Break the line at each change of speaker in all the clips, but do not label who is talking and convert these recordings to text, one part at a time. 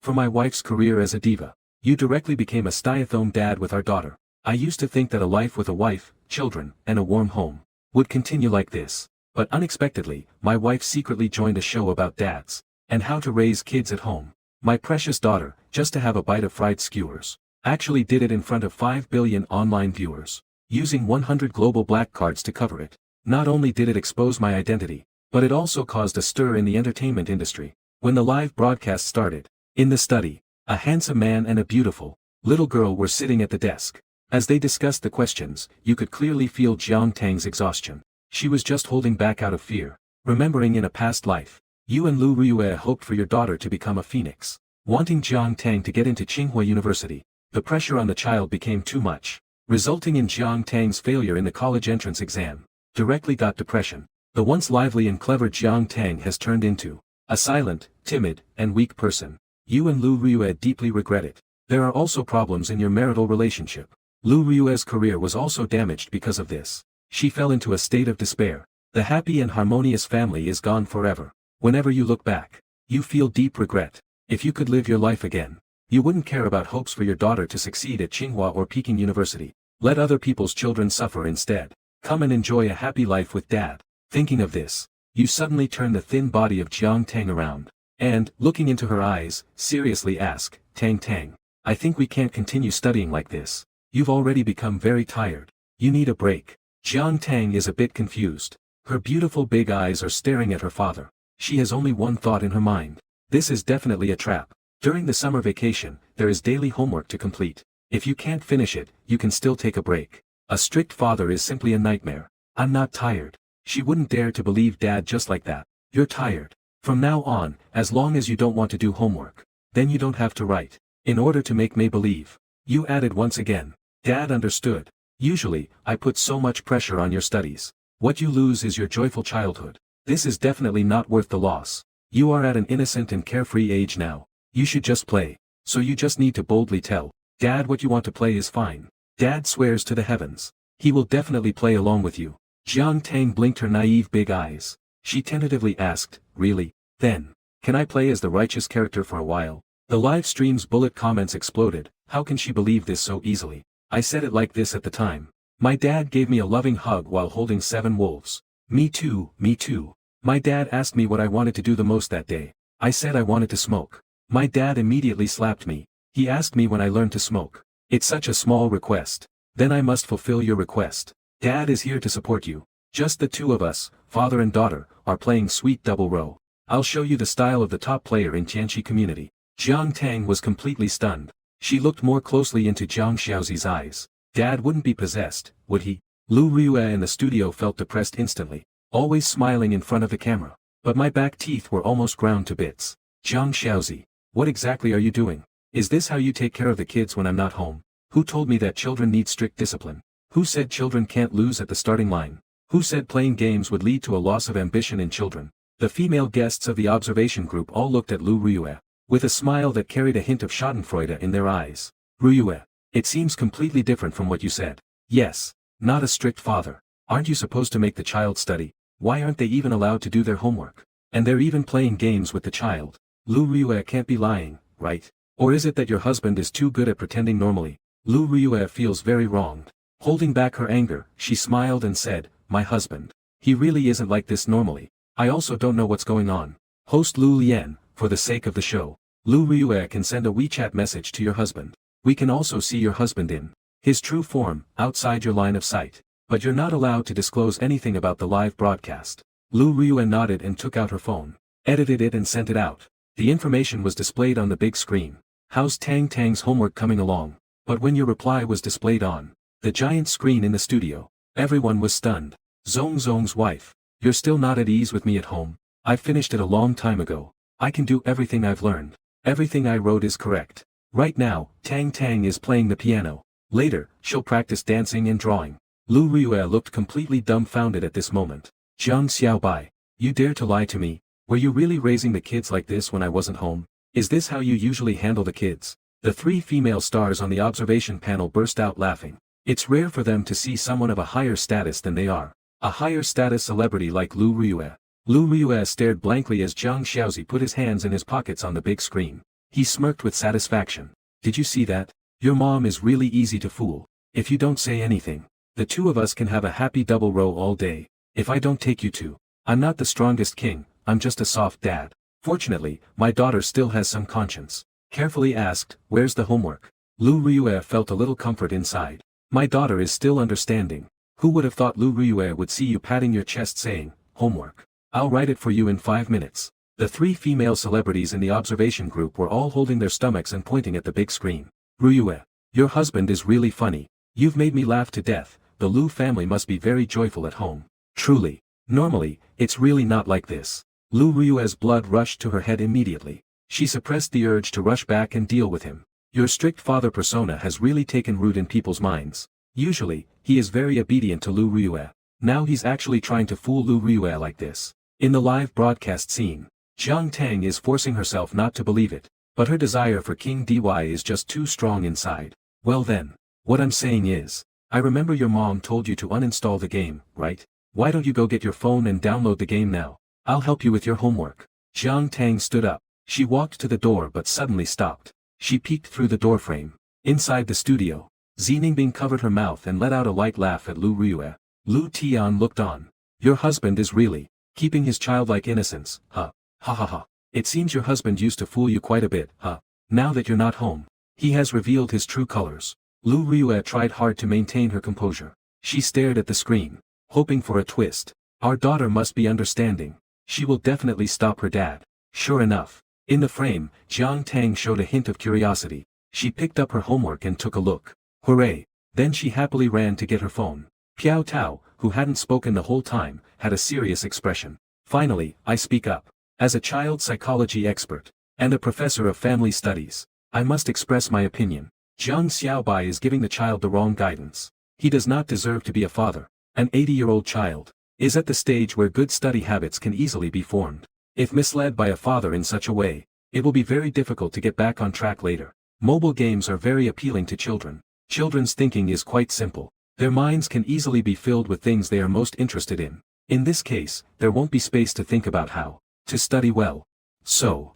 For my wife's career as a diva. You directly became a stay-at-home dad with our daughter. I used to think that a life with a wife, children, and a warm home would continue like this. But unexpectedly, my wife secretly joined a show about dads and how to raise kids at home. My precious daughter, just to have a bite of fried skewers, actually did it in front of 5 billion online viewers, using 100 global black cards to cover it. Not only did it expose my identity, but it also caused a stir in the entertainment industry. When the live broadcast started, in the study, a handsome man and a beautiful little girl were sitting at the desk. As they discussed the questions, you could clearly feel Jiang Tang's exhaustion. She was just holding back out of fear, remembering in a past life, you and Lu Ruyue hoped for your daughter to become a phoenix. Wanting Jiang Tang to get into Tsinghua University, the pressure on the child became too much, resulting in Jiang Tang's failure in the college entrance exam. Directly got depression. The once lively and clever Jiang Tang has turned into a silent, timid, and weak person. You and Lu Ruyue deeply regret it. There are also problems in your marital relationship. Lu Ruyue's career was also damaged because of this. She fell into a state of despair. The happy and harmonious family is gone forever. Whenever you look back, you feel deep regret. If you could live your life again, you wouldn't care about hopes for your daughter to succeed at Tsinghua or Peking University. Let other people's children suffer instead. Come and enjoy a happy life with dad. Thinking of this, you suddenly turn the thin body of Jiang Tang around, and, looking into her eyes, seriously ask, Tang Tang, I think we can't continue studying like this. You've already become very tired. You need a break. Jiang Tang is a bit confused. Her beautiful big eyes are staring at her father. She has only one thought in her mind. This is definitely a trap. During the summer vacation, there is daily homework to complete. If you can't finish it, you can still take a break. A strict father is simply a nightmare. I'm not tired. She wouldn't dare to believe dad just like that. You're tired. From now on, as long as you don't want to do homework, then you don't have to write. In order to make me believe. You added once again. Dad understood. Usually, I put so much pressure on your studies. What you lose is your joyful childhood. This is definitely not worth the loss. You are at an innocent and carefree age now. You should just play. So you just need to boldly tell Dad what you want to play is fine. Dad swears to the heavens. He will definitely play along with you. Jiang Tang blinked her naive big eyes. She tentatively asked, really? Then, can I play as the righteous character for a while? The live stream's bullet comments exploded. How can she believe this so easily? I said it like this at the time. My dad gave me a loving hug while holding 7 wolves. Me too, me too. My dad asked me what I wanted to do the most that day. I said I wanted to smoke. My dad immediately slapped me. He asked me when I learned to smoke. It's such a small request. Then I must fulfill your request. Dad is here to support you. Just the two of us, father and daughter, are playing sweet double row. I'll show you the style of the top player in Tianxi community. Jiang Tang was completely stunned. She looked more closely into Jiang Xiaozi's eyes. Dad wouldn't be possessed, would he? Lu Ruyue in the studio felt depressed instantly, always smiling in front of the camera. But my back teeth were almost ground to bits. Jiang Xiaozi, what exactly are you doing? Is this how you take care of the kids when I'm not home? Who told me that children need strict discipline? Who said children can't lose at the starting line? Who said playing games would lead to a loss of ambition in children? The female guests of the observation group all looked at Lu Ruyue, with a smile that carried a hint of schadenfreude in their eyes. Ruyue, it seems completely different from what you said. Yes, not a strict father. Aren't you supposed to make the child study? Why aren't they even allowed to do their homework? And they're even playing games with the child. Lu Ruyue can't be lying, right? Or is it that your husband is too good at pretending normally? Lu Ruyue feels very wronged. Holding back her anger, she smiled and said, my husband. He really isn't like this normally. I also don't know what's going on. Host Lu Lian, for the sake of the show, Lu Ruyue can send a WeChat message to your husband. We can also see your husband in his true form, outside your line of sight. But you're not allowed to disclose anything about the live broadcast. Lu Ruyue nodded and took out her phone, edited it and sent it out. The information was displayed on the big screen. How's Tang Tang's homework coming along? But when your reply was displayed on the giant screen in the studio, everyone was stunned. Zong Zong's wife, you're still not at ease with me at home. I finished it a long time ago. I can do everything I've learned. Everything I wrote is correct. Right now, Tang Tang is playing the piano. Later, she'll practice dancing and drawing. Lu Ruyue looked completely dumbfounded at this moment. Jiang Xiaobai, you dare to lie to me? Were you really raising the kids like this when I wasn't home? Is this how you usually handle the kids? The 3 female stars on the observation panel burst out laughing. It's rare for them to see someone of a higher status than they are. A higher status celebrity like Lu Ruyue. Lu Ruyue stared blankly as Jiang Xiaozi put his hands in his pockets on the big screen. He smirked with satisfaction. Did you see that? Your mom is really easy to fool. If you don't say anything, the two of us can have a happy double row all day. If I don't take you to, I'm not the strongest king, I'm just a soft dad. Fortunately, my daughter still has some conscience. Carefully asked, where's the homework? Lu Ryue felt a little comfort inside. My daughter is still understanding. Who would have thought Lu Ryue would see you patting your chest saying, homework. I'll write it for you in 5 minutes. The 3 female celebrities in the observation group were all holding their stomachs and pointing at the big screen. Ryue, your husband is really funny. You've made me laugh to death. The Lu family must be very joyful at home. Truly. Normally, it's really not like this. Lu Ryue's blood rushed to her head immediately. She suppressed the urge to rush back and deal with him. Your strict father persona has really taken root in people's minds. Usually, he is very obedient to Lu Ryue. Now he's actually trying to fool Lu Ryue like this. In the live broadcast scene, Jiang Tang is forcing herself not to believe it, but her desire for King Dy is just too strong inside. Well then, what I'm saying is, I remember your mom told you to uninstall the game, right? Why don't you go get your phone and download the game now? I'll help you with your homework. Jiang Tang stood up. She walked to the door but suddenly stopped. She peeked through the doorframe. Inside the studio, Xiningbing covered her mouth and let out a light laugh at Lu Ryue. Lu Tian looked on. Your husband is really keeping his childlike innocence, huh? Ha ha ha. It seems your husband used to fool you quite a bit, huh? Now that you're not home, he has revealed his true colors. Lu Ryue tried hard to maintain her composure. She stared at the screen, hoping for a twist. Our daughter must be understanding. She will definitely stop her dad. Sure enough. In the frame, Jiang Tang showed a hint of curiosity. She picked up her homework and took a look. Hooray! Then she happily ran to get her phone. Piao Tao, who hadn't spoken the whole time, had a serious expression. Finally, I speak up. As a child psychology expert, and a professor of family studies, I must express my opinion. Jiang Xiaobai is giving the child the wrong guidance. He does not deserve to be a father. An 80-year-old child is at the stage where good study habits can easily be formed. If misled by a father in such a way, it will be very difficult to get back on track later. Mobile games are very appealing to children. Children's thinking is quite simple. Their minds can easily be filled with things they are most interested in. In this case, there won't be space to think about how to study well. So,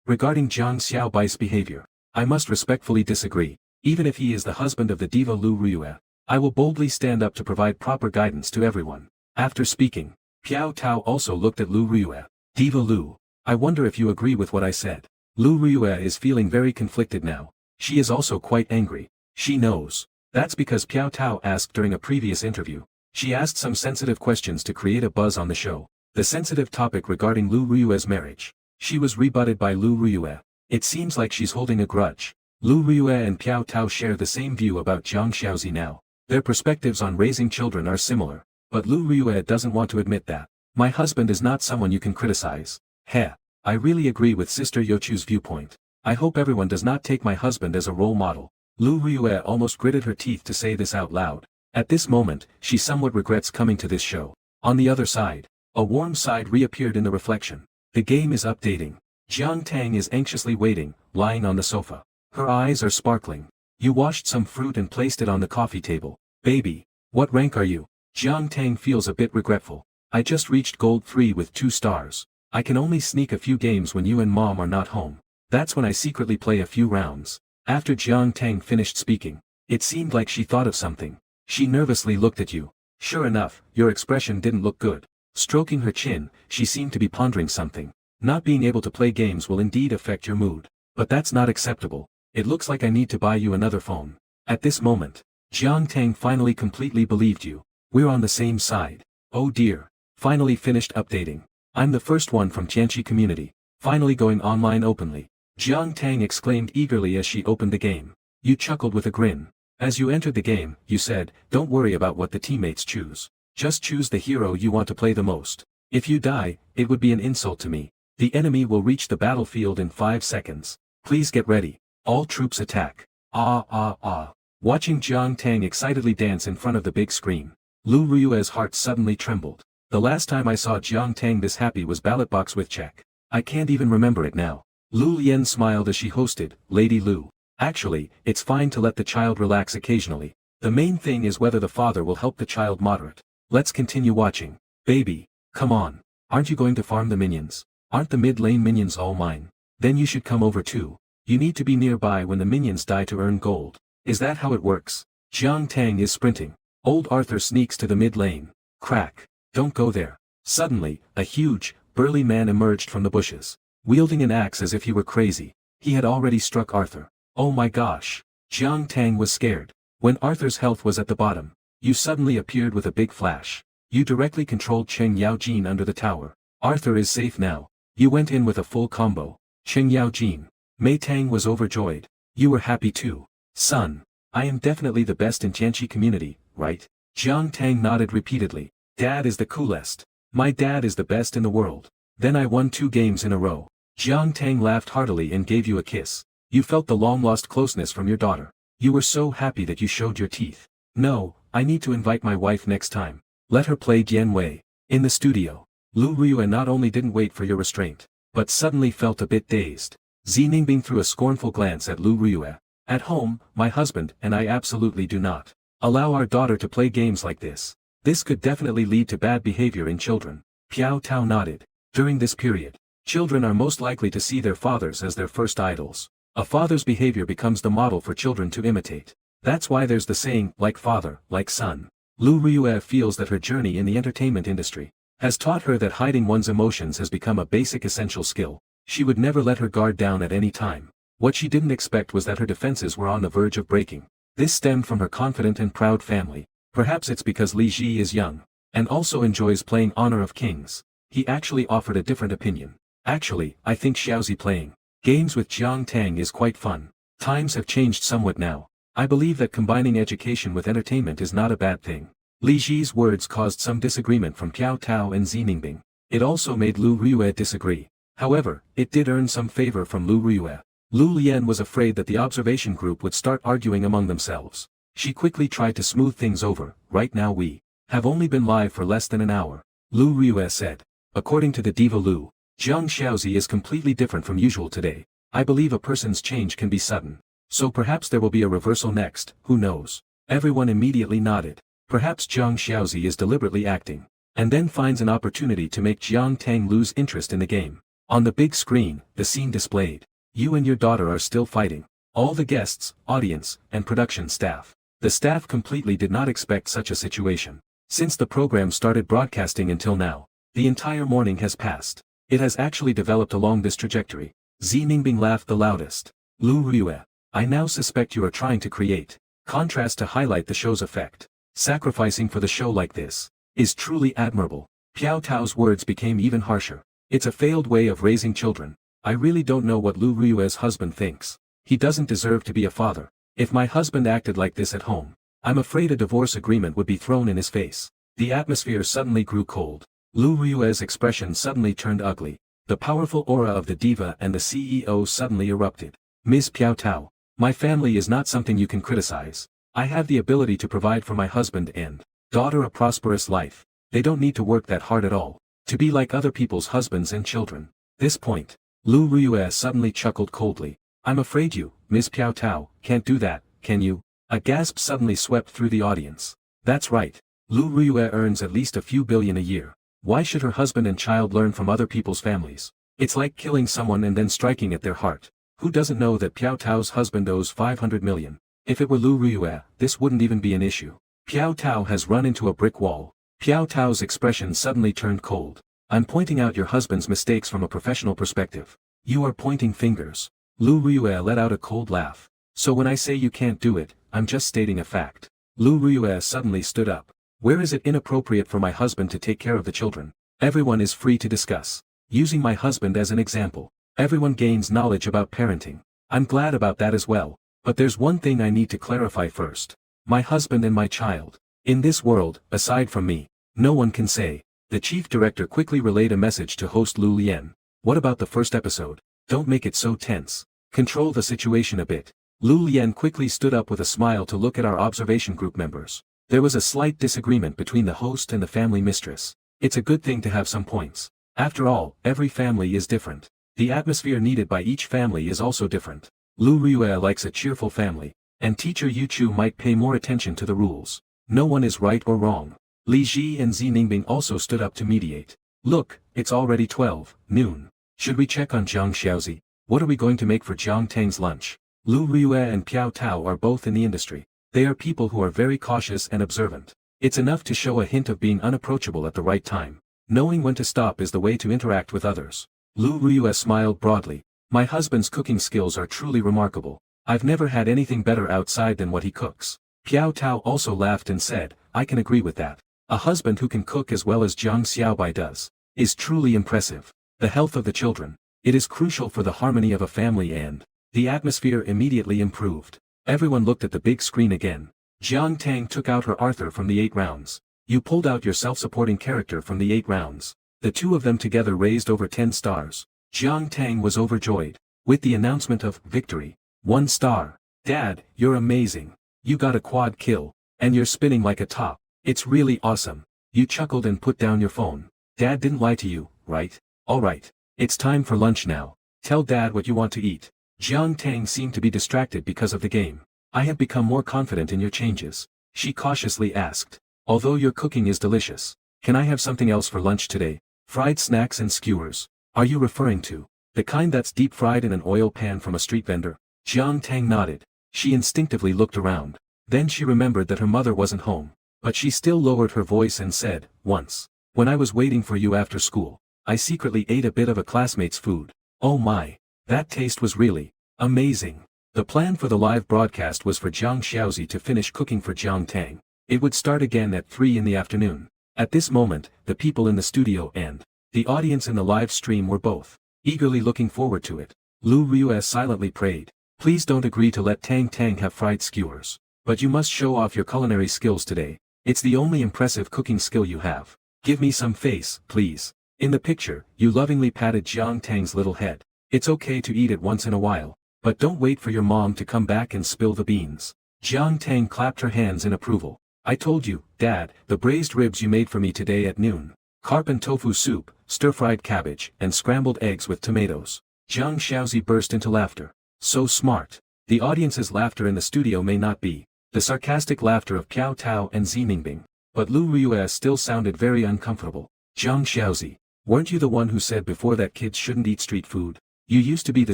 regarding Jiang Xiaobai's behavior, I must respectfully disagree. Even if he is the husband of the diva Lu Ryue, I will boldly stand up to provide proper guidance to everyone. After speaking, Piao Tao also looked at Lu Ryue. Diva Lu, I wonder if you agree with what I said. Lu Ryue is feeling very conflicted now. She is also quite angry. She knows. That's because Piao Tao asked during a previous interview. She asked some sensitive questions to create a buzz on the show. The sensitive topic regarding Lu Ryue's marriage. She was rebutted by Lu Ryue. It seems like she's holding a grudge. Lu Ryue and Piao Tao share the same view about Jiang Xiaozi now. Their perspectives on raising children are similar, but Lu Ryue doesn't want to admit that. My husband is not someone you can criticize. Heh. I really agree with Sister Yochu's viewpoint. I hope everyone does not take my husband as a role model. Lu Ryue almost gritted her teeth to say this out loud. At this moment, she somewhat regrets coming to this show. On the other side, a warm side reappeared in the reflection. The game is updating. Jiang Tang is anxiously waiting, lying on the sofa. Her eyes are sparkling. You washed some fruit and placed it on the coffee table. Baby, what rank are you? Jiang Tang feels a bit regretful. I just reached gold 3 with 2 stars. I can only sneak a few games when you and mom are not home. That's when I secretly play a few rounds. After Jiang Tang finished speaking, it seemed like she thought of something. She nervously looked at you. Sure enough, your expression didn't look good. Stroking her chin, she seemed to be pondering something. Not being able to play games will indeed affect your mood. But that's not acceptable. It looks like I need to buy you another phone. At this moment, Jiang Tang finally completely believed you. We're on the same side. Oh dear. Finally finished updating. I'm the first one from Tianqi community. Finally going online openly. Jiang Tang exclaimed eagerly as she opened the game. You chuckled with a grin. As you entered the game, you said, don't worry about what the teammates choose. Just choose the hero you want to play the most. If you die, it would be an insult to me. The enemy will reach the battlefield in 5 seconds. Please get ready. All troops attack. Ah ah ah. Watching Jiang Tang excitedly dance in front of the big screen, Lu Ryue's heart suddenly trembled. The last time I saw Jiang Tang this happy was Ballot Box with Check. I can't even remember it now. Lu Lian smiled as she hosted, Lady Lu. Actually, it's fine to let the child relax occasionally. The main thing is whether the father will help the child moderate. Let's continue watching. Baby, come on. Aren't you going to farm the minions? Aren't the mid-lane minions all mine? Then you should come over too. You need to be nearby when the minions die to earn gold. Is that how it works? Jiang Tang is sprinting. Old Arthur sneaks to the mid lane. Crack. Don't go there. Suddenly, a huge, burly man emerged from the bushes, wielding an axe as if he were crazy. He had already struck Arthur. Oh my gosh. Jiang Tang was scared. When Arthur's health was at the bottom, you suddenly appeared with a big flash. You directly controlled Cheng Yaojin under the tower. Arthur is safe now. You went in with a full combo. Cheng Yaojin. Mei Tang was overjoyed. You were happy too. Son. I am definitely the best in Tianqi community, right? Jiang Tang nodded repeatedly. Dad is the coolest. My dad is the best in the world. Then I won 2 games in a row. Jiang Tang laughed heartily and gave you a kiss. You felt the long-lost closeness from your daughter. You were so happy that you showed your teeth. No, I need to invite my wife next time. Let her play Dian Wei. In the studio, Lu Ruyue not only didn't wait for your restraint, but suddenly felt a bit dazed. Xi Ningbing threw a scornful glance at Lu Ruyue. At home, my husband and I absolutely do not allow our daughter to play games like this. This could definitely lead to bad behavior in children. Piao Tao nodded. During this period, children are most likely to see their fathers as their first idols. A father's behavior becomes the model for children to imitate. That's why there's the saying, like father, like son. Lu Ruyue feels that her journey in the entertainment industry has taught her that hiding one's emotions has become a basic essential skill. She would never let her guard down at any time. What she didn't expect was that her defenses were on the verge of breaking. This stemmed from her confident and proud family. Perhaps it's because Li Ji is young, and also enjoys playing Honor of Kings. He actually offered a different opinion. Actually, I think Xiaozi playing games with Jiang Tang is quite fun. Times have changed somewhat now. I believe that combining education with entertainment is not a bad thing. Li Ji's words caused some disagreement from Piao Tao and Xi Ningbing. It also made Lu Ruyue disagree. However, it did earn some favor from Lu Ruyue. Lu Lian was afraid that the observation group would start arguing among themselves. She quickly tried to smooth things over. Right now we have only been live for less than an hour. Lu Ruyue said. According to the diva Lu, Jiang Xiaozi is completely different from usual today. I believe a person's change can be sudden. So perhaps there will be a reversal next, who knows? Everyone immediately nodded. Perhaps Jiang Xiaozi is deliberately acting, and then finds an opportunity to make Jiang Tang lose interest in the game. On the big screen, the scene displayed. You and your daughter are still fighting. All the guests, audience, and production staff. The staff completely did not expect such a situation. Since the program started broadcasting until now, the entire morning has passed. It has actually developed along this trajectory. Xi Ningbing laughed the loudest. Lu Ruyue, I now suspect you are trying to create contrast to highlight the show's effect. Sacrificing for the show like this is truly admirable. Piao Tao's words became even harsher. It's a failed way of raising children. I really don't know what Lu Ruyue's husband thinks. He doesn't deserve to be a father. If my husband acted like this at home, I'm afraid a divorce agreement would be thrown in his face. The atmosphere suddenly grew cold. Lu Ruyue's expression suddenly turned ugly. The powerful aura of the diva and the CEO suddenly erupted. Ms. Piao Tao, my family is not something you can criticize. I have the ability to provide for my husband and daughter a prosperous life. They don't need to work that hard at all to be like other people's husbands and children. This point, Lu Ruyue suddenly chuckled coldly. I'm afraid you, Ms. Piao Tao, can't do that, can you? A gasp suddenly swept through the audience. That's right. Lu Ruyue earns at least a few billion a year. Why should her husband and child learn from other people's families? It's like killing someone and then striking at their heart. Who doesn't know that Piao Tao's husband owes 500 million? If it were Lu Ruyue, this wouldn't even be an issue. Piao Tao has run into a brick wall. Piao Tao's expression suddenly turned cold. I'm pointing out your husband's mistakes from a professional perspective. You are pointing fingers. Lu Ruyue let out a cold laugh. So when I say you can't do it, I'm just stating a fact. Lu Ruyue suddenly stood up. Where is it inappropriate for my husband to take care of the children? Everyone is free to discuss. Using my husband as an example, everyone gains knowledge about parenting. I'm glad about that as well. But there's one thing I need to clarify first. My husband and my child. In this world, aside from me, no one can say. The chief director quickly relayed a message to host Lu Lian. What about the first episode? Don't make it so tense. Control the situation a bit. Lu Lian quickly stood up with a smile to look at our observation group members. There was a slight disagreement between the host and the family mistress. It's a good thing to have some points. After all, every family is different. The atmosphere needed by each family is also different. Lu Ruyue likes a cheerful family, and teacher Yu Chu might pay more attention to the rules. No one is right or wrong. Li Ji and Xi Ningbing also stood up to mediate. Look, it's already 12 noon. Should we check on Jiang Xiaozi? What are we going to make for Jiang Tang's lunch? Lu Rue and Piao Tao are both in the industry. They are people who are very cautious and observant. It's enough to show a hint of being unapproachable at the right time. Knowing when to stop is the way to interact with others. Lu Rue smiled broadly. My husband's cooking skills are truly remarkable. I've never had anything better outside than what he cooks. Piao Tao also laughed and said, I can agree with that. A husband who can cook as well as Jiang Xiaobai does is truly impressive. The health of the children. It is crucial for the harmony of a family and the atmosphere immediately improved. Everyone looked at the big screen again. Jiang Tang took out her Arthur from the 8 rounds. You pulled out your self-supporting character from the 8 rounds. The two of them together raised over 10 stars. Jiang Tang was overjoyed. With the announcement of victory. 1 star. Dad, you're amazing. You got a quad kill. And you're spinning like a top. It's really awesome. You chuckled and put down your phone. Dad didn't lie to you, right? Alright. It's time for lunch now. Tell Dad what you want to eat. Jiang Tang seemed to be distracted because of the game. I have become more confident in your changes. She cautiously asked. Although your cooking is delicious. Can I have something else for lunch today? Fried snacks and skewers. Are you referring to the kind that's deep fried in an oil pan from a street vendor? Jiang Tang nodded. She instinctively looked around. Then she remembered that her mother wasn't home. But she still lowered her voice and said, once, when I was waiting for you after school, I secretly ate a bit of a classmate's food. Oh my. That taste was really amazing. The plan for the live broadcast was for Jiang Xiaozi to finish cooking for Jiang Tang. It would start again at 3 in the afternoon. At this moment, the people in the studio and the audience in the live stream were both eagerly looking forward to it. Lu Rue silently prayed. Please don't agree to let Tang Tang have fried skewers. But you must show off your culinary skills today. It's the only impressive cooking skill you have. Give me some face, please. In the picture, you lovingly patted Jiang Tang's little head. It's okay to eat it once in a while. But don't wait for your mom to come back and spill the beans. Jiang Tang clapped her hands in approval. I told you, Dad, the braised ribs you made for me today at noon. Carp and tofu soup, stir-fried cabbage, and scrambled eggs with tomatoes. Jiang Xiaozi burst into laughter. So smart. The audience's laughter in the studio may not be the sarcastic laughter of Piao Tao and Xiningbing. But Lu Rue still sounded very uncomfortable. Jiang Xiaozi, weren't you the one who said before that kids shouldn't eat street food? You used to be the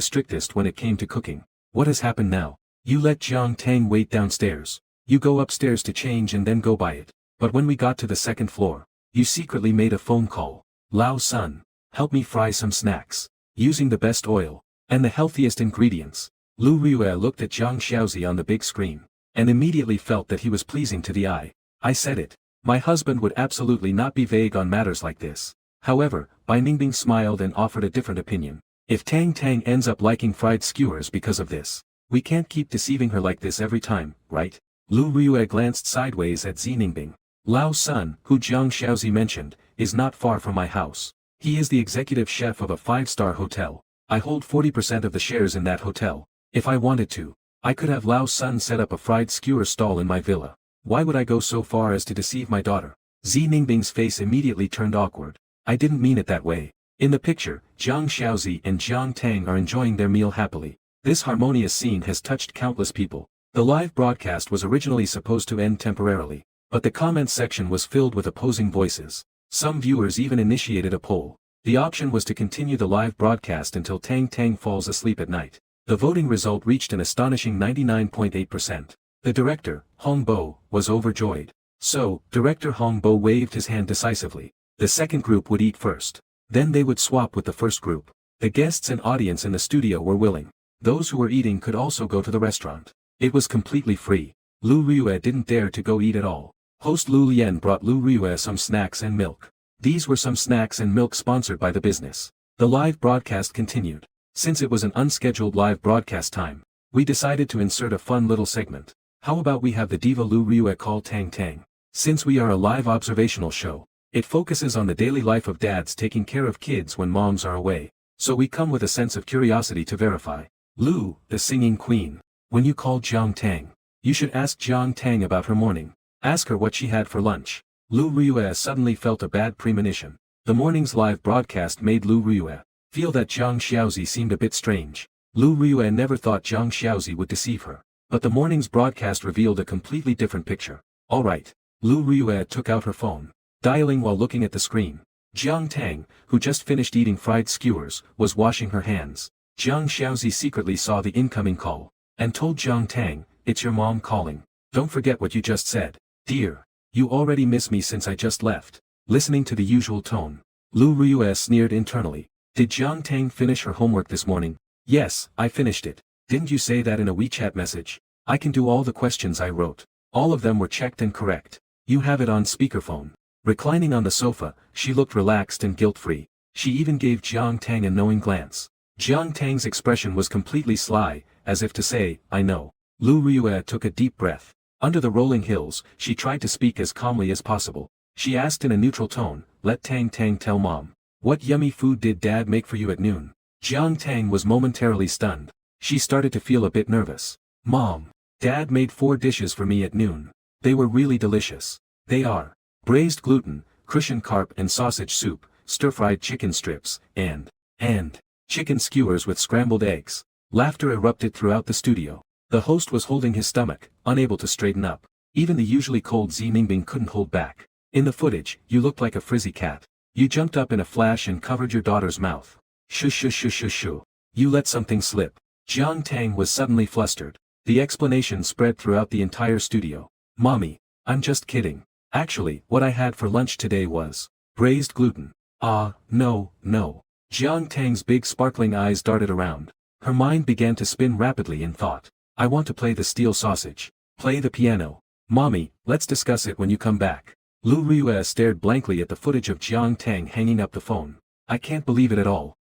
strictest when it came to cooking. What has happened now? You let Jiang Tang wait downstairs. You go upstairs to change and then go buy it. But when we got to the second floor, you secretly made a phone call. Lao Sun, help me fry some snacks. Using the best oil and the healthiest ingredients. Lu Rue looked at Jiang Xiaozi on the big screen and immediately felt that he was pleasing to the eye. I said it. My husband would absolutely not be vague on matters like this. However, Bai Ningbing smiled and offered a different opinion. If Tang Tang ends up liking fried skewers because of this, we can't keep deceiving her like this every time, right? Lu Rue glanced sideways at Xiningbing. Lao Sun, who Jiang Xiaozi mentioned, is not far from my house. He is the executive chef of a 5-star hotel. I hold 40% of the shares in that hotel. If I wanted to, I could have Lao Sun set up a fried skewer stall in my villa. Why would I go so far as to deceive my daughter? Xiningbing's face immediately turned awkward. I didn't mean it that way. In the picture, Jiang Xiaozi and Jiang Tang are enjoying their meal happily. This harmonious scene has touched countless people. The live broadcast was originally supposed to end temporarily, but the comments section was filled with opposing voices. Some viewers even initiated a poll. The option was to continue the live broadcast until Tang Tang falls asleep at night. The voting result reached an astonishing 99.8%. The director, Hong Bo, was overjoyed. So, Director Hong Bo waved his hand decisively. The second group would eat first. Then they would swap with the first group. The guests and audience in the studio were willing. Those who were eating could also go to the restaurant. It was completely free. Lu Rue didn't dare to go eat at all. Host Lu Lian brought Lu Rue some snacks and milk. These were some snacks and milk sponsored by the business. The live broadcast continued. Since it was an unscheduled live broadcast time, we decided to insert a fun little segment. How about we have the diva Lu Rue call Tang Tang? Since we are a live observational show, it focuses on the daily life of dads taking care of kids when moms are away. So we come with a sense of curiosity to verify. Lu, the singing queen, when you call Jiang Tang, you should ask Jiang Tang about her morning. Ask her what she had for lunch. Lu Rue suddenly felt a bad premonition. The morning's live broadcast made Lu Rue feel that Jiang Xiaozi seemed a bit strange. Lu Rue never thought Jiang Xiaozi would deceive her. But the morning's broadcast revealed a completely different picture. Alright. Lu Rue took out her phone, dialing while looking at the screen. Jiang Tang, who just finished eating fried skewers, was washing her hands. Jiang Xiaozi secretly saw the incoming call, and told Jiang Tang, "It's your mom calling. Don't forget what you just said. Dear. You already miss me since I just left." Listening to the usual tone, Lu Ruyue sneered internally. Did Jiang Tang finish her homework this morning? Yes, I finished it. Didn't you say that in a WeChat message? I can do all the questions I wrote. All of them were checked and correct. You have it on speakerphone. Reclining on the sofa, she looked relaxed and guilt-free. She even gave Jiang Tang a knowing glance. Jiang Tang's expression was completely sly, as if to say, I know. Lu Ruyue took a deep breath. Under the rolling hills, she tried to speak as calmly as possible. She asked in a neutral tone, "Let Tang Tang tell Mom. What yummy food did Dad make for you at noon?" Jiang Tang was momentarily stunned. She started to feel a bit nervous. "Mom, Dad made 4 dishes for me at noon. They were really delicious. They are braised gluten, cushion carp and sausage soup, stir-fried chicken strips, and chicken skewers with scrambled eggs." Laughter erupted throughout the studio. The host was holding his stomach, unable to straighten up. Even the usually cold Xi Ningbing couldn't hold back. "In the footage, you looked like a frizzy cat. You jumped up in a flash and covered your daughter's mouth. Shush shush shush shush shush. You let something slip." Jiang Tang was suddenly flustered. The explanation spread throughout the entire studio. "Mommy, I'm just kidding. Actually, what I had for lunch today was braised gluten." "Ah, no. Jiang Tang's big sparkling eyes darted around. Her mind began to spin rapidly in thought. "I want to play the steel sausage. Play the piano. Mommy, let's discuss it when you come back." Lu Ruyue stared blankly at the footage of Jiang Tang hanging up the phone. "I can't believe it at all.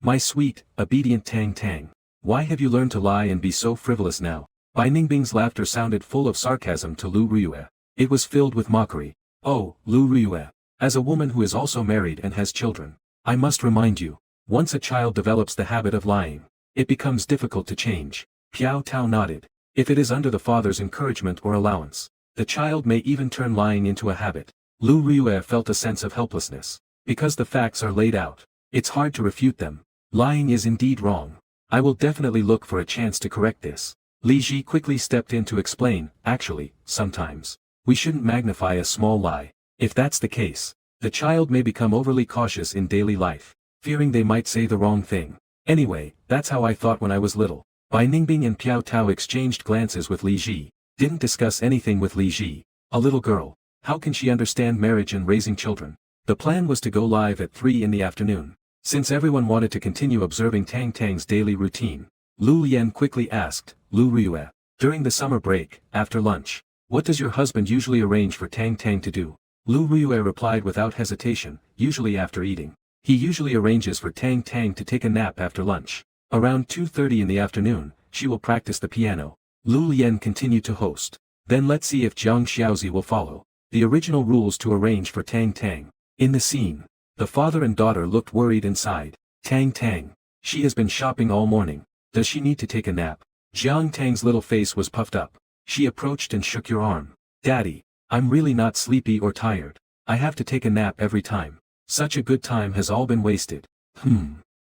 My sweet, obedient Tang Tang. Why have you learned to lie and be so frivolous now?" Bai Ningbing's laughter sounded full of sarcasm to Lu Ruyue. It was filled with mockery. "Oh, Lu Ruyue. As a woman who is also married and has children, I must remind you, once a child develops the habit of lying, it becomes difficult to change." Piao Tao nodded. "If it is under the father's encouragement or allowance, the child may even turn lying into a habit." Lu Ruyue felt a sense of helplessness. Because the facts are laid out, it's hard to refute them. Lying is indeed wrong. I will definitely look for a chance to correct this. Li Ji quickly stepped in to explain, "Actually, sometimes, we shouldn't magnify a small lie. If that's the case, the child may become overly cautious in daily life, fearing they might say the wrong thing. Anyway, that's how I thought when I was little." Bai Ningbing and Piao Tao exchanged glances with Li Ji. Didn't discuss anything with Li Ji. A little girl. How can she understand marriage and raising children? The plan was to go live at 3 in the afternoon. Since everyone wanted to continue observing Tang Tang's daily routine, Lu Lian quickly asked, "Lu Ruyue, during the summer break, after lunch, what does your husband usually arrange for Tang Tang to do?" Lu Ruyue replied without hesitation, "Usually after eating. He usually arranges for Tang Tang to take a nap after lunch. Around 2:30 in the afternoon, she will practice the piano." Lu Lian continued to host. "Then let's see if Jiang Xiaozi will follow the original rules to arrange for Tang Tang." In the scene, the father and daughter looked worried and sighed. "Tang Tang. She has been shopping all morning. Does she need to take a nap?" Jiang Tang's little face was puffed up. She approached and shook your arm. "Daddy, I'm really not sleepy or tired. I have to take a nap every time. Such a good time has all been wasted."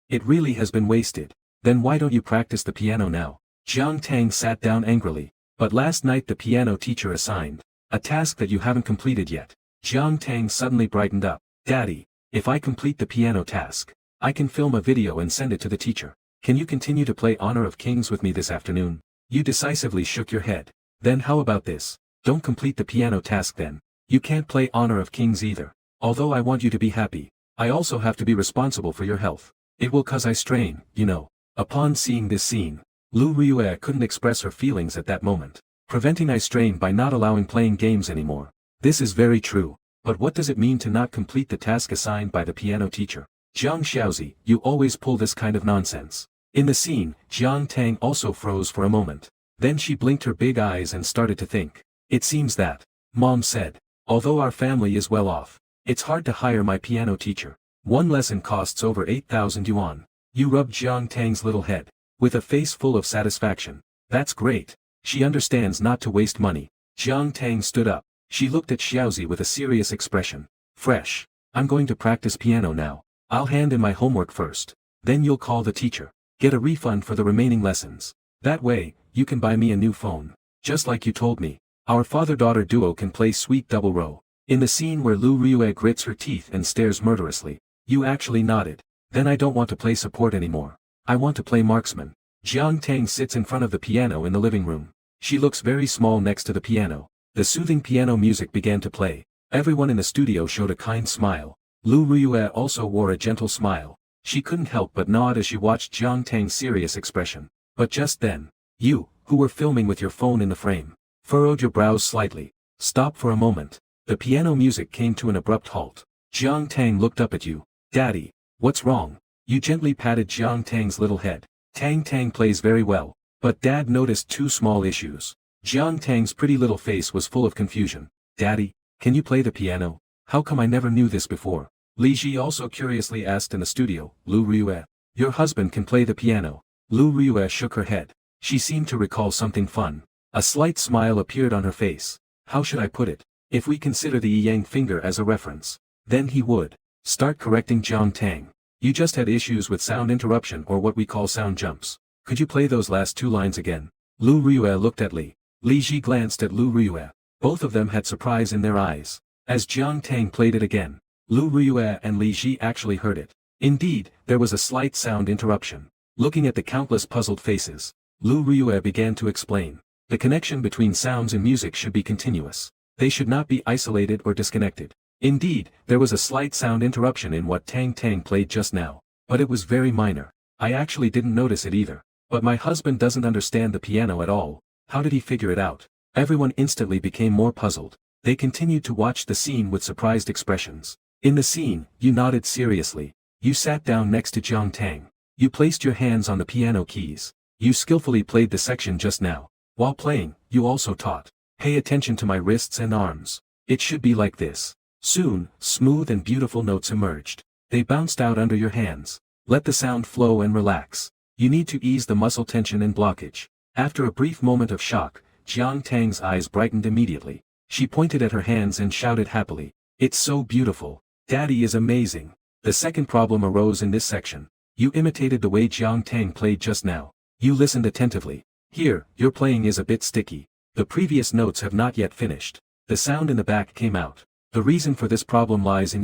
It really has been wasted. Then why don't you practice the piano now?" Jiang Tang sat down angrily. "But last night the piano teacher assigned a task that you haven't completed yet." Jiang Tang suddenly brightened up. "Daddy, if I complete the piano task, I can film a video and send it to the teacher. Can you continue to play Honor of Kings with me this afternoon?" You decisively shook your head. "Then how about this? Don't complete the piano task then. You can't play Honor of Kings either. Although I want you to be happy, I also have to be responsible for your health. It will cause eye strain, you know." Upon seeing this scene, Lu Ruyue couldn't express her feelings at that moment. Preventing eye strain by not allowing playing games anymore. This is very true. But what does it mean to not complete the task assigned by the piano teacher? "Jiang Xiaozi, you always pull this kind of nonsense." In the scene, Jiang Tang also froze for a moment. Then she blinked her big eyes and started to think. "It seems that," Mom said, "although our family is well off, it's hard to hire my piano teacher. One lesson costs over 8,000 yuan. You rubbed Jiang Tang's little head, with a face full of satisfaction. "That's great. She understands not to waste money." Jiang Tang stood up. She looked at Xiaozi with a serious expression. "Fresh. I'm going to practice piano now. I'll hand in my homework first. Then you'll call the teacher. Get a refund for the remaining lessons. That way, you can buy me a new phone. Just like you told me. Our father-daughter duo can play sweet double row." In the scene where Lu Ruyue grits her teeth and stares murderously, you actually nodded. "Then I don't want to play support anymore. I want to play marksman. Jiang Tang sits in front of the piano in the living room. She looks very small next to the piano. The soothing piano music began to play. Everyone in the studio showed a kind smile. Lu Ruyue also wore a gentle smile. She couldn't help but nod as she watched Jiang Tang's serious expression. But just then, you, who were filming with your phone in the frame, furrowed your brows slightly. Stop for a moment. The piano music came to an abrupt halt. Jiang Tang looked up at you. Daddy, what's wrong? You gently patted Jiang Tang's little head. Tang Tang plays very well. But Dad noticed two small issues. Jiang Tang's pretty little face was full of confusion. Daddy, can you play the piano? How come I never knew this before? Li Ji also curiously asked in the studio. Lu Ruyue, your husband can play the piano. Lu Ruyue shook her head. She seemed to recall something fun. A slight smile appeared on her face. How should I put it? If we consider the Yang finger as a reference, then he would start correcting Jiang Tang. You just had issues with sound interruption or what we call sound jumps. Could you play those last two lines again? Lu Ruyue looked at Li. Li Ji glanced at Lu Ruyue. Both of them had surprise in their eyes. As Jiang Tang played it again, Lu Ruyue and Li Ji actually heard it. Indeed, there was a slight sound interruption. Looking at the countless puzzled faces, Lu Ruyue began to explain. The connection between sounds and music should be continuous. They should not be isolated or disconnected. Indeed, there was a slight sound interruption in what Tang Tang played just now, but it was very minor. I actually didn't notice it either. But my husband doesn't understand the piano at all. How did he figure it out? Everyone instantly became more puzzled. They continued to watch the scene with surprised expressions. In the scene, you nodded seriously. You sat down next to Jiang Tang. You placed your hands on the piano keys. You skillfully played the section just now. While playing, you also taught. Pay attention to my wrists and arms. It should be like this. Soon, smooth and beautiful notes emerged. They bounced out under your hands. Let the sound flow and relax. You need to ease the muscle tension and blockage. After a brief moment of shock, Jiang Tang's eyes brightened immediately. She pointed at her hands and shouted happily. It's so beautiful. Daddy is amazing. The second problem arose in this section. You imitated the way Jiang Tang played just now. You listened attentively. Here, your playing is a bit sticky. The previous notes have not yet finished. The sound in the back came out. The reason for this problem lies in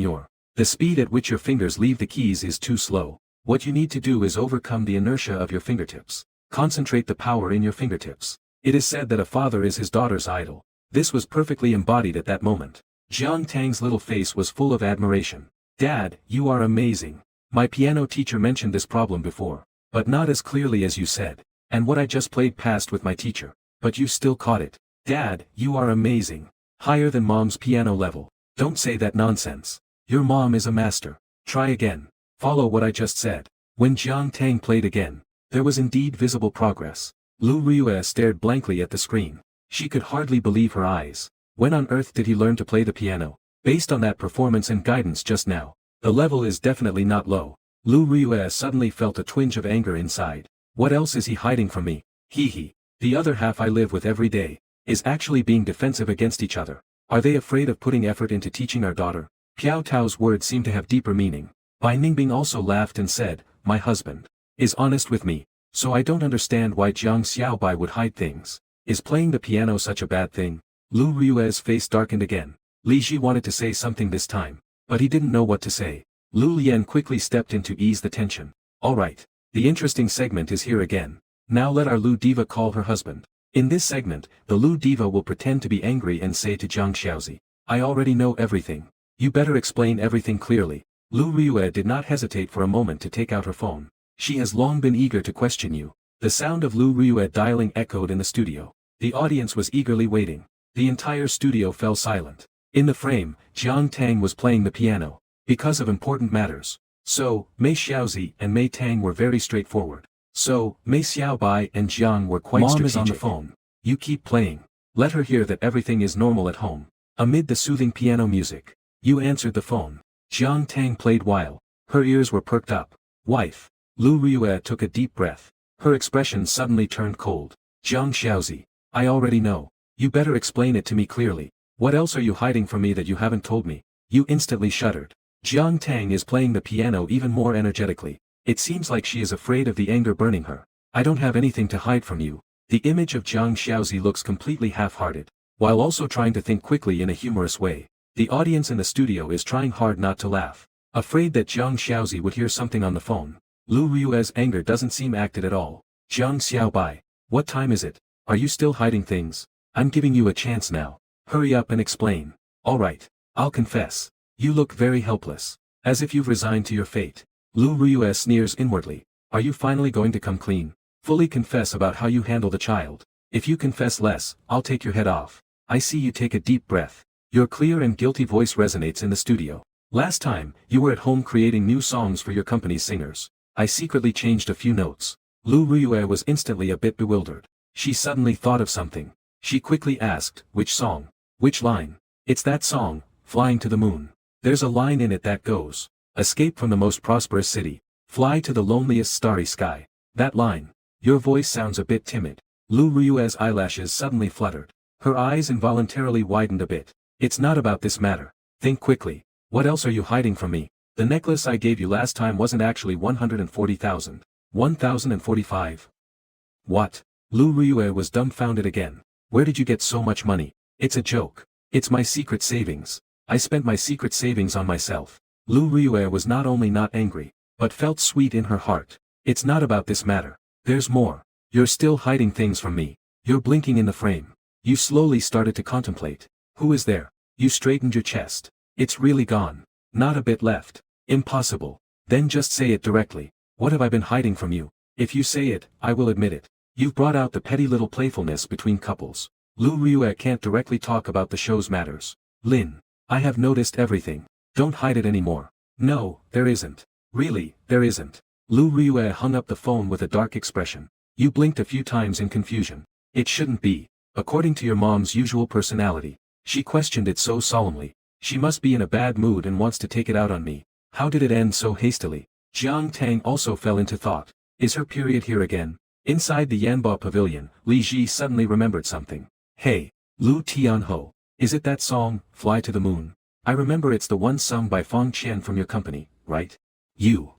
the speed at which your fingers leave the keys is too slow. What you need to do is overcome the inertia of your fingertips. Concentrate the power in your fingertips. It is said that a father is his daughter's idol. This was perfectly embodied at that moment. Jiang Tang's little face was full of admiration. Dad, you are amazing. My piano teacher mentioned this problem before, but not as clearly as you said. And what I just played passed with my teacher. But you still caught it. Dad, you are amazing. Higher than Mom's piano level. Don't say that nonsense. Your mom is a master. Try again. Follow what I just said. When Jiang Tang played again, there was indeed visible progress. Lu Ruyue stared blankly at the screen. She could hardly believe her eyes. When on earth did he learn to play the piano? Based on that performance and guidance just now, the level is definitely not low. Lu Ruyue suddenly felt a twinge of anger inside. What else is he hiding from me? Hee. The other half I live with every day is actually being defensive against each other. Are they afraid of putting effort into teaching our daughter? Piao Tao's words seemed to have deeper meaning. Bai Ningbing also laughed and said, my husband is honest with me, so I don't understand why Jiang Xiaobai would hide things. Is playing the piano such a bad thing? Lu Ruyue's face darkened again. Li Ji wanted to say something this time, but he didn't know what to say. Lu Lian quickly stepped in to ease the tension. Alright, the interesting segment is here again. Now let our Lu Diva call her husband. In this segment, the Lu Diva will pretend to be angry and say to Jiang Xiaozi, I already know everything. You better explain everything clearly. Lu Ruyue did not hesitate for a moment to take out her phone. She has long been eager to question you. The sound of Lu Ruyue dialing echoed in the studio. The audience was eagerly waiting. The entire studio fell silent. In the frame, Jiang Tang was playing the piano. Because of important matters. So, Mei Xiaozi and Mei Tang were very straightforward. So, Mei Xiaobai and Jiang were quite strategic. Mom is on the phone. You keep playing. Let her hear that everything is normal at home. Amid the soothing piano music, you answered the phone. Jiang Tang played while her ears were perked up. Wife. Lu Ruyue took a deep breath. Her expression suddenly turned cold. Jiang Xiaozi, I already know. You better explain it to me clearly. What else are you hiding from me that you haven't told me? You instantly shuddered. Jiang Tang is playing the piano even more energetically. It seems like she is afraid of the anger burning her. I don't have anything to hide from you. The image of Jiang Xiaozi looks completely half-hearted, while also trying to think quickly in a humorous way. The audience in the studio is trying hard not to laugh. Afraid that Jiang Xiaozi would hear something on the phone. Lu Rue's anger doesn't seem acted at all. Jiang Xiaobai. What time is it? Are you still hiding things? I'm giving you a chance now. Hurry up and explain. Alright. I'll confess. You look very helpless. As if you've resigned to your fate. Lu Rue sneers inwardly. Are you finally going to come clean? Fully confess about how you handle the child. If you confess less, I'll take your head off. I see you take a deep breath. Your clear and guilty voice resonates in the studio. Last time, you were at home creating new songs for your company's singers. I secretly changed a few notes. Lu Rue was instantly a bit bewildered. She suddenly thought of something. She quickly asked, which song? Which line? It's that song, Flying to the Moon. There's a line in it that goes, escape from the most prosperous city, fly to the loneliest starry sky. That line. Your voice sounds a bit timid. Lu Rue's eyelashes suddenly fluttered. Her eyes involuntarily widened a bit. It's not about this matter. Think quickly. What else are you hiding from me? The necklace I gave you last time wasn't actually 140,000. 1,045. What? Lu Rue was dumbfounded again. Where did you get so much money? It's a joke. It's my secret savings. I spent my secret savings on myself. Lu Rue was not only not angry, but felt sweet in her heart. It's not about this matter. There's more. You're still hiding things from me. You're blinking in the frame. You slowly started to contemplate. Who is there? You straightened your chest. It's really gone. Not a bit left. Impossible. Then just say it directly. What have I been hiding from you? If you say it, I will admit it. You've brought out the petty little playfulness between couples. Lu Rue can't directly talk about the show's matters. Lin. I have noticed everything. Don't hide it anymore. No, there isn't. Really, there isn't. Lu Rue hung up the phone with a dark expression. You blinked a few times in confusion. It shouldn't be. According to your mom's usual personality. She questioned it so solemnly. She must be in a bad mood and wants to take it out on me. How did it end so hastily? Jiang Tang also fell into thought. Is her period here again? Inside the Yanbo pavilion, Li Ji suddenly remembered something. Hey, Lu Tianho. Is it that song, Fly to the Moon? I remember it's the one sung by Fong Qian from your company, right? You.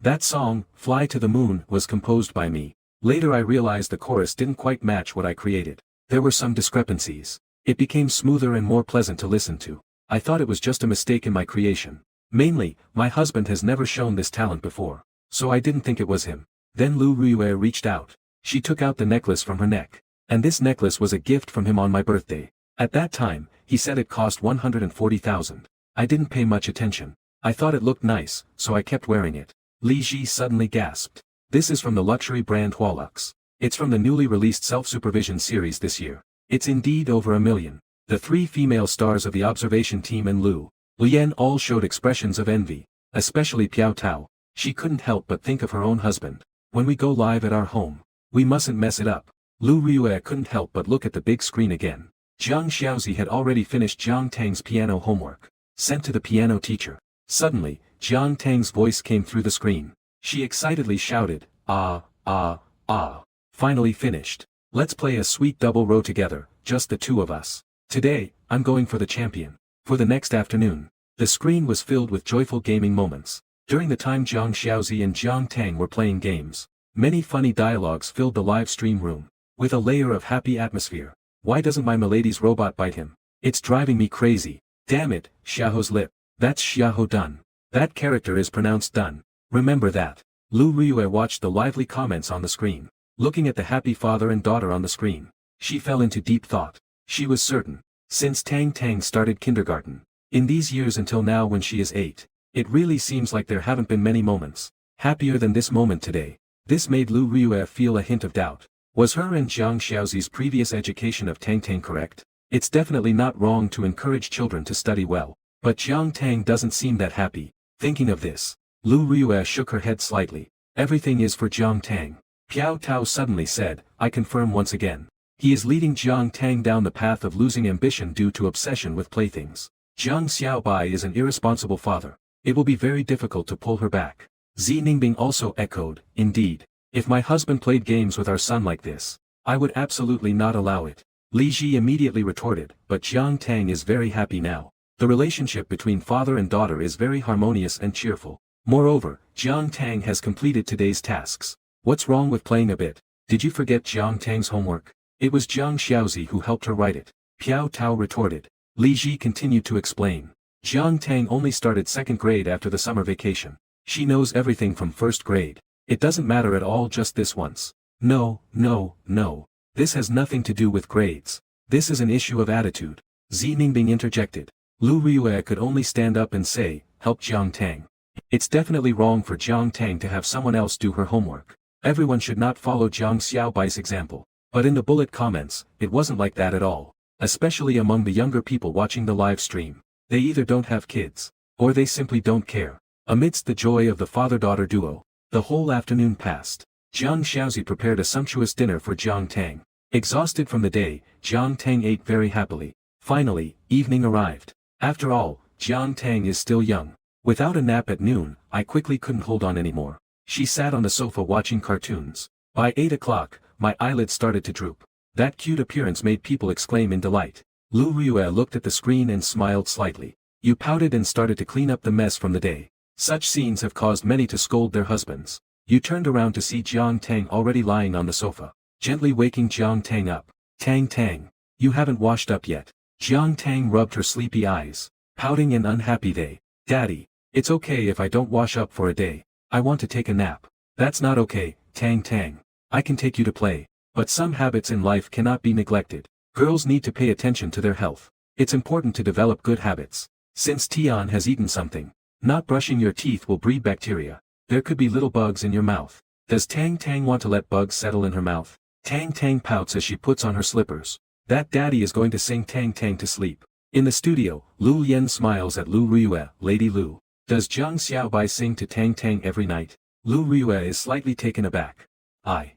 That song, Fly to the Moon, was composed by me. Later I realized the chorus didn't quite match what I created. There were some discrepancies. It became smoother and more pleasant to listen to. I thought it was just a mistake in my creation. Mainly, my husband has never shown this talent before. So I didn't think it was him. Then Lu Rue reached out. She took out the necklace from her neck. And this necklace was a gift from him on my birthday. At that time, he said it cost 140,000. I didn't pay much attention. I thought it looked nice, so I kept wearing it. Li Ji suddenly gasped. This is from the luxury brand Hualux. It's from the newly released self-supervision series this year. It's indeed over 1 million. The 3 female stars of the observation team and Lu Lian all showed expressions of envy, especially Piao Tao. She couldn't help but think of her own husband. When we go live at our home, we mustn't mess it up. Lu Rue couldn't help but look at the big screen again. Jiang Xiaozi had already finished Jiang Tang's piano homework. Sent to the piano teacher. Suddenly, Jiang Tang's voice came through the screen. She excitedly shouted, ah, ah, ah. Finally finished. Let's play a sweet double row together, just the two of us. Today, I'm going for the champion. For the next afternoon. The screen was filled with joyful gaming moments. During the time Jiang Xiaozi and Jiang Tang were playing games, many funny dialogues filled the live stream room. With a layer of happy atmosphere. Why doesn't my milady's robot bite him? It's driving me crazy. Damn it, Xiaoho's lip. That's Xiaoho done. That character is pronounced done. Remember that. Lu Rue watched the lively comments on the screen. Looking at the happy father and daughter on the screen. She fell into deep thought. She was certain. Since Tang Tang started kindergarten. In these years until now when she is 8. It really seems like there haven't been many moments happier than this moment today. This made Lu Rue feel a hint of doubt. Was her and Jiang Xiaozi's previous education of Tang Tang correct? It's definitely not wrong to encourage children to study well. But Jiang Tang doesn't seem that happy. Thinking of this, Lu Rue shook her head slightly. Everything is for Jiang Tang. Piao Tao suddenly said, I confirm once again. He is leading Jiang Tang down the path of losing ambition due to obsession with playthings. Jiang Xiaobai is an irresponsible father. It will be very difficult to pull her back. Zi Ningbing also echoed, indeed. If my husband played games with our son like this, I would absolutely not allow it. Li Ji immediately retorted, but Jiang Tang is very happy now. The relationship between father and daughter is very harmonious and cheerful. Moreover, Jiang Tang has completed today's tasks. What's wrong with playing a bit? Did you forget Jiang Tang's homework? It was Jiang Xiaozi who helped her write it. Piao Tao retorted. Li Ji continued to explain. Jiang Tang only started 2nd grade after the summer vacation. She knows everything from first grade. It doesn't matter at all just this once. No, no, no. This has nothing to do with grades. This is an issue of attitude. Zi Ningbing interjected. Lu Ryue could only stand up and say, help Jiang Tang. It's definitely wrong for Jiang Tang to have someone else do her homework. Everyone should not follow Jiang Xiaobai's example. But in the bullet comments, it wasn't like that at all. Especially among the younger people watching the live stream. They either don't have kids, or they simply don't care. Amidst the joy of the father-daughter duo, the whole afternoon passed. Jiang Xiaozi prepared a sumptuous dinner for Jiang Tang. Exhausted from the day, Jiang Tang ate very happily. Finally, evening arrived. After all, Jiang Tang is still young. Without a nap at noon, I quickly couldn't hold on anymore. She sat on the sofa watching cartoons. By 8 o'clock, my eyelids started to droop. That cute appearance made people exclaim in delight. Lu Ryue looked at the screen and smiled slightly. You pouted and started to clean up the mess from the day. Such scenes have caused many to scold their husbands. You turned around to see Jiang Tang already lying on the sofa, gently waking Jiang Tang up. Tang, you haven't washed up yet. Jiang Tang rubbed her sleepy eyes, pouting and unhappy. Daddy, it's okay if I don't wash up for a day. I want to take a nap. That's not okay, Tang. I can take you to play. But some habits in life cannot be neglected. Girls need to pay attention to their health. It's important to develop good habits. Since Tian has eaten something, not brushing your teeth will breed bacteria. There could be little bugs in your mouth. Does Tang want to let bugs settle in her mouth? Tang pouts as she puts on her slippers. That daddy is going to sing Tang to sleep. In the studio, Lu Yen smiles at Lu Ryue. Lady Lu, does Jiang Xiaobai sing to Tang every night? Lu Ryue is slightly taken aback. I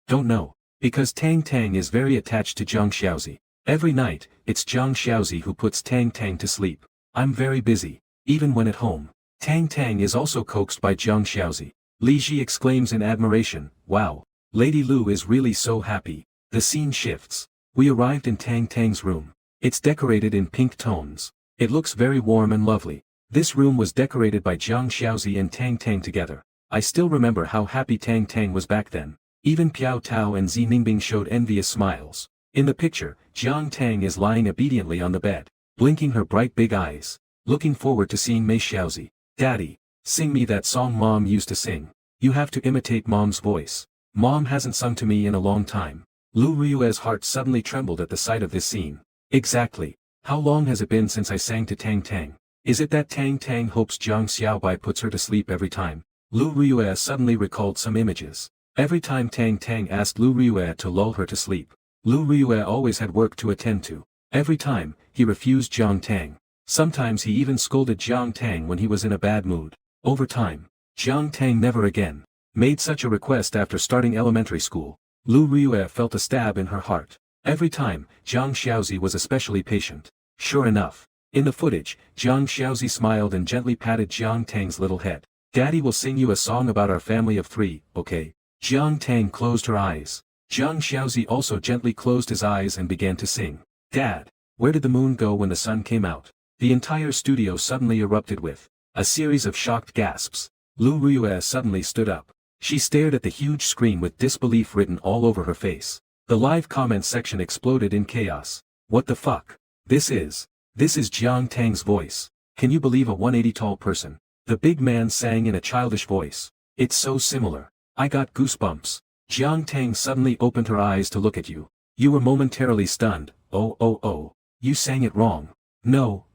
don't know. Because Tang is very attached to Jiang Xiaozi. Every night, it's Jiang Xiaozi who puts Tang to sleep. I'm very busy, even when at home. Tang is also coaxed by Jiang Xiaozi. Li Ji exclaims in admiration, wow, Lady Lu is really so happy. The scene shifts. We arrived in Tang's room. It's decorated in pink tones. It looks very warm and lovely. This room was decorated by Jiang Xiaozi and Tang together. I still remember how happy Tang was back then. Even Piao Tao and Zi Ningbing showed envious smiles. In the picture, Jiang Tang is lying obediently on the bed, blinking her bright big eyes, looking forward to seeing Mei Xiaozi. Daddy, sing me that song Mom used to sing. You have to imitate Mom's voice. Mom hasn't sung to me in a long time. Lu Ryue's heart suddenly trembled at the sight of this scene. Exactly. How long has it been since I sang to Tang? Is it that Tang hopes Jiang Xiaobai puts her to sleep every time? Lu Ryue suddenly recalled some images. Every time Tang asked Lu Ryue to lull her to sleep, Lu Ryue always had work to attend to. Every time, he refused Jiang Tang. Sometimes he even scolded Jiang Tang when he was in a bad mood. Over time, Jiang Tang never again made such a request after starting elementary school. Lu Ryue felt a stab in her heart. Every time, Jiang Xiaozi was especially patient. Sure enough, in the footage, Jiang Xiaozi smiled and gently patted Jiang Tang's little head. Daddy will sing you a song about our family of 3, okay? Jiang Tang closed her eyes. Jiang Xiaozi also gently closed his eyes and began to sing. Dad, where did the moon go when the sun came out? The entire studio suddenly erupted with a series of shocked gasps. Lu Ryue suddenly stood up. She stared at the huge screen with disbelief written all over her face. The live comments section exploded in chaos. What the fuck? This is Jiang Tang's voice. Can you believe a 180 tall person? The big man sang in a childish voice. It's so similar. I got goosebumps. Jiang Tang suddenly opened her eyes to look at you. You were momentarily stunned. Oh. You sang it wrong. No.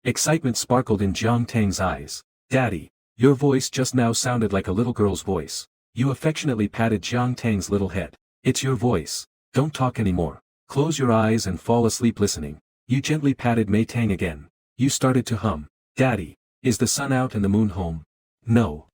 Excitement sparkled in Jiang Tang's eyes. Daddy, your voice just now sounded like a little girl's voice. You affectionately patted Jiang Tang's little head. It's your voice. Don't talk anymore. Close your eyes and fall asleep listening. You gently patted Mei Tang again. You started to hum. Daddy, is the sun out and the moon home? No.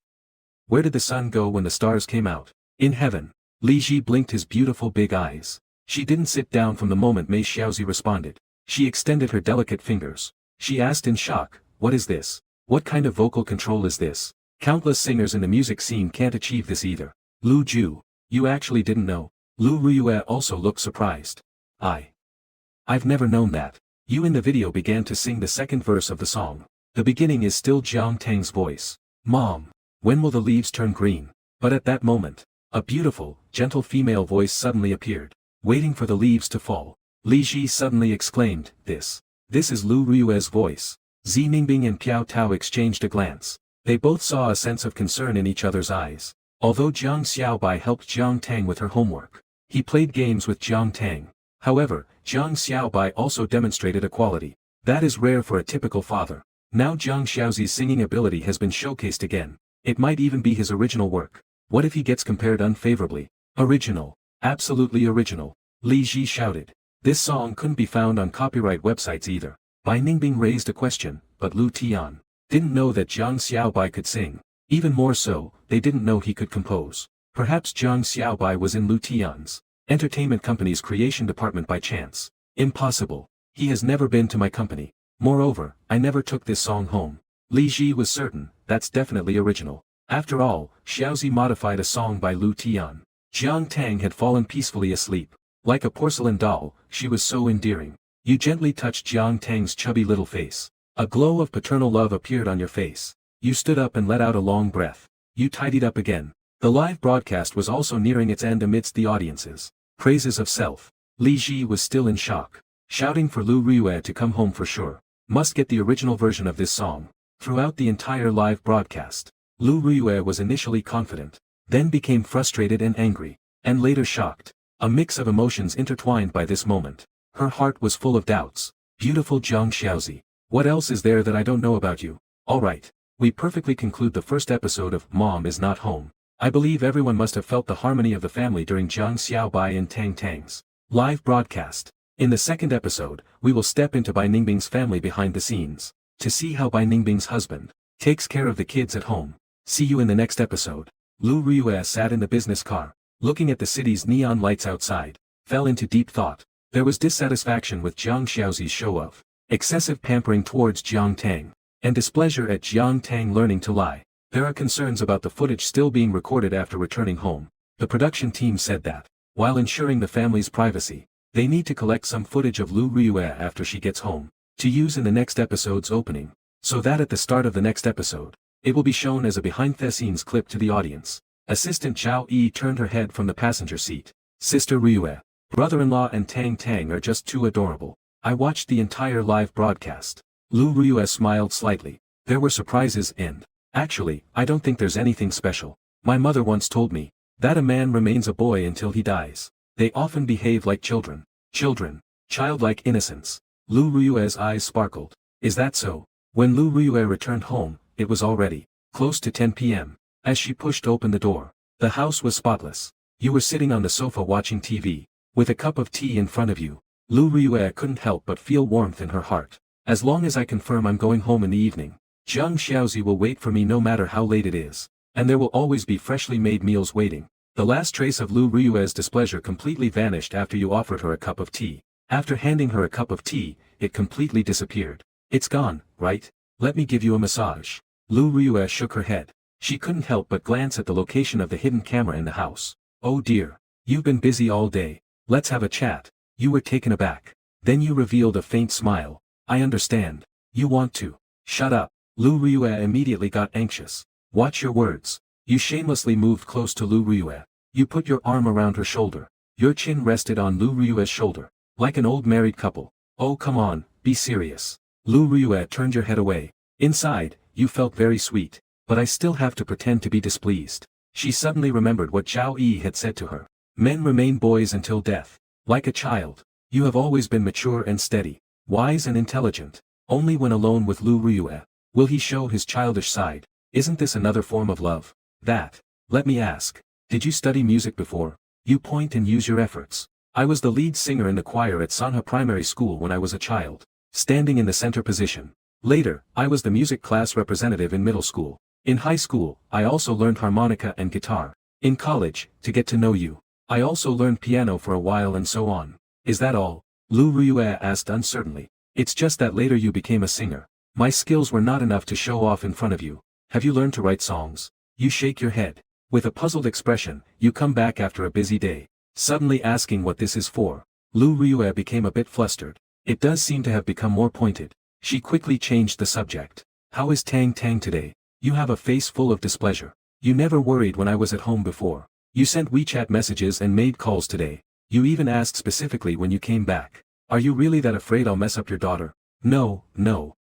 Where did the sun go when the stars came out? In heaven. Li Ji blinked his beautiful big eyes. She didn't sit down from the moment Mei Xiaozi responded. She extended her delicate fingers. She asked in shock, what is this? What kind of vocal control is this? Countless singers in the music scene can't achieve this either. Lu Ju, you actually didn't know? Lu Ryue also looked surprised. I've never known that. You in the video began to sing the second verse of the song. The beginning is still Jiang Tang's voice. Mom, when will the leaves turn green? But at that moment, a beautiful, gentle female voice suddenly appeared, waiting for the leaves to fall. Li Ji suddenly exclaimed, This is Lu Ryue's voice. Zi Ningbing and Piao Tao exchanged a glance. They both saw a sense of concern in each other's eyes. Although Jiang Xiaobai helped Jiang Tang with her homework, he played games with Jiang Tang. However, Jiang Xiaobai also demonstrated equality. That is rare for a typical father. Now Jiang Xiaozi's singing ability has been showcased again. It might even be his original work. What if he gets compared unfavorably? Original. Absolutely original. Li Ji shouted. This song couldn't be found on copyright websites either. Bai Ningbing raised a question, but Lu Tian didn't know that Jiang Xiaobai could sing. Even more so, they didn't know he could compose. Perhaps Jiang Xiaobai was in Lu Tian's entertainment company's creation department by chance. Impossible. He has never been to my company. Moreover, I never took this song home. Li Ji was certain, that's definitely original. After all, Xiaozi modified a song by Lu Tian. Jiang Tang had fallen peacefully asleep. Like a porcelain doll, she was so endearing. You gently touched Jiang Tang's chubby little face. A glow of paternal love appeared on your face. You stood up and let out a long breath. You tidied up again. The live broadcast was also nearing its end amidst the audience's praises of self. Li Ji was still in shock, shouting for Lu Riyue to come home for sure. Must get the original version of this song. Throughout the entire live broadcast, Lu Riyue was initially confident, then became frustrated and angry, and later shocked. A mix of emotions intertwined by this moment. Her heart was full of doubts. Beautiful Jiang Xiaozi. What else is there that I don't know about you? Alright. We perfectly conclude the first episode of Mom is Not Home. I believe everyone must have felt the harmony of the family during Jiang Xiaobai and Tang Tang's live broadcast. In the second episode, we will step into Bai Ningbing's family behind the scenes, to see how Bai Ningbing's husband takes care of the kids at home. See you in the next episode. Lu Riyue sat in the business car, looking at the city's neon lights outside, fell into deep thought. There was dissatisfaction with Jiang Xiaozi's show of excessive pampering towards Jiang Tang, and displeasure at Jiang Tang learning to lie. There are concerns about the footage still being recorded after returning home. The production team said that, while ensuring the family's privacy, they need to collect some footage of Lu Riyue after she gets home, to use in the next episode's opening, so that at the start of the next episode, it will be shown as a behind-the-scenes clip to the audience. Assistant Zhao Yi turned her head from the passenger seat. Sister Riyue, brother-in-law and Tang Tang are just too adorable. I watched the entire live broadcast. Lu Riyue smiled slightly. There were surprises and, actually, I don't think there's anything special. My mother once told me, that a man remains a boy until he dies. They often behave like children. Childlike innocence. Lu Riyue's eyes sparkled. Is that so? When Lu Riyue returned home, it was already close to 10 p.m. As she pushed open the door, the house was spotless. You were sitting on the sofa watching TV, with a cup of tea in front of you. Lu Riyue couldn't help but feel warmth in her heart. As long as I confirm I'm going home in the evening, Jiang Xiaozi will wait for me no matter how late it is, and there will always be freshly made meals waiting. The last trace of Lu Riyue's displeasure completely vanished after you offered her a cup of tea. After handing her a cup of tea, it completely disappeared. It's gone, right? Let me give you a massage. Lu Riyue shook her head. She couldn't help but glance at the location of the hidden camera in the house. Oh dear. You've been busy all day. Let's have a chat. You were taken aback. Then you revealed a faint smile. I understand. You want to. Shut up. Lu Riyue immediately got anxious. Watch your words. You shamelessly moved close to Lu Riyue. You put your arm around her shoulder. Your chin rested on Lu Riyue's shoulder. Like an old married couple. Oh come on, be serious. Lu Riyue turned your head away. Inside, you felt very sweet. But I still have to pretend to be displeased. She suddenly remembered what Zhao Yi had said to her. Men remain boys until death. Like a child. You have always been mature and steady. Wise and intelligent. Only when alone with Lu Riyue will he show his childish side. Isn't this another form of love? That. Let me ask. Did you study music before? You point and use your efforts. I was the lead singer in the choir at Manhwa Primary School when I was a child, standing in the center position. Later, I was the music class representative in middle school. In high school, I also learned harmonica and guitar. In college, to get to know you, I also learned piano for a while and so on. Is that all? Lu Riyue asked uncertainly. It's just that later you became a singer. My skills were not enough to show off in front of you. Have you learned to write songs? You shake your head. With a puzzled expression, you come back after a busy day, suddenly asking what this is for. Lu Riyue became a bit flustered. It does seem to have become more pointed. She quickly changed the subject. How is Tang Tang today? You have a face full of displeasure. You never worried when I was at home before. You sent WeChat messages and made calls today. You even asked specifically when you came back. Are you really that afraid I'll mess up your daughter? No.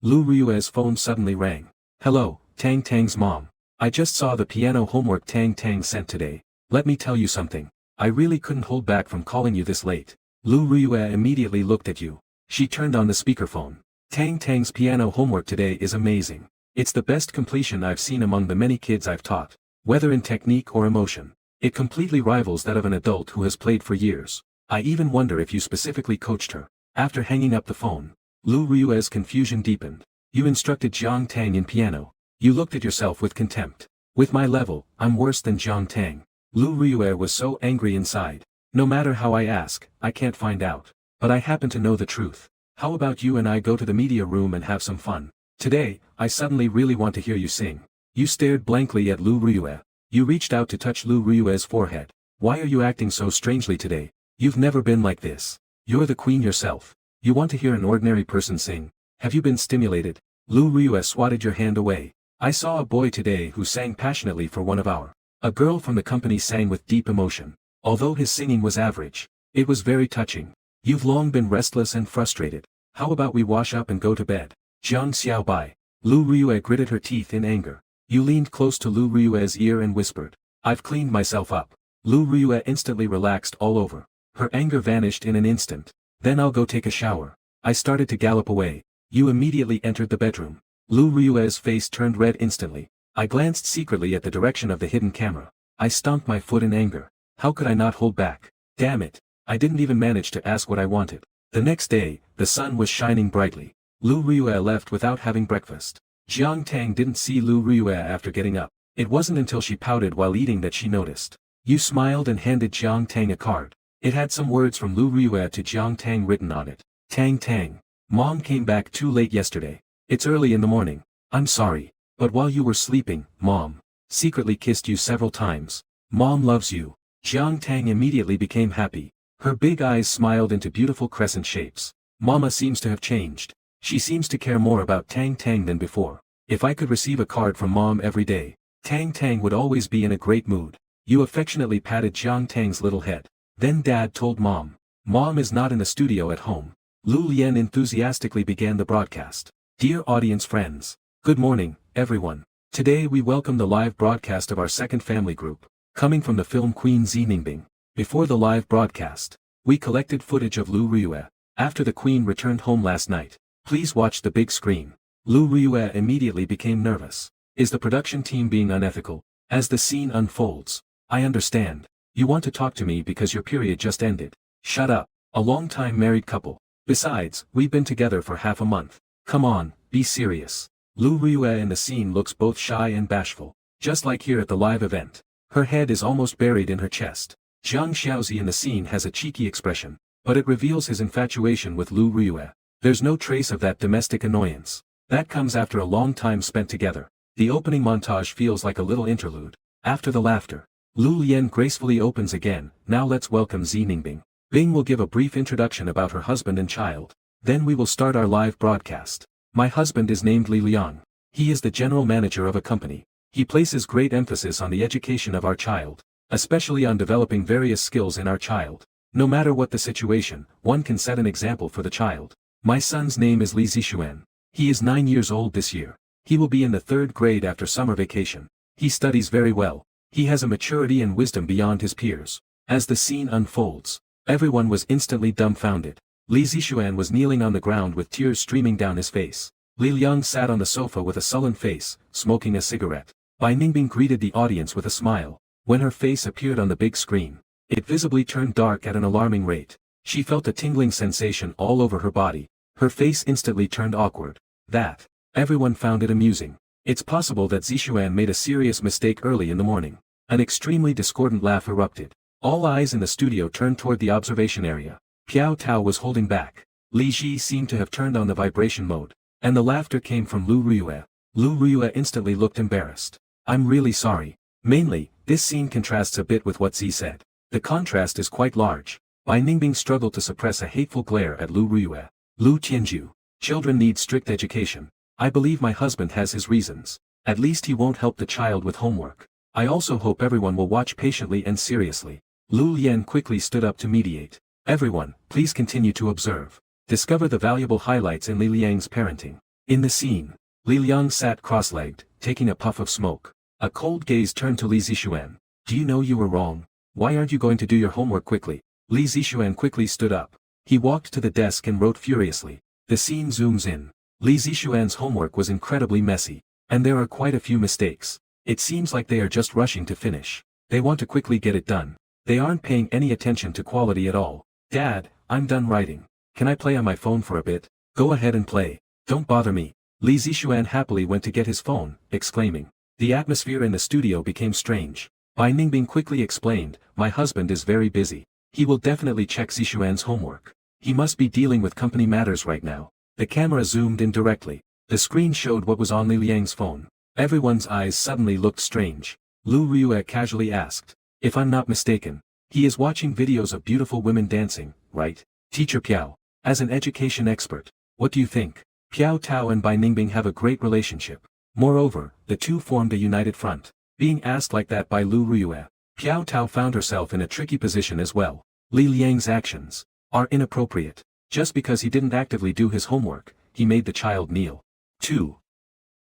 Lu Riyue's phone suddenly rang. Hello, Tang Tang's mom. I just saw the piano homework Tang Tang sent today. Let me tell you something. I really couldn't hold back from calling you this late. Lu Ruyue immediately looked at you. She turned on the speakerphone. Tang Tang's piano homework today is amazing. It's the best completion I've seen among the many kids I've taught. Whether in technique or emotion. It completely rivals that of an adult who has played for years. I even wonder if you specifically coached her. After hanging up the phone, Lu Rui's confusion deepened. You instructed Jiang Tang in piano. You looked at yourself with contempt. With my level, I'm worse than Jiang Tang. Lu Ruyue was so angry inside. No matter how I ask, I can't find out. But I happen to know the truth. How about you and I go to the media room and have some fun? Today, I suddenly really want to hear you sing. You stared blankly at Lu Ruyue. You reached out to touch Lu Ruyue's forehead. Why are you acting so strangely today? You've never been like this. You're the queen yourself. You want to hear an ordinary person sing? Have you been stimulated? Lu Ruyue swatted your hand away. I saw a boy today who sang passionately for one of our. A girl from the company sang with deep emotion. Although his singing was average, it was very touching. You've long been restless and frustrated. How about we wash up and go to bed? Jiang Xiaobai. Lu Ruyue gritted her teeth in anger. You leaned close to Lu Ruyue's ear and whispered. I've cleaned myself up. Lu Ruyue instantly relaxed all over. Her anger vanished in an instant. Then I'll go take a shower. I started to gallop away. You immediately entered the bedroom. Lu Ruyue's face turned red instantly. I glanced secretly at the direction of the hidden camera. I stomped my foot in anger. How could I not hold back? Damn it. I didn't even manage to ask what I wanted. The next day, the sun was shining brightly. Lu Ruyue left without having breakfast. Jiang Tang didn't see Lu Ruyue after getting up. It wasn't until she pouted while eating that she noticed. You smiled and handed Jiang Tang a card. It had some words from Lu Ruyue to Jiang Tang written on it. Tang Tang. Mom came back too late yesterday. It's early in the morning. I'm sorry. But while you were sleeping, Mom secretly kissed you several times. Mom loves you. Jiang Tang immediately became happy. Her big eyes smiled into beautiful crescent shapes. Mama seems to have changed. She seems to care more about Tang Tang than before. If I could receive a card from Mom every day, Tang Tang would always be in a great mood. You affectionately patted Jiang Tang's little head. Then Dad told Mom. Mom is not in the studio at home. Lu Lian enthusiastically began the broadcast. Dear audience friends. Good morning, everyone. Today we welcome the live broadcast of our second family group, coming from the film Queen Ziningbing. Before the live broadcast, we collected footage of Lu Ruyue. After the Queen returned home last night. Please watch the big screen. Lu Ruyue immediately became nervous. Is the production team being unethical? As the scene unfolds. I understand. You want to talk to me because your period just ended. Shut up. A long-time married couple. Besides, we've been together for half a month. Come on, be serious. Lu Ruyue in the scene looks both shy and bashful. Just like here at the live event. Her head is almost buried in her chest. Zhang Xiaozi in the scene has a cheeky expression. But it reveals his infatuation with Lu Ruyue. There's no trace of that domestic annoyance. That comes after a long time spent together. The opening montage feels like a little interlude. After the laughter, Lu Lian gracefully opens again. Now let's welcome Ziningbing. Bing will give a brief introduction about her husband and child. Then we will start our live broadcast. My husband is named Li Liang. He is the general manager of a company. He places great emphasis on the education of our child, especially on developing various skills in our child. No matter what the situation, one can set an example for the child. My son's name is Li Zixuan. He is 9 years old this year. He will be in the 3rd grade after summer vacation. He studies very well. He has a maturity and wisdom beyond his peers. As the scene unfolds, everyone was instantly dumbfounded. Li Zixuan was kneeling on the ground with tears streaming down his face. Li Liang sat on the sofa with a sullen face, smoking a cigarette. Bai Ningbing greeted the audience with a smile. When her face appeared on the big screen, it visibly turned dark at an alarming rate. She felt a tingling sensation all over her body. Her face instantly turned awkward. That. Everyone found it amusing. It's possible that Zixuan made a serious mistake early in the morning. An extremely discordant laugh erupted. All eyes in the studio turned toward the observation area. Piao Tao was holding back. Li Ji seemed to have turned on the vibration mode. And the laughter came from Lu Ruyue. Lu Ruyue instantly looked embarrassed. I'm really sorry. Mainly, this scene contrasts a bit with what Z said. The contrast is quite large. Bai Ningbing struggled to suppress a hateful glare at Lu Ruyue. Lu Tianju. Children need strict education. I believe my husband has his reasons. At least he won't help the child with homework. I also hope everyone will watch patiently and seriously. Lu Lian quickly stood up to mediate. Everyone, please continue to observe. Discover the valuable highlights in Li Liang's parenting. In the scene, Li Liang sat cross-legged, taking a puff of smoke. A cold gaze turned to Li Zixuan. Do you know you were wrong? Why aren't you going to do your homework quickly? Li Zixuan quickly stood up. He walked to the desk and wrote furiously. The scene zooms in. Li Zixuan's homework was incredibly messy, and there are quite a few mistakes. It seems like they are just rushing to finish. They want to quickly get it done. They aren't paying any attention to quality at all. Dad, I'm done writing. Can I play on my phone for a bit? Go ahead and play. Don't bother me. Li Zixuan happily went to get his phone, exclaiming. The atmosphere in the studio became strange. Bai Ningbing quickly explained, my husband is very busy. He will definitely check Zixuan's homework. He must be dealing with company matters right now. The camera zoomed in directly. The screen showed what was on Li Liang's phone. Everyone's eyes suddenly looked strange. Lu Riyue casually asked. If I'm not mistaken, he is watching videos of beautiful women dancing, right? Teacher Piao, as an education expert, what do you think? Piao Tao and Bai Ningbing have a great relationship. Moreover, the two formed a united front. Being asked like that by Lu Riyue, Piao Tao found herself in a tricky position as well. Li Liang's actions are inappropriate. Just because he didn't actively do his homework, he made the child kneel. 2.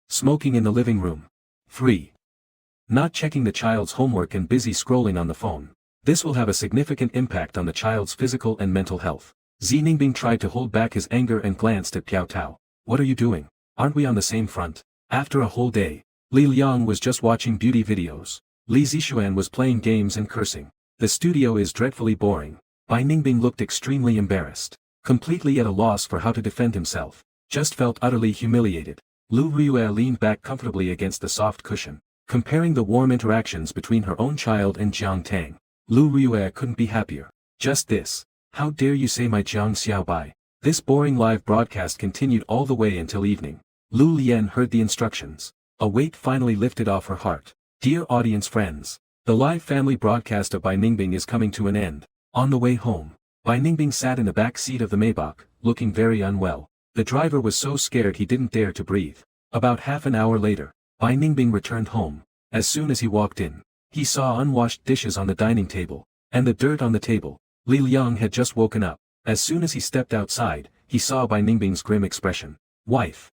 Smoking in the living room. 3. Not checking the child's homework and busy scrolling on the phone. This will have a significant impact on the child's physical and mental health. Zi Ningbing tried to hold back his anger and glanced at Piao Tao. What are you doing? Aren't we on the same front? After a whole day, Li Liang was just watching beauty videos. Li Zixuan was playing games and cursing. The studio is dreadfully boring. Bai Ningbing looked extremely embarrassed. Completely at a loss for how to defend himself. Just felt utterly humiliated. Lu Riyue leaned back comfortably against the soft cushion, comparing the warm interactions between her own child and Jiang Tang. Lu Riyue couldn't be happier. Just this. How dare you say my Jiang Xiaobai? This boring live broadcast continued all the way until evening. Lu Lian heard the instructions. A weight finally lifted off her heart. Dear audience friends, the live family broadcast of Bai Ningbing is coming to an end. On the way home, Bai Ningbing sat in the back seat of the Maybach, looking very unwell. The driver was so scared he didn't dare to breathe. About half an hour later, Bai Ningbing returned home. As soon as he walked in, he saw unwashed dishes on the dining table, and the dirt on the table. Li Liang had just woken up. As soon as he stepped outside, he saw Bai Ningbing's grim expression. Wife,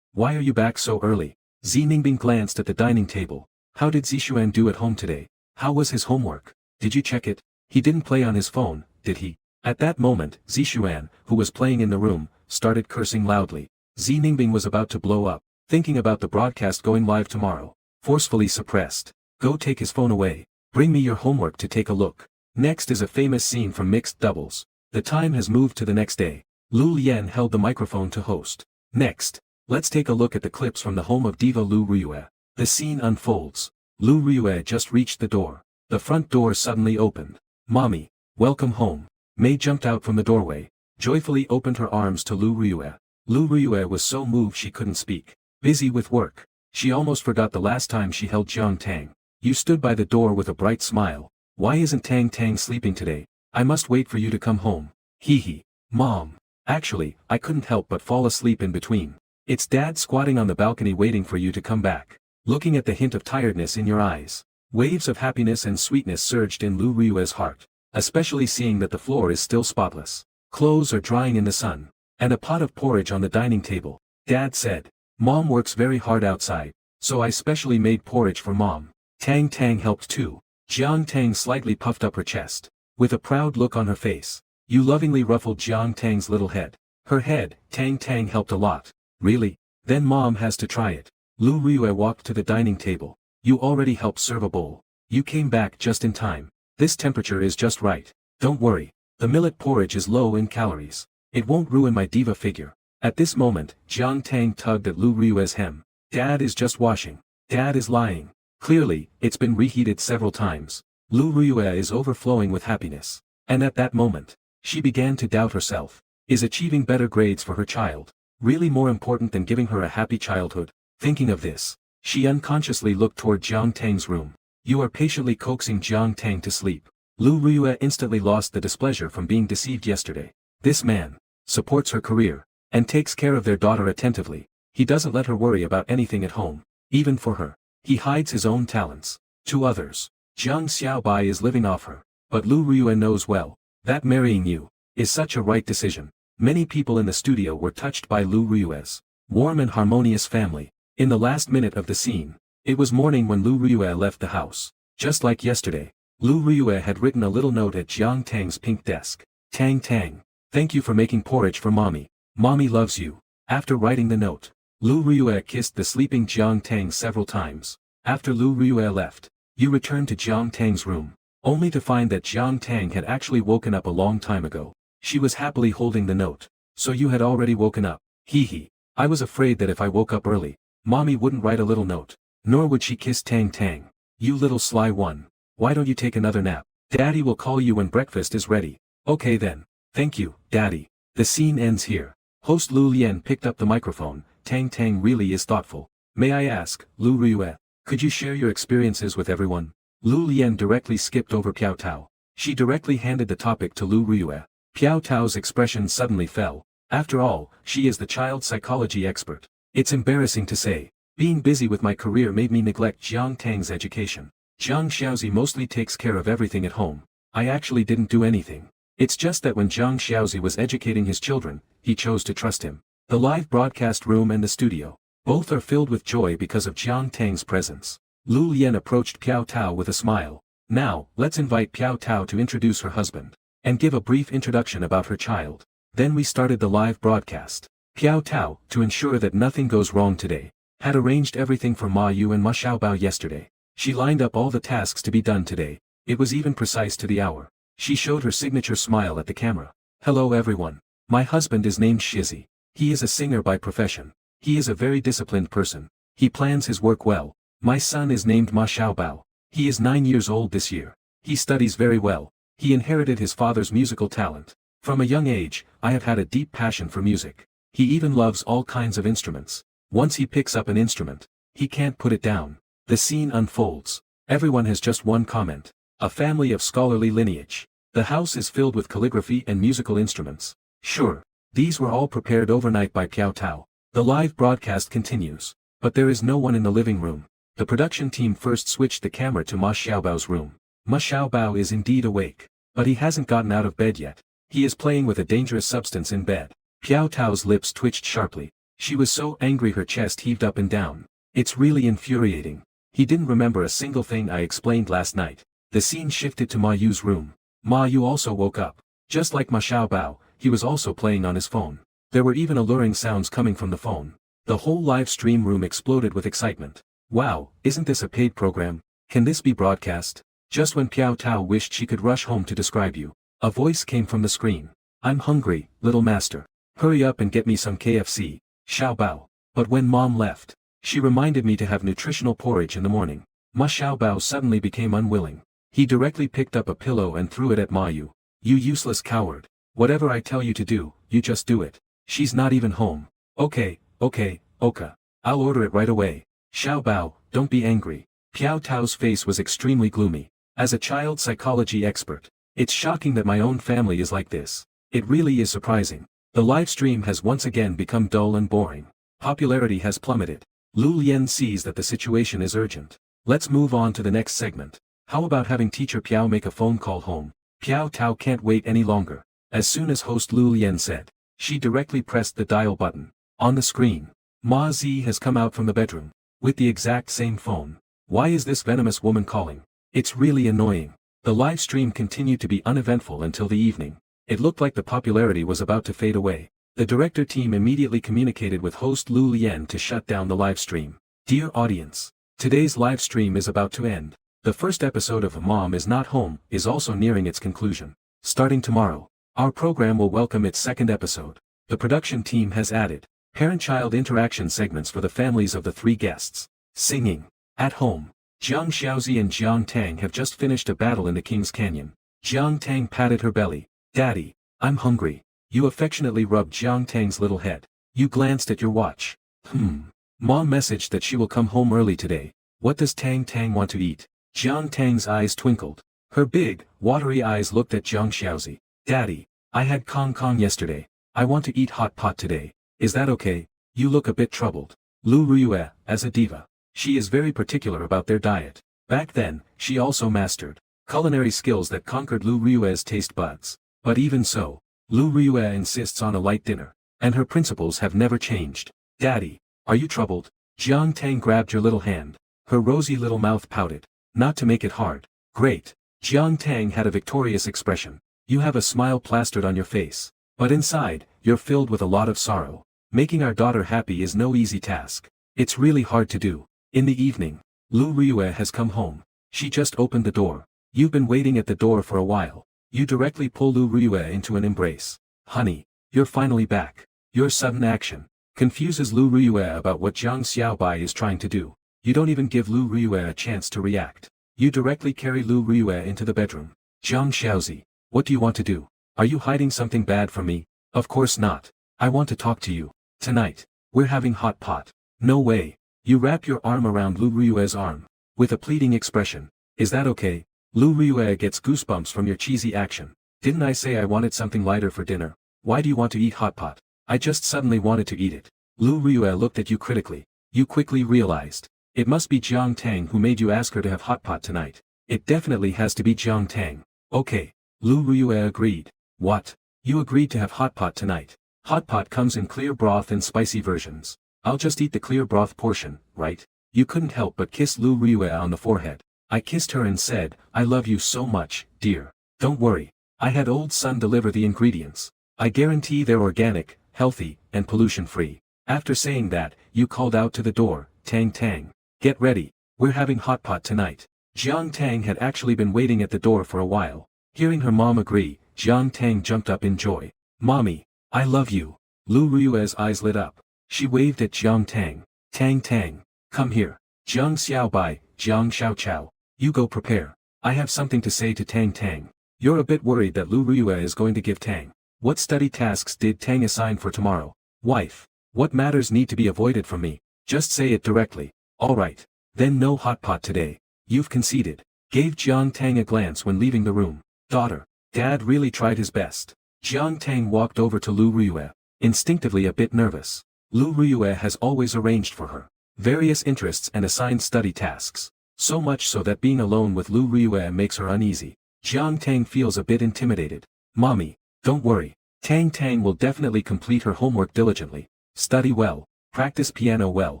why are you back so early? Zi Ningbing glanced at the dining table. How did Zixuan do at home today? How was his homework? Did you check it? He didn't play on his phone, did he? At that moment, Zixuan, who was playing in the room, started cursing loudly. Zi Ningbing was about to blow up, thinking about the broadcast going live tomorrow. Forcefully suppressed. Go take his phone away. Bring me your homework to take a look. Next is a famous scene from Mixed Doubles. The time has moved to the next day. Lu Lian held the microphone to host. Next, let's take a look at the clips from the home of diva Lu Riyue. The scene unfolds. Lu Riyue just reached the door. The front door suddenly opened. Mommy, welcome home. Mei jumped out from the doorway, joyfully opened her arms to Lu Riyue. Lu Riyue was so moved she couldn't speak. Busy with work, she almost forgot the last time she held Jiang Tang. You stood by the door with a bright smile. Why isn't Tang Tang sleeping today? I must wait for you to come home. Hee hee. Mom. Actually, I couldn't help but fall asleep in between. It's Dad squatting on the balcony waiting for you to come back. Looking at the hint of tiredness in your eyes. Waves of happiness and sweetness surged in Lu Riyue's heart. Especially seeing that the floor is still spotless. Clothes are drying in the sun. And a pot of porridge on the dining table. Dad said. Mom works very hard outside, so I specially made porridge for Mom. Tang Tang helped too. Jiang Tang slightly puffed up her chest. With a proud look on her face. You lovingly ruffled Jiang Tang's little head. Her head, Tang Tang helped a lot. Really? Then Mom has to try it. Lu Riyue walked to the dining table. You already helped serve a bowl. You came back just in time. This temperature is just right. Don't worry. The millet porridge is low in calories. It won't ruin my diva figure. At this moment, Jiang Tang tugged at Lu Riyue's hem. Dad is just washing. Dad is lying. Clearly, it's been reheated several times. Lu Riyue is overflowing with happiness. And at that moment, she began to doubt herself. Is achieving better grades for her child really more important than giving her a happy childhood? Thinking of this, she unconsciously looked toward Jiang Tang's room. You are patiently coaxing Jiang Tang to sleep. Lu Riyue instantly lost the displeasure from being deceived yesterday. This man supports her career and takes care of their daughter attentively. He doesn't let her worry about anything at home. Even for her, he hides his own talents to others. Jiang Xiaobai is living off her, but Lu Riyue knows well that marrying you is such a right decision. Many people in the studio were touched by Lu Riyue's warm and harmonious family. In the last minute of the scene, it was morning when Lu Ruyue left the house. Just like yesterday, Lu Ruyue had written a little note at Jiang Tang's pink desk. Tang Tang, thank you for making porridge for mommy. Mommy loves you. After writing the note, Lu Ruyue kissed the sleeping Jiang Tang several times. After Lu Ruyue left, you returned to Jiang Tang's room, only to find that Jiang Tang had actually woken up a long time ago. She was happily holding the note. So you had already woken up. Hee hee. I was afraid that if I woke up early, mommy wouldn't write a little note, nor would she kiss Tang Tang. You little sly one. Why don't you take another nap? Daddy will call you when breakfast is ready. Okay then. Thank you, Daddy. The scene ends here. Host Lu Lian picked up the microphone. Tang Tang really is thoughtful. May I ask, Lu Ruyue, could you share your experiences with everyone? Lu Lian directly skipped over Piao Tao. She directly handed the topic to Lu Ruyue. Piao Tao's expression suddenly fell. After all, she is the child psychology expert. It's embarrassing to say. Being busy with my career made me neglect Jiang Tang's education. Jiang Xiaozi mostly takes care of everything at home. I actually didn't do anything. It's just that when Jiang Xiaozi was educating his children, he chose to trust him. The live broadcast room and the studio, both are filled with joy because of Jiang Tang's presence. Lu Lian approached Piao Tao with a smile. Now, let's invite Piao Tao to introduce her husband, and give a brief introduction about her child. Then we started the live broadcast. Piao Tao, to ensure that nothing goes wrong today, had arranged everything for Ma Yu and Ma Xiaobao yesterday. She lined up all the tasks to be done today. It was even precise to the hour. She showed her signature smile at the camera. Hello everyone. My husband is named Shizi. He is a singer by profession. He is a very disciplined person. He plans his work well. My son is named Ma Xiaobao. He is 9 years old this year. He studies very well. He inherited his father's musical talent. From a young age, I have had a deep passion for music. He even loves all kinds of instruments. Once he picks up an instrument, he can't put it down. The scene unfolds. Everyone has just one comment. A family of scholarly lineage. The house is filled with calligraphy and musical instruments. Sure, these were all prepared overnight by Piao Tao. The live broadcast continues. But there is no one in the living room. The production team first switched the camera to Ma Xiaobao's room. Ma Xiaobao is indeed awake. But he hasn't gotten out of bed yet. He is playing with a dangerous substance in bed. Piao Tao's lips twitched sharply. She was so angry her chest heaved up and down. It's really infuriating. He didn't remember a single thing I explained last night. The scene shifted to Ma Yu's room. Ma Yu also woke up. Just like Ma Xiaobao, he was also playing on his phone. There were even alluring sounds coming from the phone. The whole live stream room exploded with excitement. Wow, isn't this a paid program? Can this be broadcast? Just when Piao Tao wished she could rush home to describe you, a voice came from the screen. I'm hungry, little master. Hurry up and get me some KFC, Xiaobao. But when mom left, she reminded me to have nutritional porridge in the morning. Ma Xiaobao suddenly became unwilling. He directly picked up a pillow and threw it at Ma Yu. You useless coward. Whatever I tell you to do, you just do it. She's not even home. Okay, Oka. I'll order it right away. Xiaobao, don't be angry. Piao Tao's face was extremely gloomy. As a child psychology expert, it's shocking that my own family is like this. It really is surprising. The live stream has once again become dull and boring. Popularity has plummeted. Lu Lian sees that the situation is urgent. Let's move on to the next segment. How about having teacher Piao make a phone call home? Piao Tao can't wait any longer. As soon as host Lu Lian said, she directly pressed the dial button. On the screen, Ma Zi has come out from the bedroom, with the exact same phone. Why is this venomous woman calling? It's really annoying. The live stream continued to be uneventful until the evening. It looked like the popularity was about to fade away. The director team immediately communicated with host Lu Lian to shut down the live stream. Dear audience, today's live stream is about to end. The first episode of Mom is Not Home is also nearing its conclusion. Starting tomorrow, our program will welcome its second episode. The production team has added parent-child interaction segments for the families of the 3 guests. Singing. At home, Jiang Xiaozi and Jiang Tang have just finished a battle in the King's Canyon. Jiang Tang patted her belly. Daddy, I'm hungry. You affectionately rubbed Jiang Tang's little head. You glanced at your watch. Mom messaged that she will come home early today. What does Tang Tang want to eat? Jiang Tang's eyes twinkled. Her big, watery eyes looked at Jiang Xiaozi. Daddy, I had Kong Kong yesterday. I want to eat hot pot today. Is that okay? You look a bit troubled. Lu Ruyue, as a diva, she is very particular about their diet. Back then, she also mastered culinary skills that conquered Lu Ruyue's taste buds. But even so, Lu Ruyue insists on a light dinner, and her principles have never changed. Daddy, are you troubled? Jiang Tang grabbed your little hand. Her rosy little mouth pouted. Not to make it hard. Great. Jiang Tang had a victorious expression. You have a smile plastered on your face. But inside, you're filled with a lot of sorrow. Making our daughter happy is no easy task. It's really hard to do. In the evening, Lu Riyue has come home. She just opened the door. You've been waiting at the door for a while. You directly pull Lu Riyue into an embrace. Honey, you're finally back. Your sudden action confuses Lu Riyue about what Jiang Xiaobai is trying to do. You don't even give Lu Riyue a chance to react. You directly carry Lu Riyue into the bedroom. Jiang Xiaozi, what do you want to do? Are you hiding something bad from me? Of course not. I want to talk to you. Tonight, we're having hot pot. No way. You wrap your arm around Lu Riyue's arm. With a pleading expression. Is that okay? Lu Riyue gets goosebumps from your cheesy action. Didn't I say I wanted something lighter for dinner? Why do you want to eat hot pot? I just suddenly wanted to eat it. Lu Riyue looked at you critically. You quickly realized. It must be Jiang Tang who made you ask her to have hot pot tonight. It definitely has to be Jiang Tang. Okay. Lu Riyue agreed. What? You agreed to have hot pot tonight. Hot pot comes in clear broth and spicy versions. I'll just eat the clear broth portion, right? You couldn't help but kiss Lu Riyue on the forehead. I kissed her and said, I love you so much, dear. Don't worry. I had old son deliver the ingredients. I guarantee they're organic, healthy, and pollution-free. After saying that, you called out to the door, Tang Tang. Get ready. We're having hot pot tonight. Jiang Tang had actually been waiting at the door for a while. Hearing her mom agree, Jiang Tang jumped up in joy. Mommy, I love you. Lu Riyue's eyes lit up. She waved at Jiang Tang. Tang Tang, come here. Jiang Xiaobai, Jiang Xiaochao. You go prepare. I have something to say to Tang Tang. You're a bit worried that Lu Riyue is going to give Tang. What study tasks did Tang assign for tomorrow? Wife, what matters need to be avoided from me? Just say it directly. Alright. Then no hot pot today. You've conceded. Gave Jiang Tang a glance when leaving the room. Daughter, Dad really tried his best. Jiang Tang walked over to Lu Riyue, instinctively a bit nervous. Lu Riyue has always arranged for her various interests and assigned study tasks. So much so that being alone with Lu Riyue makes her uneasy. Jiang Tang feels a bit intimidated. Mommy, don't worry. Tang Tang will definitely complete her homework diligently. Study well. Practice piano well.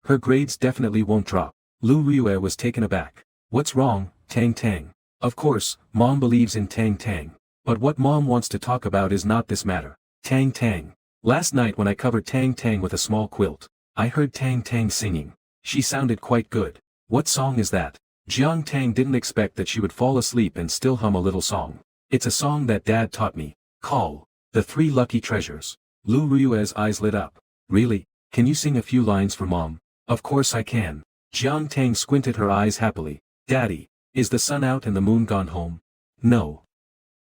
Her grades definitely won't drop. Lu Riyue was taken aback. What's wrong, Tang Tang? Of course, Mom believes in Tang Tang. But what Mom wants to talk about is not this matter. Tang Tang. Last night when I covered Tang Tang with a small quilt, I heard Tang Tang singing. She sounded quite good. What song is that? Jiang Tang didn't expect that she would fall asleep and still hum a little song. It's a song that Dad taught me. Call. The Three Lucky Treasures. Lu Riyue's eyes lit up. Really? Can you sing a few lines for Mom? Of course I can. Jiang Tang squinted her eyes happily. Daddy, is the sun out and the moon gone home? No.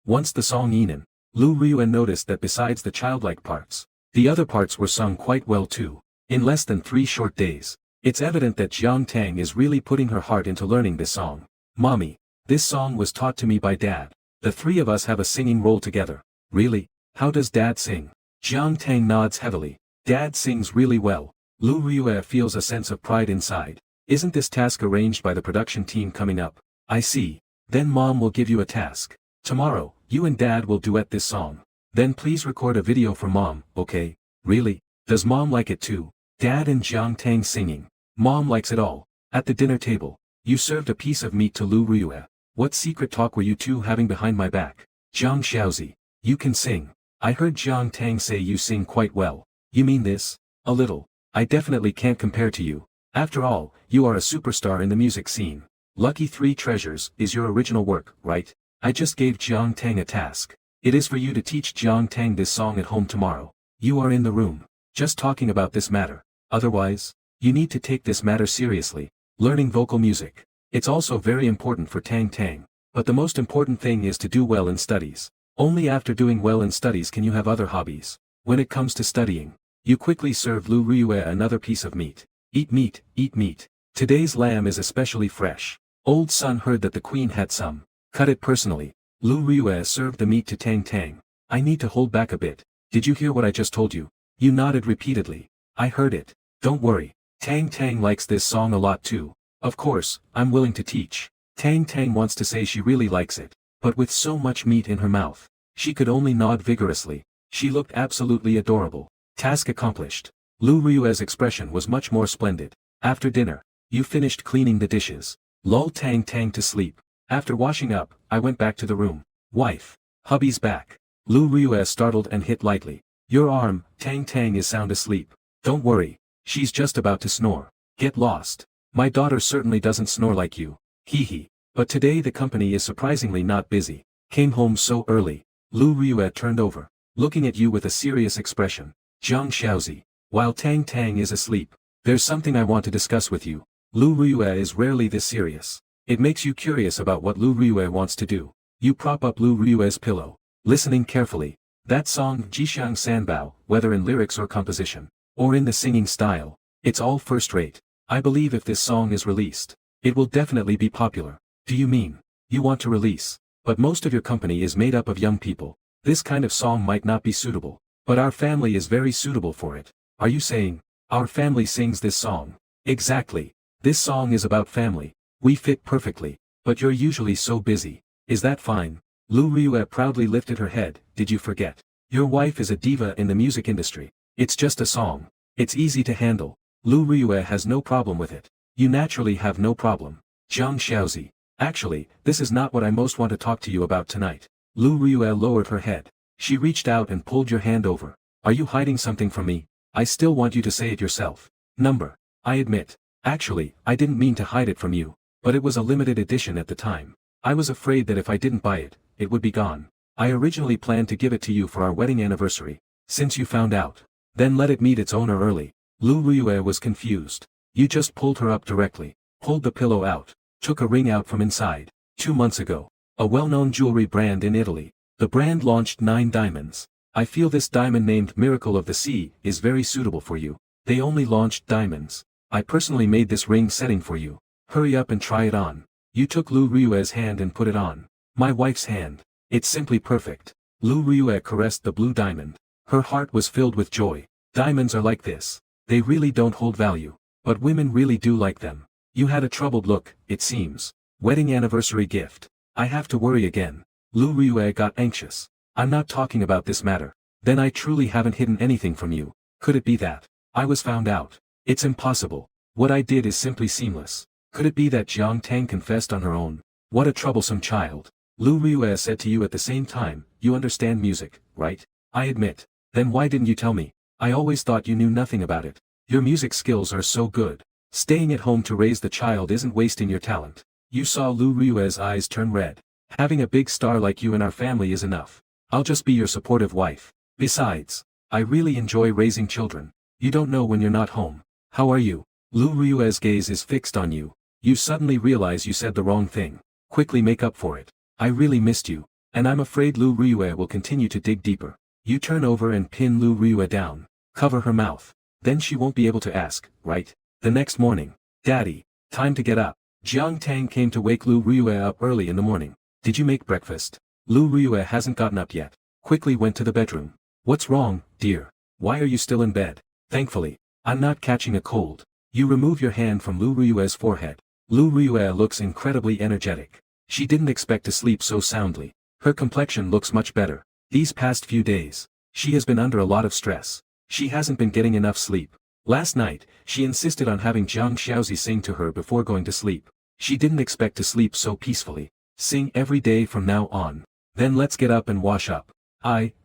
Once the song ended, Lu Riyue noticed that besides the childlike parts, the other parts were sung quite well too. In less than 3 short days, it's evident that Jiang Tang is really putting her heart into learning this song. Mommy, this song was taught to me by Dad. The 3 of us have a singing role together. Really? How does Dad sing? Jiang Tang nods heavily. Dad sings really well. Lu Riyue feels a sense of pride inside. Isn't this task arranged by the production team coming up? I see. Then Mom will give you a task. Tomorrow, you and Dad will duet this song. Then please record a video for Mom, okay? Really? Does Mom like it too? Dad and Jiang Tang singing. Mom likes it all. At the dinner table, you served a piece of meat to Lu Riyue. What secret talk were you two having behind my back? Jiang Xiaozi, you can sing. I heard Jiang Tang say you sing quite well. You mean this? A little. I definitely can't compare to you. After all, you are a superstar in the music scene. Lucky Three Treasures is your original work, right? I just gave Jiang Tang a task. It is for you to teach Jiang Tang this song at home tomorrow. You are in the room, just talking about this matter. Otherwise, you need to take this matter seriously. Learning vocal music. It's also very important for Tang Tang. But the most important thing is to do well in studies. Only after doing well in studies can you have other hobbies. When it comes to studying, you quickly serve Lu Riyue another piece of meat. Eat meat, eat meat. Today's lamb is especially fresh. Old son heard that the queen had some. Cut it personally. Lu Riyue served the meat to Tang Tang. I need to hold back a bit. Did you hear what I just told you? You nodded repeatedly. I heard it. Don't worry. Tang Tang likes this song a lot too. Of course, I'm willing to teach. Tang Tang wants to say she really likes it. But with so much meat in her mouth, she could only nod vigorously. She looked absolutely adorable. Task accomplished. Lu Riyue's expression was much more splendid. After dinner. You finished cleaning the dishes. Lol Tang Tang to sleep. After washing up, I went back to the room. Wife. Hubby's back. Lu Ryue startled and hit lightly. Your arm, Tang Tang is sound asleep. Don't worry. She's just about to snore. Get lost. My daughter certainly doesn't snore like you. Hee hee. But today the company is surprisingly not busy. Came home so early. Lu Ryue turned over. Looking at you with a serious expression. Jiang Xiaozi. While Tang Tang is asleep. There's something I want to discuss with you. Lu Ryue is rarely this serious. It makes you curious about what Lu Ryue wants to do. You prop up Lu Ryue's pillow. Listening carefully. That song Jixiang Sanbao, whether in lyrics or composition, or in the singing style, it's all first rate. I believe if this song is released, it will definitely be popular. Do you mean, you want to release? But most of your company is made up of young people. This kind of song might not be suitable. But our family is very suitable for it. Are you saying, our family sings this song? Exactly. This song is about family. We fit perfectly. But you're usually so busy. Is that fine? Lu Ryue proudly lifted her head. Did you forget? Your wife is a diva in the music industry. It's just a song. It's easy to handle. Lu Ryue has no problem with it. You naturally have no problem. Jiang Xiaozi. Actually, this is not what I most want to talk to you about tonight. Lu Ryue lowered her head. She reached out and pulled your hand over. Are you hiding something from me? I still want you to say it yourself. Number. I admit. Actually, I didn't mean to hide it from you. But it was a limited edition at the time. I was afraid that if I didn't buy it, it would be gone. I originally planned to give it to you for our wedding anniversary. Since you found out, then let it meet its owner early. Lu Ryue was confused. You just pulled her up directly, pulled the pillow out, took a ring out from inside. 2 months ago. A well-known jewelry brand in Italy. The brand launched 9 diamonds. I feel this diamond named Miracle of the Sea is very suitable for you. They only launched diamonds. I personally made this ring setting for you. Hurry up and try it on. You took Lu Ryue's hand and put it on. My wife's hand. It's simply perfect. Lu Ryue caressed the blue diamond. Her heart was filled with joy. Diamonds are like this. They really don't hold value. But women really do like them. You had a troubled look, it seems. Wedding anniversary gift. I have to worry again. Lu Ryue got anxious. I'm not talking about this matter. Then I truly haven't hidden anything from you. Could it be that I was found out? It's impossible. What I did is simply seamless. Could it be that Jiang Tang confessed on her own? What a troublesome child. Lu Ryue said to you at the same time, you understand music, right? I admit. Then why didn't you tell me? I always thought you knew nothing about it. Your music skills are so good. Staying at home to raise the child isn't wasting your talent. You saw Lu Ryue's eyes turn red. Having a big star like you in our family is enough. I'll just be your supportive wife. Besides, I really enjoy raising children. You don't know when you're not home. How are you? Lu Ryue's gaze is fixed on you. You suddenly realize you said the wrong thing. Quickly make up for it. I really missed you. And I'm afraid Lu Ryue will continue to dig deeper. You turn over and pin Lu Ryue down. Cover her mouth. Then she won't be able to ask, right? The next morning. Daddy. Time to get up. Jiang Tang came to wake Lu Ryue up early in the morning. Did you make breakfast? Lu Ryue hasn't gotten up yet. Quickly went to the bedroom. What's wrong, dear? Why are you still in bed? Thankfully, I'm not catching a cold. You remove your hand from Lu Ryue's forehead. Lu Ryue looks incredibly energetic. She didn't expect to sleep so soundly. Her complexion looks much better. These past few days, she has been under a lot of stress. She hasn't been getting enough sleep. Last night, she insisted on having Jiang Xiaozi sing to her before going to sleep. She didn't expect to sleep so peacefully. Sing every day from now on. Then let's get up and wash up.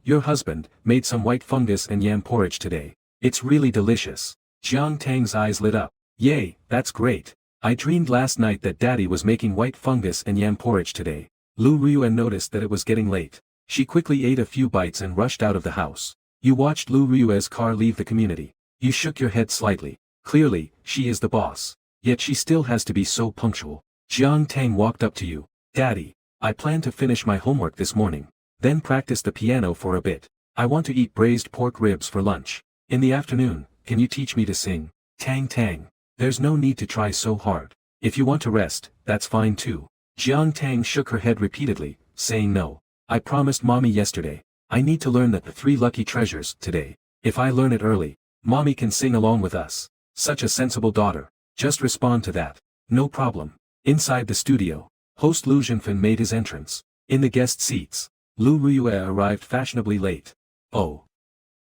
Your husband, made some white fungus and yam porridge today. It's really delicious. Jiang Tang's eyes lit up. Yay, that's great. I dreamed last night that Daddy was making white fungus and yam porridge today. Lu Ryue noticed that it was getting late. She quickly ate a few bites and rushed out of the house. You watched Lu Ryue's car leave the community. You shook your head slightly. Clearly, she is the boss. Yet she still has to be so punctual. Jiang Tang walked up to you. Daddy, I plan to finish my homework this morning. Then practice the piano for a bit. I want to eat braised pork ribs for lunch. In the afternoon, can you teach me to sing? Tang Tang. There's no need to try so hard. If you want to rest, that's fine too. Jiang Tang shook her head repeatedly, saying no. I promised Mommy yesterday. I need to learn the 3 lucky treasures today. If I learn it early, Mommy can sing along with us. Such a sensible daughter. Just respond to that. No problem. Inside the studio, host Lu Zhenfen made his entrance. In the guest seats, Lu Ryue arrived fashionably late. Oh.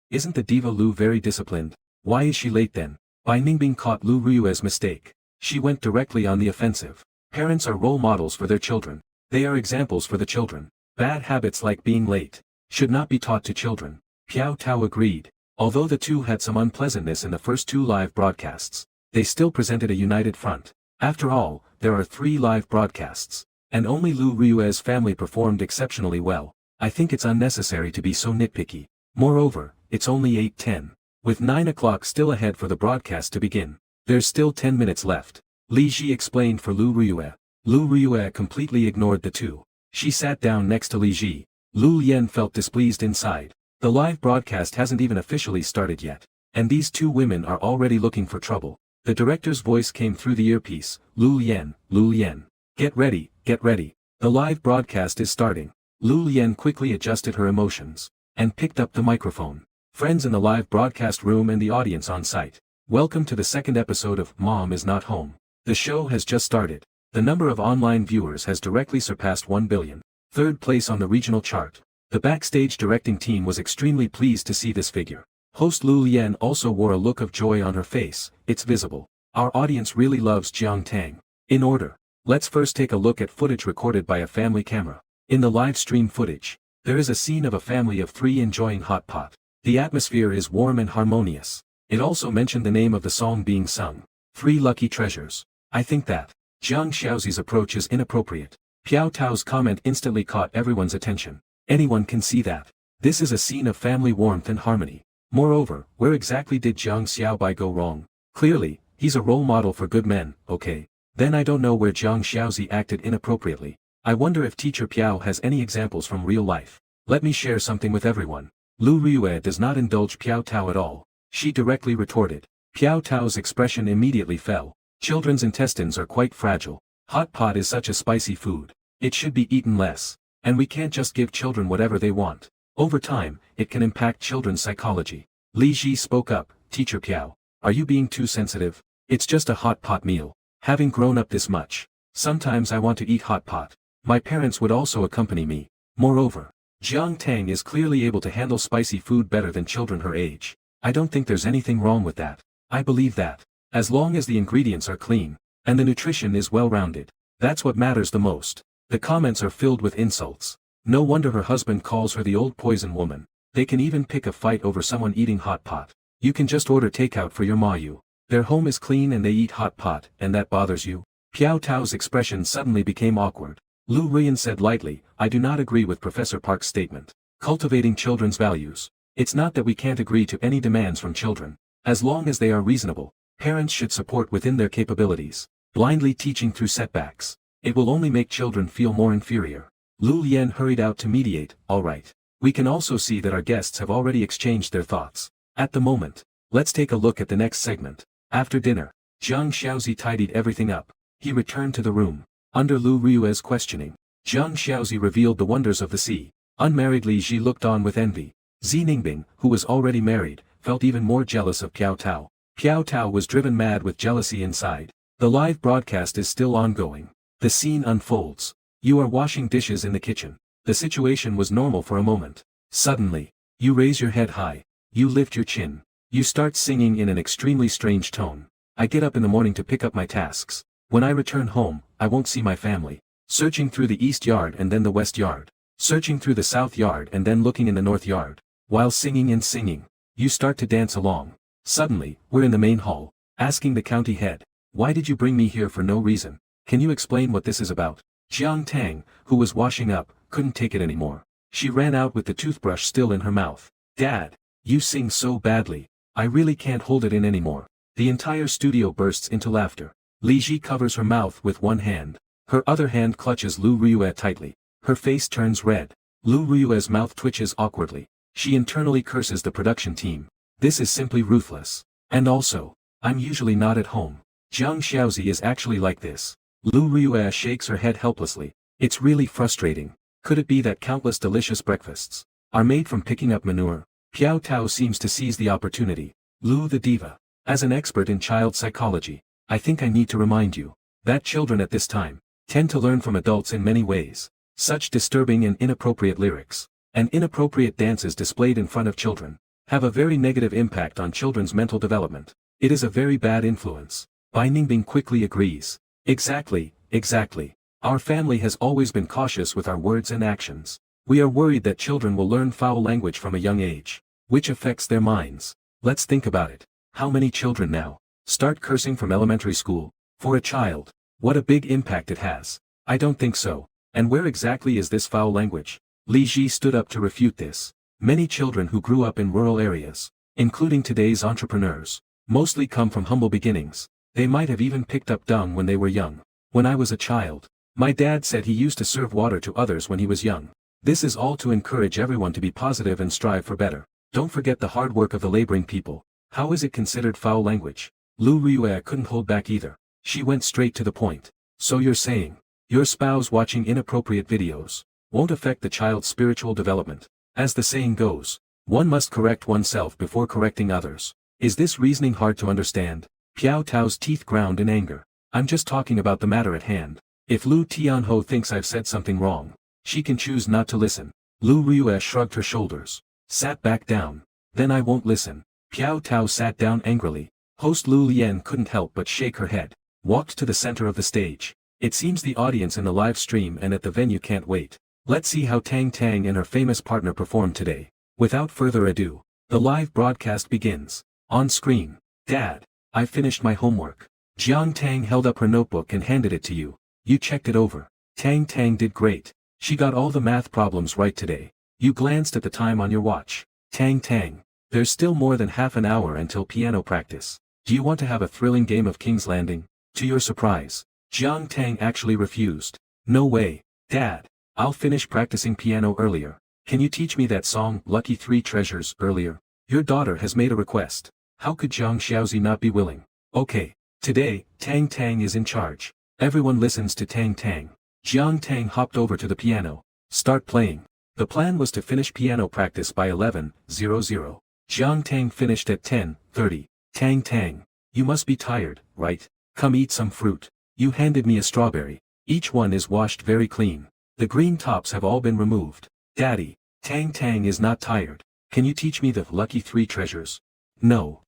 Isn't the diva Lu very disciplined? Why is she late then? Bai Ningbing caught Lu Rui's mistake. She went directly on the offensive. Parents are role models for their children. They are examples for the children. Bad habits like being late should not be taught to children. Piao Tao agreed. Although the two had some unpleasantness in the first 2 live broadcasts, they still presented a united front. After all, there are 3 live broadcasts, and only Lu Rui's family performed exceptionally well. I think it's unnecessary to be so nitpicky. Moreover, it's only 8:10. With 9 o'clock still ahead for the broadcast to begin. There's still 10 minutes left. Li Ji explained for Lu Rui. Lu Rui completely ignored the two. She sat down next to Li Ji. Lu Yan felt displeased inside. The live broadcast hasn't even officially started yet. And these 2 women are already looking for trouble. The director's voice came through the earpiece. Lu Yan. Get ready, get ready. The live broadcast is starting. Lu Yan quickly adjusted her emotions. And picked up the microphone. Friends in the live broadcast room and the audience on site. Welcome to the 2nd episode of Mom is Not Home. The show has just started. The number of online viewers has directly surpassed 1 billion. 3rd place on the regional chart. The backstage directing team was extremely pleased to see this figure. Host Lu Yan also wore a look of joy on her face. It's visible. Our audience really loves Jiang Tang. In order. Let's first take a look at footage recorded by a family camera. In the live stream footage, there is a scene of a family of 3 enjoying hot pot. The atmosphere is warm and harmonious. It also mentioned the name of the song being sung. 3 lucky treasures. I think that Jiang Xiaozi's approach is inappropriate. Piao Tao's comment instantly caught everyone's attention. Anyone can see that. This is a scene of family warmth and harmony. Moreover, where exactly did Jiang Xiaobai go wrong? Clearly, he's a role model for good men, okay. Then I don't know where Jiang Xiaozi acted inappropriately. I wonder if teacher Piao has any examples from real life. Let me share something with everyone. Lu Rui does not indulge Piao Tao at all. She directly retorted. Piao Tao's expression immediately fell. Children's intestines are quite fragile. Hot pot is such a spicy food. It should be eaten less. And we can't just give children whatever they want. Over time, it can impact children's psychology. Li Ji spoke up. Teacher Piao, are you being too sensitive? It's just a hot pot meal. Having grown up this much, sometimes I want to eat hot pot. My parents would also accompany me. Moreover, Jiang Tang is clearly able to handle spicy food better than children her age. I don't think there's anything wrong with that. I believe that, as long as the ingredients are clean, and the nutrition is well-rounded, that's what matters the most. The comments are filled with insults. No wonder her husband calls her the old poison woman. They can even pick a fight over someone eating hot pot. You can just order takeout for your ma-yu. Their home is clean and they eat hot pot, and that bothers you? Piao Tao's expression suddenly became awkward. Lu Ruiyan said lightly, I do not agree with Professor Park's statement. Cultivating children's values. It's not that we can't agree to any demands from children. As long as they are reasonable, parents should support within their capabilities. Blindly teaching through setbacks. It will only make children feel more inferior. Lu Yan hurried out to mediate. All right. We can also see that our guests have already exchanged their thoughts. At the moment, let's take a look at the next segment. After dinner, Jiang Xiaozi tidied everything up. He returned to the room. Under Lu Rui's questioning, Jiang Xiaozi revealed the wonders of the sea. Unmarried Li Ji looked on with envy. Zi Ningbing, who was already married, felt even more jealous of Piao Tao. Piao Tao was driven mad with jealousy inside. The live broadcast is still ongoing. The scene unfolds. You are washing dishes in the kitchen. The situation was normal for a moment. Suddenly, you raise your head high. You lift your chin. You start singing in an extremely strange tone. I get up in the morning to pick up my tasks. When I return home, I won't see my family. Searching through the east yard and then the west yard. Searching through the south yard and then looking in the north yard. While singing and singing, you start to dance along. Suddenly, we're in the main hall, asking the county head, why did you bring me here for no reason? Can you explain what this is about? Jiang Tang, who was washing up, couldn't take it anymore. She ran out with the toothbrush still in her mouth. Dad, you sing so badly. I really can't hold it in anymore. The entire studio bursts into laughter. Li Ji covers her mouth with one hand. Her other hand clutches Lu Rui tightly. Her face turns red. Lu Rui's mouth twitches awkwardly. She internally curses the production team. This is simply ruthless. And also, I'm usually not at home. Jiang Xiaozi is actually like this. Lu Rui shakes her head helplessly. It's really frustrating. Could it be that countless delicious breakfasts are made from picking up manure? Piao Tao seems to seize the opportunity. Lu the diva. As an expert in child psychology, I think I need to remind you that children at this time tend to learn from adults in many ways. Such disturbing and inappropriate lyrics and inappropriate dances displayed in front of children have a very negative impact on children's mental development. It is a very bad influence. Bai Ningbing quickly agrees. Exactly, exactly. Our family has always been cautious with our words and actions. We are worried that children will learn foul language from a young age, which affects their minds. Let's think about it. How many children now start cursing from elementary school? For a child, what a big impact it has. I don't think so. And where exactly is this foul language? Li Ji stood up to refute this. Many children who grew up in rural areas, including today's entrepreneurs, mostly come from humble beginnings. They might have even picked up dung when they were young. When I was a child, my dad said he used to serve water to others when he was young. This is all to encourage everyone to be positive and strive for better. Don't forget the hard work of the laboring people. How is it considered foul language? Lu Riyue couldn't hold back either. She went straight to the point. So you're saying, your spouse watching inappropriate videos won't affect the child's spiritual development? As the saying goes, one must correct oneself before correcting others. Is this reasoning hard to understand? Piao Tao's teeth ground in anger. I'm just talking about the matter at hand. If Lu Tianho thinks I've said something wrong, she can choose not to listen. Lu Riyue shrugged her shoulders, sat back down. Then I won't listen. Piao Tao sat down angrily. Host Lu Lian couldn't help but shake her head, walked to the center of the stage. It seems the audience in the live stream and at the venue can't wait. Let's see how Tang Tang and her famous partner perform today. Without further ado, the live broadcast begins. On screen, Dad, I finished my homework. Jiang Tang held up her notebook and handed it to you. You checked it over. Tang Tang did great. She got all the math problems right today. You glanced at the time on your watch. Tang Tang, there's still more than half an hour until piano practice. Do you want to have a thrilling game of King's Landing? To your surprise, Jiang Tang actually refused. No way, Dad. I'll finish practicing piano earlier. Can you teach me that song, Lucky Three Treasures, earlier? Your daughter has made a request. How could Zhang Xiaozi not be willing? Okay, today, Tang Tang is in charge. Everyone listens to Tang Tang. Jiang Tang hopped over to the piano. Start playing. The plan was to finish piano practice by 11:00. Jiang Tang finished at 10:30. Tang Tang, you must be tired, right? Come eat some fruit. You handed me a strawberry. Each one is washed very clean. The green tops have all been removed. Daddy, Tang Tang is not tired. Can you teach me the lucky three treasures? No.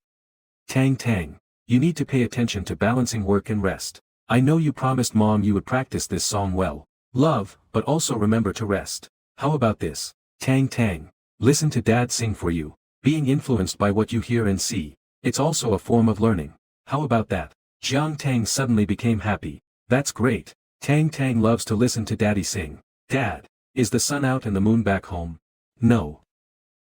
Tang Tang, you need to pay attention to balancing work and rest. I know you promised Mom you would practice this song well. Love, but also remember to rest. How about this? Tang Tang, listen to Dad sing for you. Being influenced by what you hear and see, it's also a form of learning. How about that? Jiang Tang suddenly became happy. That's great. Tang Tang loves to listen to Daddy sing. Dad, is the sun out and the moon back home? No.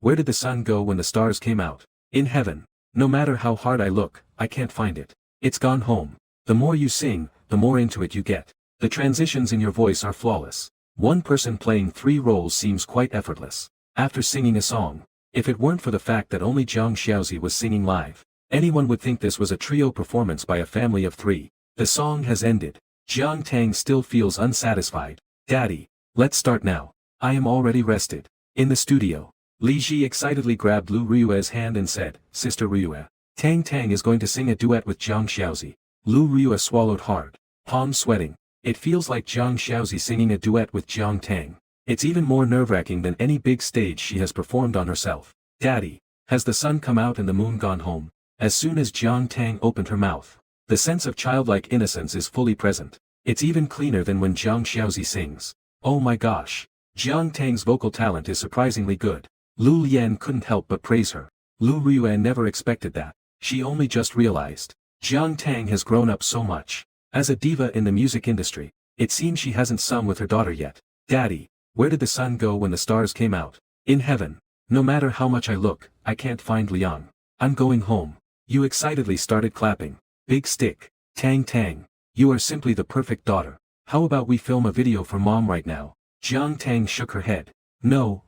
Where did the sun go when the stars came out? In heaven. No matter how hard I look, I can't find it. It's gone home. The more you sing, the more into it you get. The transitions in your voice are flawless. One person playing 3 roles seems quite effortless. After singing a song, if it weren't for the fact that only Zhang Xiaozi was singing live, anyone would think this was a trio performance by a family of 3. The song has ended. Jiang Tang still feels unsatisfied. Daddy, let's start now. I am already rested. In the studio, Li Ji excitedly grabbed Lu Riyue's hand and said, Sister Riyue, Tang Tang is going to sing a duet with Zhang Xiaozi. Lu Riyue swallowed hard, palms sweating. It feels like Zhang Xiaozi singing a duet with Jiang Tang. It's even more nerve-wracking than any big stage she has performed on herself. Daddy, has the sun come out and the moon gone home? As soon as Jiang Tang opened her mouth, the sense of childlike innocence is fully present. It's even cleaner than when Zhang Xiaozi sings. Oh my gosh. Jiang Tang's vocal talent is surprisingly good. Lu Lian couldn't help but praise her. Lu Riyue never expected that. She only just realized. Jiang Tang has grown up so much. As a diva in the music industry, it seems she hasn't sung with her daughter yet. Daddy, where did the sun go when the stars came out? In heaven. No matter how much I look, I can't find Liang. I'm going home. You excitedly started clapping. Big stick. Tang Tang, you are simply the perfect daughter. How about we film a video for Mom right now? Jiang Tang shook her head. No,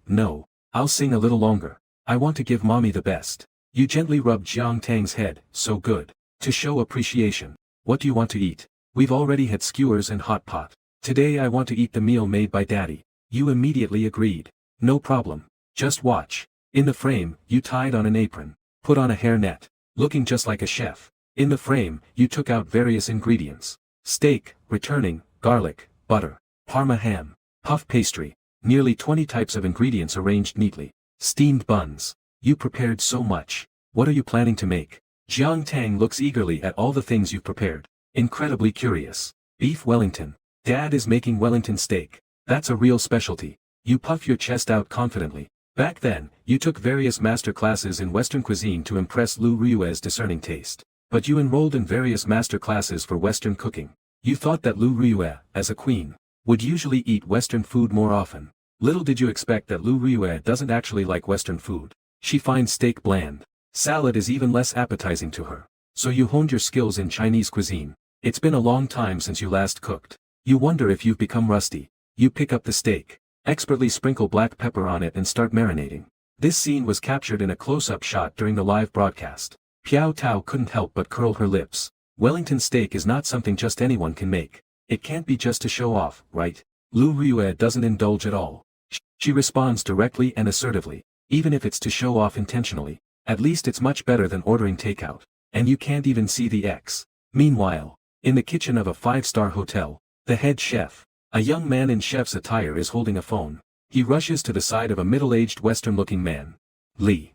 I'll sing a little longer. I want to give Mommy the best. You gently rubbed Jiang Tang's head. So good. To show appreciation. What do you want to eat? We've already had skewers and hot pot. Today I want to eat the meal made by Daddy. You immediately agreed. No problem. Just watch. In the frame, you tied on an apron, put on a hairnet, looking just like a chef. In the frame, you took out various ingredients. Steak, returning, garlic, butter, parma ham, puff pastry, nearly 20 types of ingredients arranged neatly. Steamed buns. You prepared so much. What are you planning to make? Jiang Tang looks eagerly at all the things you've prepared. Incredibly curious. Beef Wellington. Dad is making Wellington steak. That's a real specialty. You puff your chest out confidently. Back then, you took various master classes in Western cuisine to impress Lu Rui's discerning taste. But you enrolled in various master classes for Western cooking. You thought that Lu Rui, as a queen, would usually eat Western food more often. Little did you expect that Lu Rui doesn't actually like Western food. She finds steak bland. Salad is even less appetizing to her. So you honed your skills in Chinese cuisine. It's been a long time since you last cooked. You wonder if you've become rusty. You pick up the steak, expertly sprinkle black pepper on it and start marinating. This scene was captured in a close-up shot during the live broadcast. Piao Tao couldn't help but curl her lips. Wellington steak is not something just anyone can make. It can't be just to show off, right? Lu Rui doesn't indulge at all. She responds directly and assertively. Even if it's to show off intentionally, at least it's much better than ordering takeout. And you can't even see the X. Meanwhile, in the kitchen of a 5-star hotel, the head chef, a young man in chef's attire, is holding a phone. He rushes to the side of a middle-aged Western-looking man. Lee.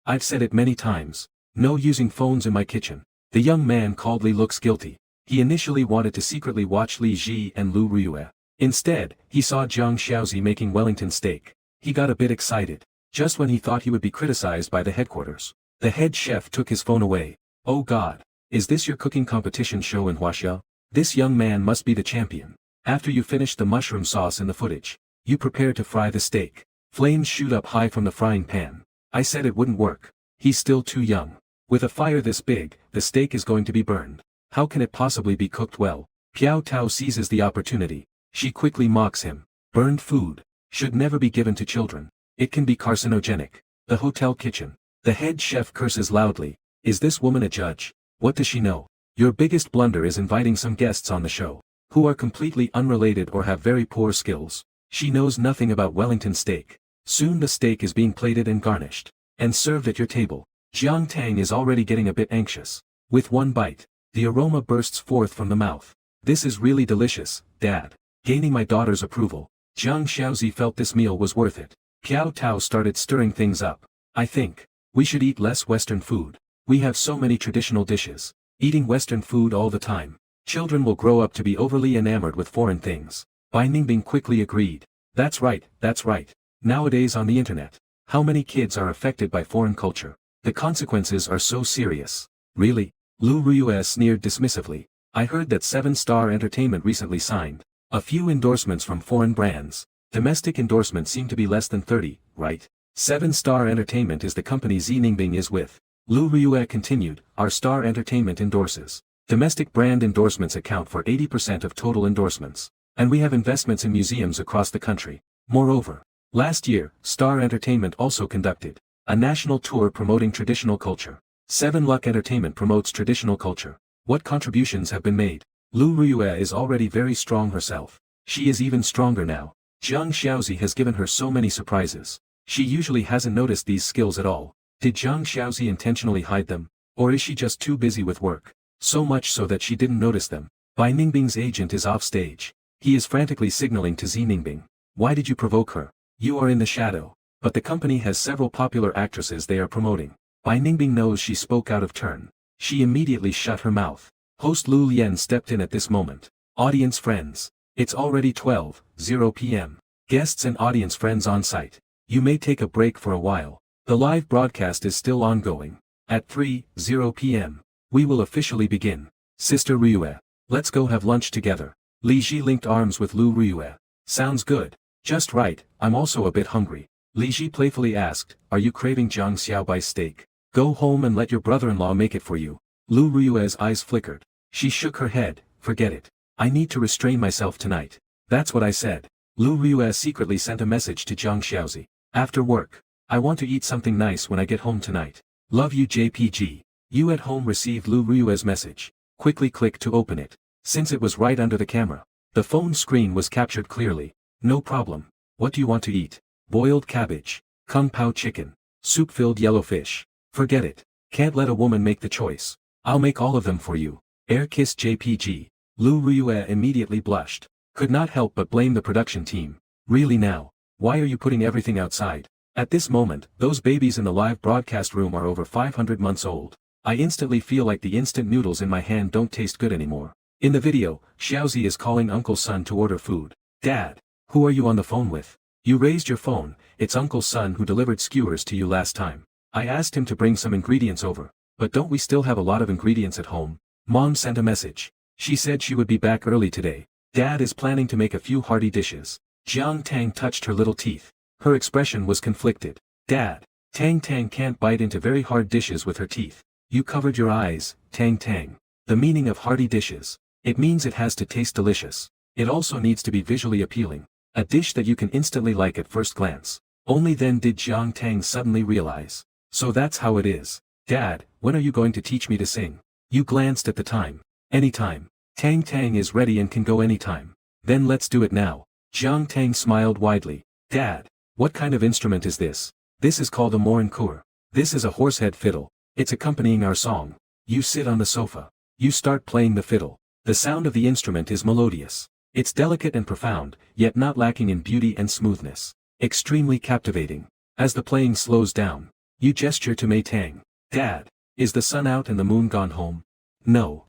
I've said it many times. No using phones in my kitchen. The young man called Lee looks guilty. He initially wanted to secretly watch Li Ji and Lu Rui. Instead, he saw Zhang Xiaozi making Wellington steak. He got a bit excited. Just when he thought he would be criticized by the headquarters, the head chef took his phone away. Oh God, is this your cooking competition show in Huaxia? This young man must be the champion. After you finish the mushroom sauce in the footage, you prepare to fry the steak. Flames shoot up high from the frying pan. I said it wouldn't work. He's still too young. With a fire this big, the steak is going to be burned. How can it possibly be cooked well? Piao Tao seizes the opportunity. She quickly mocks him. Burned food should never be given to children. It can be carcinogenic. The hotel kitchen. The head chef curses loudly. Is this woman a judge? What does she know? Your biggest blunder is inviting some guests on the show, who are completely unrelated or have very poor skills. She knows nothing about Wellington steak. Soon the steak is being plated and garnished, and served at your table. Jiang Tang is already getting a bit anxious. With one bite, the aroma bursts forth from the mouth. This is really delicious, Dad. Gaining my daughter's approval, Zhang Xiaozi felt this meal was worth it. Piao Tao started stirring things up. I think we should eat less Western food. We have so many traditional dishes. Eating Western food all the time, children will grow up to be overly enamored with foreign things. Bai Ningbing quickly agreed. That's right, that's right. Nowadays on the internet, how many kids are affected by foreign culture? The consequences are so serious. Really? Lu Rui sneered dismissively. I heard that 7-Star Entertainment recently signed a few endorsements from foreign brands. Domestic endorsements seem to be less than 30, right? 7-Star Entertainment is the company Zi Ningbing is with. Lu Rui continued, our Star Entertainment endorses. Domestic brand endorsements account for 80% of total endorsements. And we have investments in museums across the country. Moreover, last year, Star Entertainment also conducted a national tour promoting traditional culture. 7 Luck Entertainment promotes traditional culture. What contributions have been made? Lu Rui is already very strong herself. She is even stronger now. Zhang Xiaozi has given her so many surprises. She usually hasn't noticed these skills at all. Did Zhang Xiaozi intentionally hide them? Or is she just too busy with work? So much so that she didn't notice them. Bai Ningbing's agent is off stage. He is frantically signaling to Zi Ningbing. Why did you provoke her? You are in the shadow. But the company has several popular actresses they are promoting. Bai Ningbing knows she spoke out of turn. She immediately shut her mouth. Host Lu Lian stepped in at this moment. Audience friends. It's already 12:00 p.m. Guests and audience friends on site. You may take a break for a while. The live broadcast is still ongoing. At 3:00 p.m., we will officially begin. Sister Rui, let's go have lunch together. Li Ji linked arms with Lu Rui. Sounds good. Just right, I'm also a bit hungry. Li Ji playfully asked, are you craving Zhang Xiaobai's steak? Go home and let your brother-in-law make it for you. Lu Rui's eyes flickered. She shook her head, forget it. I need to restrain myself tonight. That's what I said. Lu Rui secretly sent a message to Zhang Xiaozi. After work, I want to eat something nice when I get home tonight. Love you JPG. You at home received Lu Rui's message. Quickly click to open it. Since it was right under the camera, the phone screen was captured clearly. No problem. What do you want to eat? Boiled cabbage. Kung Pao chicken. Soup-filled yellow fish. Forget it. Can't let a woman make the choice. I'll make all of them for you. Air kiss JPG. Lu Rui immediately blushed. Could not help but blame the production team. Really now? Why are you putting everything outside? At this moment, those babies in the live broadcast room are over 500 months old. I instantly feel like the instant noodles in my hand don't taste good anymore. In the video, Xiaozi is calling Uncle Sun to order food. Dad, who are you on the phone with? You raised your phone, it's Uncle Sun who delivered skewers to you last time. I asked him to bring some ingredients over, but don't we still have a lot of ingredients at home? Mom sent a message. She said she would be back early today. Dad is planning to make a few hearty dishes. Jiang Tang touched her little teeth. Her expression was conflicted. Dad, Tang Tang can't bite into very hard dishes with her teeth. You covered your eyes, Tang Tang. The meaning of hearty dishes. It means it has to taste delicious. It also needs to be visually appealing. A dish that you can instantly like at first glance. Only then did Jiang Tang suddenly realize. So that's how it is. Dad, when are you going to teach me to sing? You glanced at the time. Anytime. Tang Tang is ready and can go anytime. Then let's do it now. Jiang Tang smiled widely. Dad, what kind of instrument is this? This is called a morinkur. This is a horsehead fiddle. It's accompanying our song. You sit on the sofa. You start playing the fiddle. The sound of the instrument is melodious. It's delicate and profound, yet not lacking in beauty and smoothness. Extremely captivating. As the playing slows down, you gesture to Mei Tang. Dad, is the sun out and the moon gone home? No.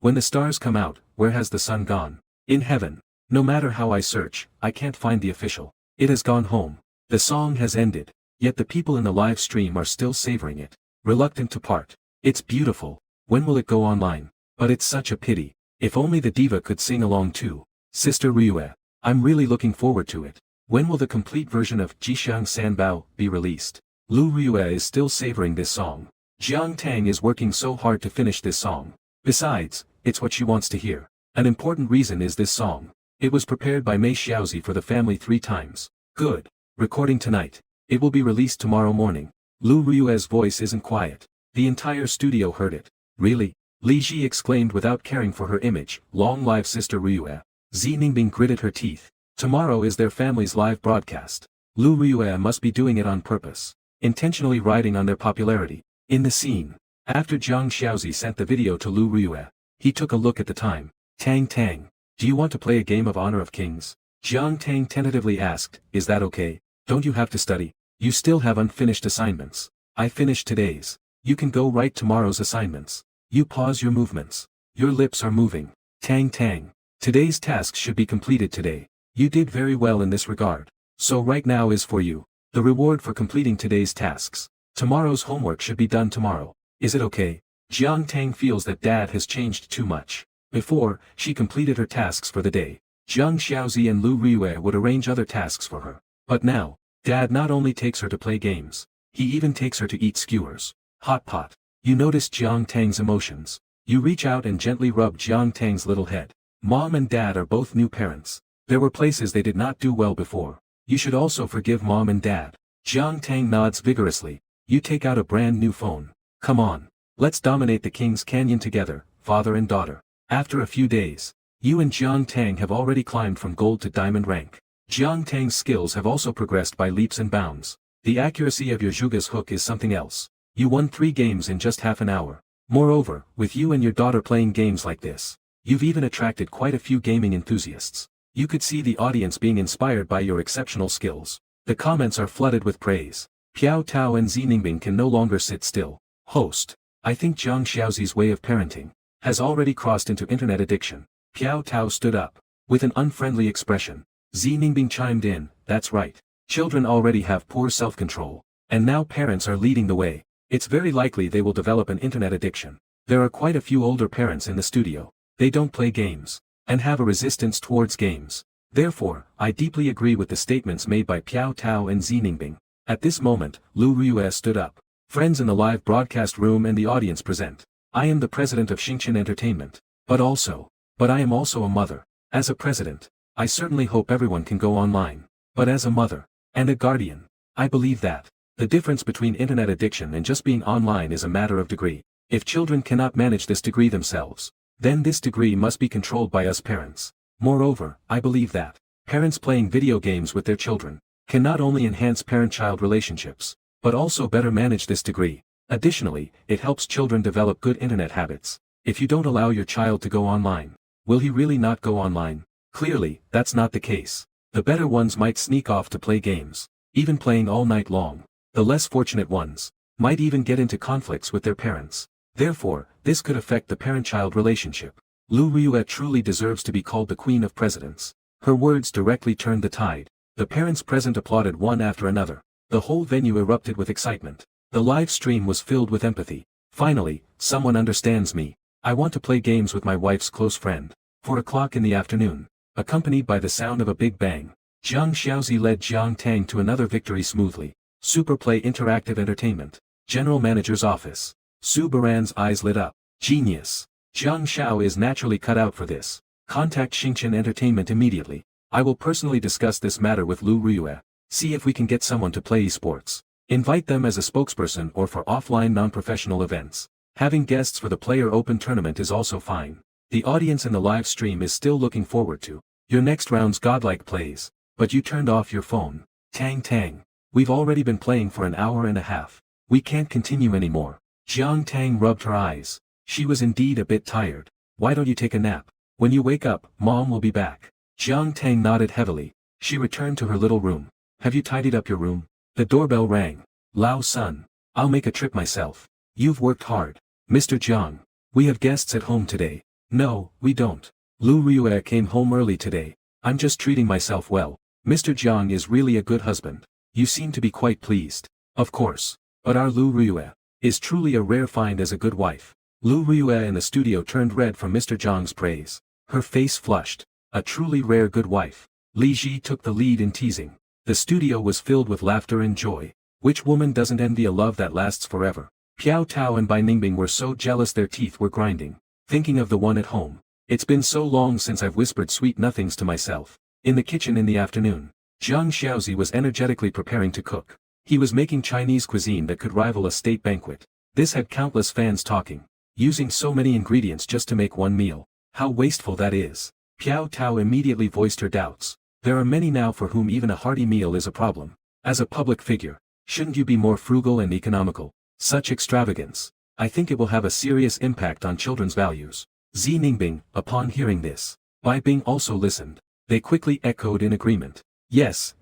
When the stars come out, where has the sun gone? In heaven. No matter how I search, I can't find the official. It has gone home. The song has ended, yet the people in the live stream are still savoring it. Reluctant to part. It's beautiful. When will it go online? But it's such a pity. If only the diva could sing along too. Sister Ryue. I'm really looking forward to it. When will the complete version of Jixiang Sanbao be released? Lu Ryue is still savoring this song. Jiang Tang is working so hard to finish this song. Besides, it's what she wants to hear. An important reason is this song. It was prepared by Mei Xiaozi for the family 3 times. Good. Recording tonight. It will be released tomorrow morning. Lu Ryue's voice isn't quiet. The entire studio heard it. Really? Li Ji exclaimed without caring for her image. Long live Sister Ryue. Zi Ningbing gritted her teeth. Tomorrow is their family's live broadcast. Lu Ryue must be doing it on purpose. Intentionally riding on their popularity. In the scene. After Jiang Xiaozi sent the video to Lu Ryue, he took a look at the time. Tang Tang. Do you want to play a game of Honor of Kings? Jiang Tang tentatively asked, is that okay? Don't you have to study? You still have unfinished assignments. I finished today's. You can go write tomorrow's assignments. You pause your movements. Your lips are moving. Tang Tang. Today's tasks should be completed today. You did very well in this regard. So right now is for you. The reward for completing today's tasks. Tomorrow's homework should be done tomorrow. Is it okay? Jiang Tang feels that Dad has changed too much. Before, she completed her tasks for the day. Jiang Xiaozi and Lu Ryue would arrange other tasks for her. But now, Dad not only takes her to play games, he even takes her to eat skewers. Hot pot. You notice Jiang Tang's emotions. You reach out and gently rub Jiang Tang's little head. Mom and Dad are both new parents. There were places they did not do well before. You should also forgive Mom and Dad. Jiang Tang nods vigorously. You take out a brand new phone. Come on. Let's dominate the King's Canyon together, father and daughter. After a few days, you and Jiang Tang have already climbed from gold to diamond rank. Jiang Tang's skills have also progressed by leaps and bounds. The accuracy of your Zhuge's hook is something else. You won 3 games in just half an hour. Moreover, with you and your daughter playing games like this, you've even attracted quite a few gaming enthusiasts. You could see the audience being inspired by your exceptional skills. The comments are flooded with praise. Piao Tao and Zi Ningbing can no longer sit still. Host. I think Jiang Xiaozi's way of parenting has already crossed into internet addiction. Piao Tao stood up. With an unfriendly expression. Zi Ningbing chimed in, that's right. Children already have poor self-control. And now parents are leading the way. It's very likely they will develop an internet addiction. There are quite a few older parents in the studio. They don't play games. And have a resistance towards games. Therefore, I deeply agree with the statements made by Piao Tao and Zi Ningbing. At this moment, Lu Ryue stood up. Friends in the live broadcast room and the audience present. I am the president of Xingqian Entertainment. But I am also a mother. As a president, I certainly hope everyone can go online. But as a mother, and a guardian, I believe that the difference between internet addiction and just being online is a matter of degree. If children cannot manage this degree themselves, then this degree must be controlled by us parents. Moreover, I believe that parents playing video games with their children can not only enhance parent-child relationships, but also better manage this degree. Additionally, it helps children develop good internet habits. If you don't allow your child to go online, will he really not go online? Clearly, that's not the case. The better ones might sneak off to play games, even playing all night long. The less fortunate ones might even get into conflicts with their parents. Therefore, this could affect the parent-child relationship. Lu Ryue truly deserves to be called the Queen of Presidents. Her words directly turned the tide. The parents present applauded one after another. The whole venue erupted with excitement. The live stream was filled with empathy. Finally, someone understands me. I want to play games with my wife's close friend. 4 o'clock in the afternoon. Accompanied by the sound of a big bang, Jiang Xiaozi led Jiang Tang to another victory smoothly. Superplay Interactive Entertainment. General Manager's Office. Su Baran's eyes lit up. Genius. Jiang Xiao is naturally cut out for this. Contact Xingchen Entertainment immediately. I will personally discuss this matter with Lu Ryue. See if we can get someone to play esports. Invite them as a spokesperson or for offline non-professional events. Having guests for the Player Open tournament is also fine. The audience in the live stream is still looking forward to your next round's godlike plays. But you turned off your phone. Tang. We've already been playing for an hour and a half. We can't continue anymore. Jiang Tang rubbed her eyes. She was indeed a bit tired. Why don't you take a nap? When you wake up, Mom will be back. Jiang Tang nodded heavily. She returned to her little room. Have you tidied up your room? The doorbell rang. Lao son. I'll make a trip myself. You've worked hard. Mr. Jiang. We have guests at home today. No, we don't. Lu Ryue came home early today. I'm just treating myself well. Mr. Jiang is really a good husband. You seem to be quite pleased. Of course. But our Lu Ryue is truly a rare find as a good wife. Lu Ryue in the studio turned red from Mr. Jiang's praise. Her face flushed. A truly rare good wife. Li Ji took the lead in teasing. The studio was filled with laughter and joy. Which woman doesn't envy a love that lasts forever? Piao Tao and Bai Ningbing were so jealous their teeth were grinding. Thinking of the one at home. It's been so long since I've whispered sweet nothings to myself. In the kitchen in the afternoon, Jiang Xiaozi was energetically preparing to cook. He was making Chinese cuisine that could rival a state banquet. This had countless fans talking. Using so many ingredients just to make one meal. How wasteful that is. Piao Tao immediately voiced her doubts. There are many now for whom even a hearty meal is a problem. As a public figure, shouldn't you be more frugal and economical? Such extravagance. I think it will have a serious impact on children's values. Zi Ningbing, upon hearing this, Bai Bing also listened. They quickly echoed in agreement. Yes.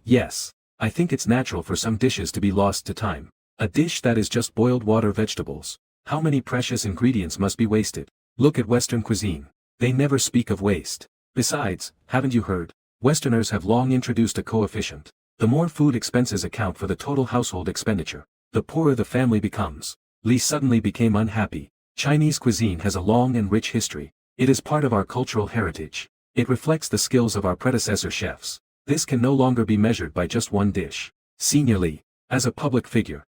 I think it's natural for some dishes to be lost to time. A dish that is just boiled water vegetables. How many precious ingredients must be wasted? Look at Western cuisine. They never speak of waste. Besides, haven't you heard? Westerners have long introduced a coefficient. The more food expenses account for the total household expenditure, the poorer the family becomes. Li suddenly became unhappy. Chinese cuisine has a long and rich history. It is part of our cultural heritage. It reflects the skills of our predecessor chefs. This can no longer be measured by just one dish. Senior Li, as a public figure,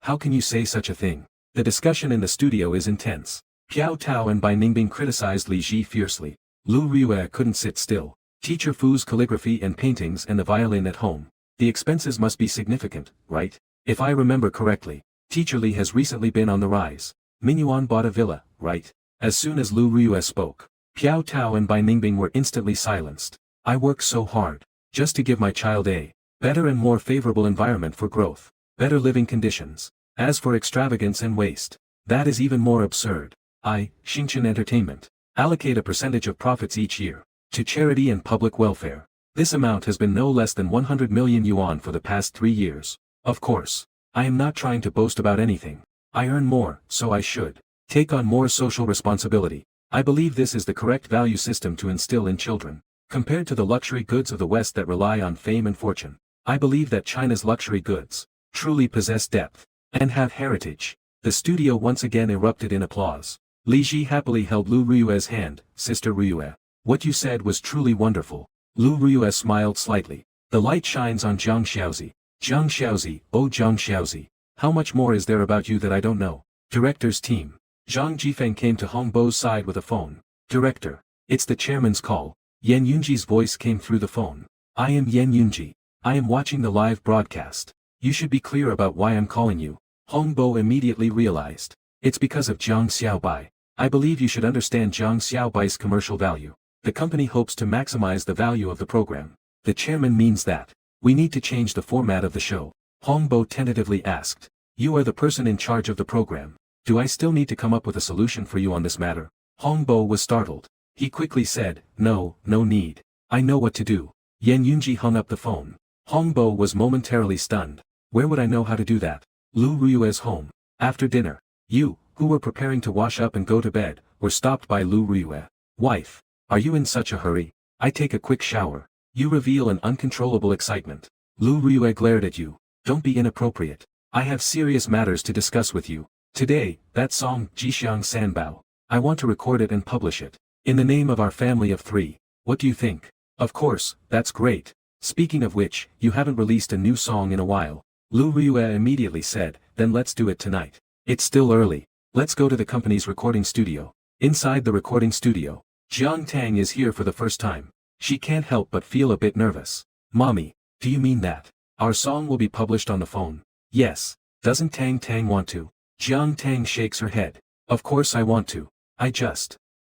how can you say such a thing? The discussion in the studio is intense. Piao Tao and Bai Ningbing criticized Li Ji fiercely. Lu Ryue couldn't sit still. Teacher Fu's calligraphy and paintings and the violin at home. The expenses must be significant, right? If I remember correctly, Teacher Li has recently been on the rise. Minuan bought a villa, right? As soon as Lu Ryue spoke, Piao Tao and Bai Ningbing were instantly silenced. I work so hard, just to give my child a better and more favorable environment for growth, better living conditions. As for extravagance and waste, that is even more absurd. I, Xingchen Entertainment, allocate a percentage of profits each year to charity and public welfare. This amount has been no less than 100 million yuan for the past 3 years. Of course, I am not trying to boast about anything. I earn more, so I should take on more social responsibility. I believe this is the correct value system to instill in children. Compared to the luxury goods of the West that rely on fame and fortune, I believe that China's luxury goods truly possess depth and have heritage. The studio once again erupted in applause. Li Ji happily held Lu Ryue's hand. Sister Ryue, what you said was truly wonderful. Lu Ryue smiled slightly. The light shines on Jiang Xiaozi. Jiang Xiaozi, oh Jiang Xiaozi, how much more is there about you that I don't know? Director's team. Zhang Jifeng came to Hong Bo's side with a phone. Director, it's the chairman's call. Yan Yunji's voice came through the phone. I am Yan Yunji. I am watching the live broadcast. You should be clear about why I'm calling you. Hong Bo immediately realized. It's because of Jiang Xiaobai. I believe you should understand Jiang Xiaobai's commercial value. The company hopes to maximize the value of the program. The chairman means that we need to change the format of the show. Hong Bo tentatively asked. You are the person in charge of the program. Do I still need to come up with a solution for you on this matter? Hong Bo was startled. He quickly said, no need. I know what to do. Yan Yunji hung up the phone. Hong Bo was momentarily stunned. Where would I know how to do that? Lu Ryue's home. After dinner. You, who were preparing to wash up and go to bed, were stopped by Lu Ryue. Wife, are you in such a hurry? I take a quick shower. You reveal an uncontrollable excitement. Lu Ryue glared at you. Don't be inappropriate. I have serious matters to discuss with you. Today, that song, Jixiang Sanbao. I want to record it and publish it. In the name of our family of 3. What do you think? Of course, that's great. Speaking of which, you haven't released a new song in a while. Lu Ryue immediately said, then let's do it tonight. It's still early. Let's go to the company's recording studio. Inside the recording studio, Jiang Tang is here for the first time. She can't help but feel a bit nervous. Mommy, do you mean that our song will be published on the phone? Yes. Doesn't Tang Tang want to? Jiang Tang shakes her head. Of course I want to.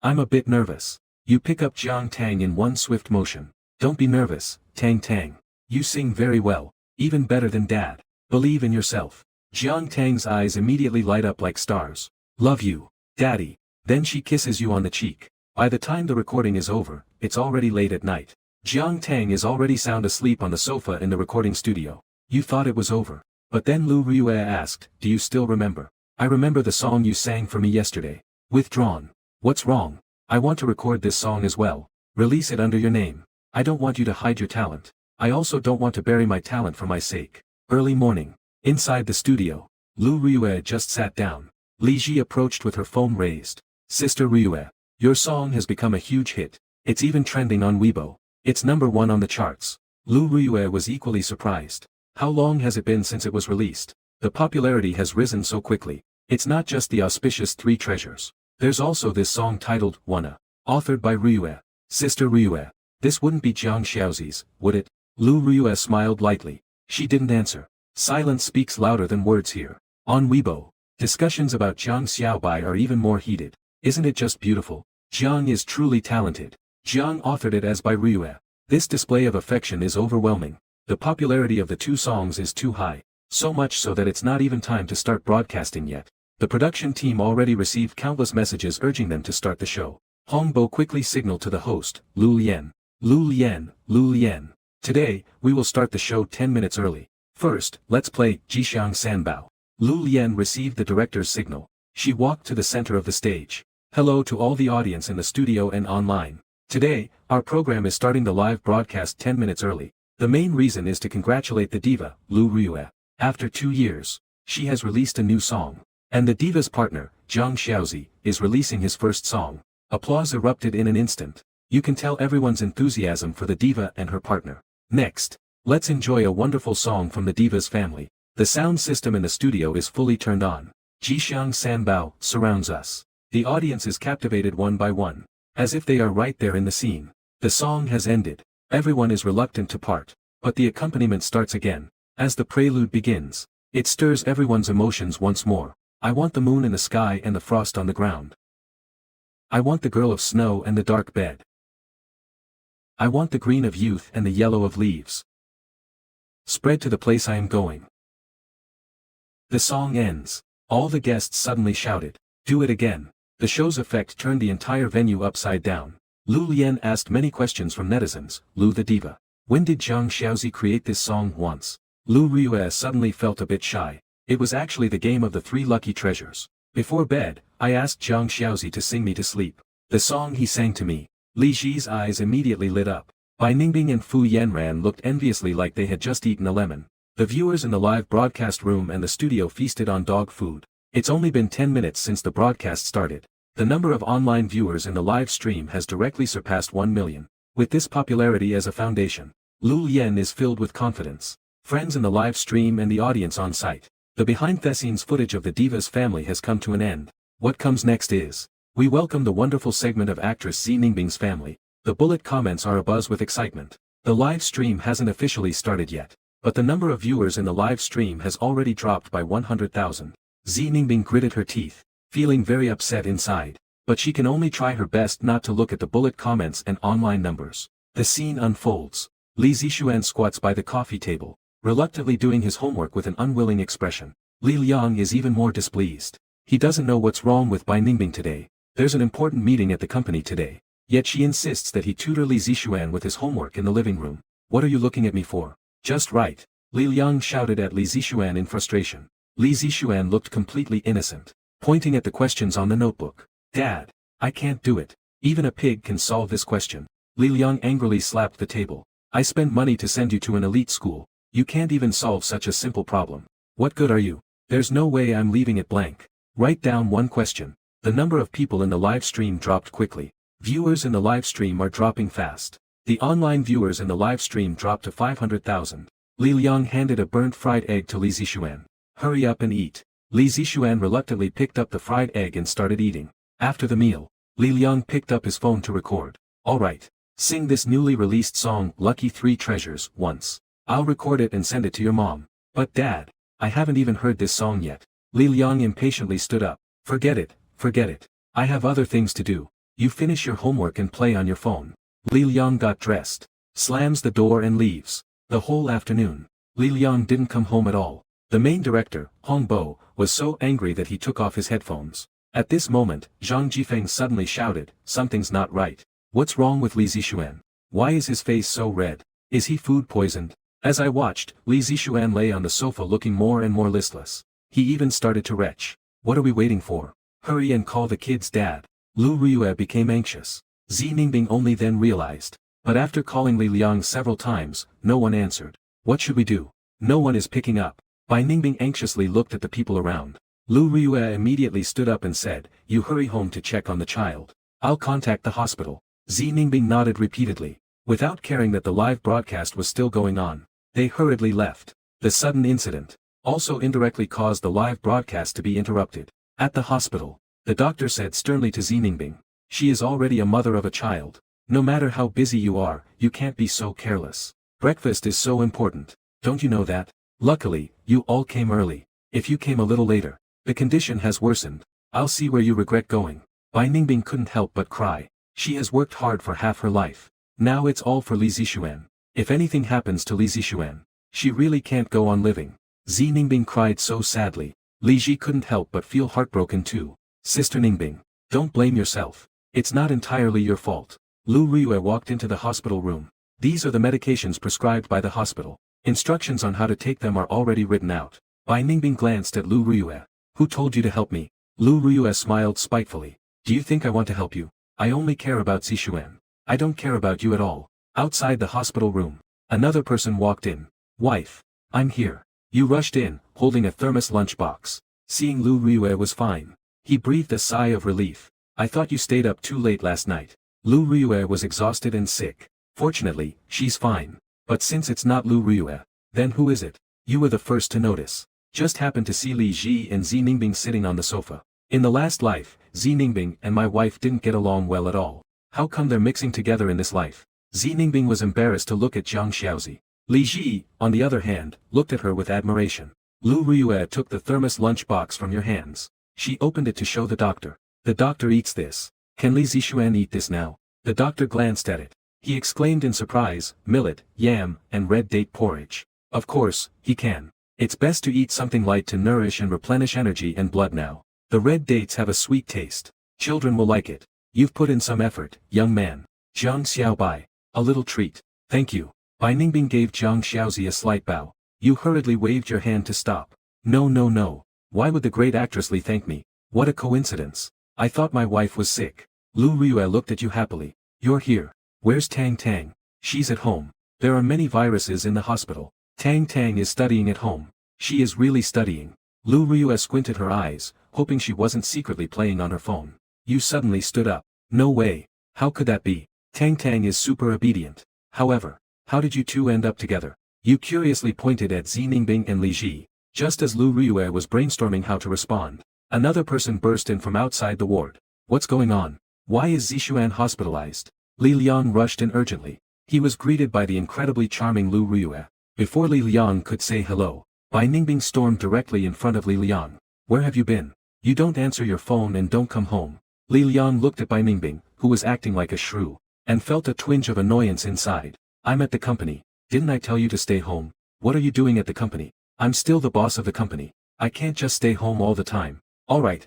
I'm a bit nervous. You pick up Jiang Tang in one swift motion. Don't be nervous, Tang Tang. You sing very well, even better than Dad. Believe in yourself. Jiang Tang's eyes immediately light up like stars. Love you, Daddy. Then she kisses you on the cheek. By the time the recording is over, it's already late at night. Jiang Tang is already sound asleep on the sofa in the recording studio. You thought it was over. But then Lu Ryue asked, do you still remember? I remember the song you sang for me yesterday. Withdrawn. What's wrong? I want to record this song as well. Release it under your name. I don't want you to hide your talent. I also don't want to bury my talent for my sake. Early morning. Inside the studio. Lu Ryue just sat down. Li Ji approached with her phone raised. Sister Ryue, your song has become a huge hit. It's even trending on Weibo. It's #1 on the charts. Lu Ryue was equally surprised. How long has it been since it was released? The popularity has risen so quickly. It's not just the auspicious 3 treasures. There's also this song titled, Wanna, authored by Ryue. Sister Ryue, this wouldn't be Jiang Xiaozi's, would it? Lu Ryue smiled lightly. She didn't answer. Silence speaks louder than words here. On Weibo, discussions about Jiang Xiaobai are even more heated. Isn't it just beautiful? Jiang is truly talented. Jiang authored it as by Ryue. This display of affection is overwhelming. The popularity of the 2 songs is too high. So much so that it's not even time to start broadcasting yet. The production team already received countless messages urging them to start the show. Hongbo quickly signaled to the host, Lu Lian. Lu Lian, Lu Lian. Today, we will start the show 10 minutes early. First, let's play Jixiang Sanbao. Lu Lian received the director's signal. She walked to the center of the stage. Hello to all the audience in the studio and online. Today, our program is starting the live broadcast 10 minutes early. The main reason is to congratulate the diva, Lu Ryue. After 2 years, she has released a new song. And the diva's partner, Jiang Xiaozi, is releasing his first song. Applause erupted in an instant. You can tell everyone's enthusiasm for the diva and her partner. Next, let's enjoy a wonderful song from the diva's family. The sound system in the studio is fully turned on. Jixiang Sanbao surrounds us. The audience is captivated one by one, as if they are right there in the scene. The song has ended. Everyone is reluctant to part, but the accompaniment starts again. As the prelude begins, it stirs everyone's emotions once more. I want the moon in the sky and the frost on the ground. I want the girl of snow and the dark bed. I want the green of youth and the yellow of leaves. Spread to the place I am going. The song ends. All the guests suddenly shouted, do it again. The show's effect turned the entire venue upside down. Lu Lian asked many questions from netizens. Lu the diva. When did Jiang Xiaozi create this song? Once. Lu Ryue suddenly felt a bit shy. It was actually the game of the 3 lucky treasures. Before bed, I asked Jiang Xiaozi to sing me to sleep. The song he sang to me. Li Ji's eyes immediately lit up. Bai Ningbing and Fu Yanran looked enviously like they had just eaten a lemon. The viewers in the live broadcast room and the studio feasted on dog food. It's only been 10 minutes since the broadcast started. The number of online viewers in the live stream has directly surpassed 1 million. With this popularity as a foundation, Lu Lian is filled with confidence. Friends in the live stream and the audience on site. The behind-the-scenes footage of the diva's family has come to an end. What comes next is, we welcome the wonderful segment of actress Xi Ningbing's family. The bullet comments are abuzz with excitement. The live stream hasn't officially started yet, but the number of viewers in the live stream has already dropped by 100,000. Xi Ningbing gritted her teeth, feeling very upset inside, but she can only try her best not to look at the bullet comments and online numbers. The scene unfolds. Li Zixuan squats by the coffee table, reluctantly doing his homework with an unwilling expression. Li Liang is even more displeased. He doesn't know what's wrong with Bai Ningbing today. There's an important meeting at the company today. Yet she insists that he tutor Li Zixuan with his homework in the living room. What are you looking at me for? Just right. Li Liang shouted at Li Zixuan in frustration. Li Zixuan looked completely innocent. pointing at the questions on the notebook. Dad, I can't do it. Even a pig can solve this question. Li Liang angrily slapped the table. I spend money to send you to an elite school. You can't even solve such a simple problem. What good are you? There's no way I'm leaving it blank. Write down one question. The number of people in the live stream dropped quickly. Viewers in the live stream are dropping fast. The online viewers in the live stream dropped to 500,000. Li Liang handed a burnt fried egg to Li Zixuan. Hurry up and eat. Li Zixuan reluctantly picked up the fried egg and started eating. After the meal, Li Liang picked up his phone to record. Alright. Sing this newly released song, Lucky 3 Treasures, once. I'll record it and send it to your mom. But Dad, I haven't even heard this song yet. Li Liang impatiently stood up. Forget it, forget it. I have other things to do. You finish your homework and play on your phone. Li Liang got dressed, slams the door and leaves. The whole afternoon, Li Liang didn't come home at all. The main director, Hong Bo, was so angry that he took off his headphones. At this moment, Zhang Jifeng suddenly shouted, something's not right. What's wrong with Li Zixuan? Why is his face so red? Is he food poisoned? As I watched, Li Zixuan lay on the sofa looking more and more listless. He even started to retch. What are we waiting for? Hurry and call the kid's dad. Lu Riyue became anxious. Zi Ningbing only then realized. But after calling Li Liang several times, no one answered. What should we do? No one is picking up. Bai Ningbing anxiously looked at the people around. Lu Riyue immediately stood up and said, you hurry home to check on the child. I'll contact the hospital. Zi Ningbing nodded repeatedly. Without caring that the live broadcast was still going on, they hurriedly left. The sudden incident also indirectly caused the live broadcast to be interrupted. At the hospital, the doctor said sternly to Zi Ningbing, she is already a mother of a child. No matter how busy you are, you can't be so careless. Breakfast is so important. Don't you know that? Luckily, you all came early. If you came a little later, the condition has worsened. I'll see where you regret going. Bai Ningbing couldn't help but cry. She has worked hard for half her life. Now it's all for Li Zixuan. If anything happens to Li Zixuan, she really can't go on living. Zi Ningbing cried so sadly. Li Ji couldn't help but feel heartbroken too. Sister Ningbing, don't blame yourself. It's not entirely your fault. Lu Riyue walked into the hospital room. These are the medications prescribed by the hospital. Instructions on how to take them are already written out. Bai Ningbing glanced at Lu Riyue. Who told you to help me? Lu Riyue smiled spitefully. Do you think I want to help you? I only care about Zixuan. I don't care about you at all. Outside the hospital room, another person walked in. Wife, I'm here. You rushed in, holding a thermos lunchbox. Seeing Lu Riyue was fine, he breathed a sigh of relief. I thought you stayed up too late last night. Lu Riyue was exhausted and sick. Fortunately, she's fine. But since it's not Lu Riyue, then who is it? You were the first to notice. Just happened to see Li Ji and Zi Ningbing sitting on the sofa. In the last life, Zi Ningbing and my wife didn't get along well at all. How come they're mixing together in this life? Zi Ningbing was embarrassed to look at Jiang Xiaozi. Li Ji, on the other hand, looked at her with admiration. Lu Riyue took the thermos lunchbox from your hands. She opened it to show the doctor. The doctor eats this. Can Li Zixuan eat this now? The doctor glanced at it. He exclaimed in surprise, millet, yam, and red date porridge. Of course, he can. It's best to eat something light to nourish and replenish energy and blood now. The red dates have a sweet taste. Children will like it. You've put in some effort, young man. Jiang Xiaobai. A little treat. Thank you. Bai Ningbing gave Jiang Xiaozi a slight bow. You hurriedly waved your hand to stop. No no no. Why would the great actress Li thank me? What a coincidence. I thought my wife was sick. Lu Riyue looked at you happily. You're here. Where's Tang Tang? She's at home. There are many viruses in the hospital. Tang Tang is studying at home. She is really studying. Lu Riyue squinted her eyes, hoping she wasn't secretly playing on her phone. You suddenly stood up. No way. How could that be? Tang Tang is super obedient. However, how did you two end up together? You curiously pointed at Zi Ningbing and Li Ji. Just as Lu Riyue was brainstorming how to respond, another person burst in from outside the ward. What's going on? Why is Zixuan hospitalized? Li Liang rushed in urgently. He was greeted by the incredibly charming Lu Riyue. Before Li Liang could say hello, Bai Ningbing stormed directly in front of Li Liang. Where have you been? You don't answer your phone and don't come home. Li Liang looked at Bai Ningbing, who was acting like a shrew, and felt a twinge of annoyance inside. I'm at the company. Didn't I tell you to stay home? What are you doing at the company? I'm still the boss of the company. I can't just stay home all the time. Alright.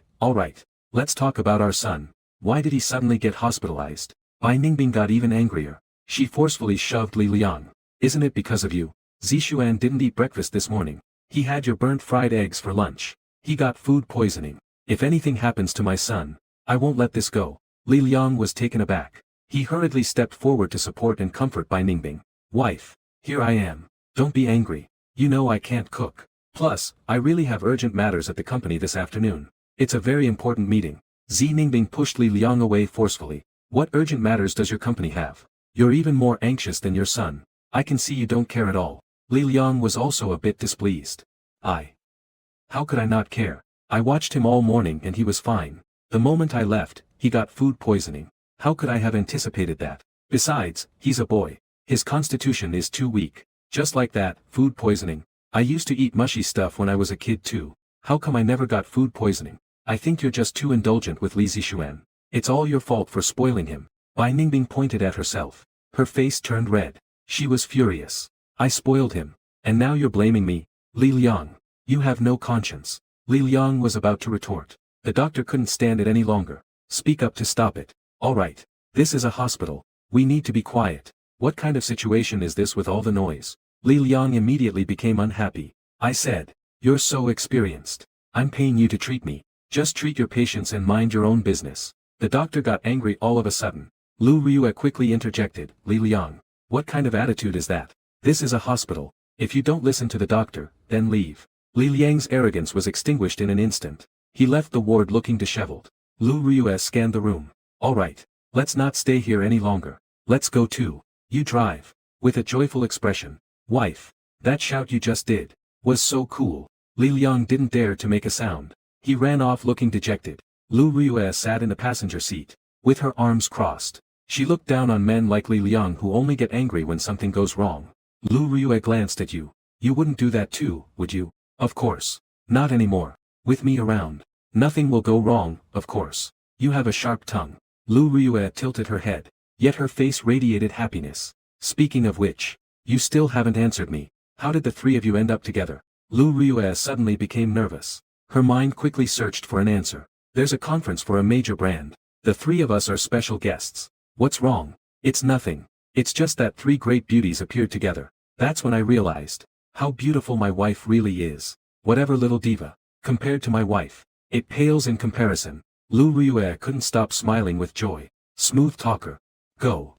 Let's talk about our son. Why did he suddenly get hospitalized? Bai Ningbing got even angrier. She forcefully shoved Li Liang. Isn't it because of you? Zixuan didn't eat breakfast this morning. He had your burnt fried eggs for lunch. He got food poisoning. If anything happens to my son, I won't let this go. Li Liang was taken aback. He hurriedly stepped forward to support and comfort Bai Ningbing. Wife, here I am. Don't be angry. You know I can't cook. Plus, I really have urgent matters at the company this afternoon. It's a very important meeting. Zi Ningbing pushed Li Liang away forcefully. What urgent matters does your company have? You're even more anxious than your son. I can see you don't care at all. Li Liang was also a bit displeased. How could I not care? I watched him all morning and he was fine. The moment I left, he got food poisoning. How could I have anticipated that? Besides, he's a boy. His constitution is too weak. Just like that, food poisoning. I used to eat mushy stuff when I was a kid too. How come I never got food poisoning? I think you're just too indulgent with Li Zixuan. It's all your fault for spoiling him. Bai Ningbing pointed at herself. Her face turned red. She was furious. I spoiled him. And now you're blaming me? Li Liang. You have no conscience. Li Liang was about to retort. The doctor couldn't stand it any longer. Speak up to stop it. All right. This is a hospital. We need to be quiet. What kind of situation is this with all the noise? Li Liang immediately became unhappy. I said, you're so experienced. I'm paying you to treat me. Just treat your patients and mind your own business. The doctor got angry all of a sudden. Lu Ryue quickly interjected, Li Liang. What kind of attitude is that? This is a hospital. If you don't listen to the doctor, then leave. Li Liang's arrogance was extinguished in an instant. He left the ward looking disheveled. Lu Ryue scanned the room. All right. Let's not stay here any longer. Let's go too. You drive. With a joyful expression. Wife. That shout you just did was so cool. Li Liang didn't dare to make a sound. He ran off looking dejected. Lu Ryue sat in the passenger seat, with her arms crossed. She looked down on men like Li Liang who only get angry when something goes wrong. Lu Ryue glanced at you. You wouldn't do that too, would you? Of course. Not anymore. With me around. Nothing will go wrong, of course. You have a sharp tongue. Lu Ryue tilted her head. Yet her face radiated happiness. Speaking of which, you still haven't answered me. How did the three of you end up together? Lu Ryue suddenly became nervous. Her mind quickly searched for an answer. There's a conference for a major brand. The three of us are special guests. What's wrong? It's nothing. It's just that three great beauties appeared together. That's when I realized how beautiful my wife really is. Whatever little diva. Compared to my wife, it pales in comparison. Lu Ryue couldn't stop smiling with joy. Smooth talker. Go.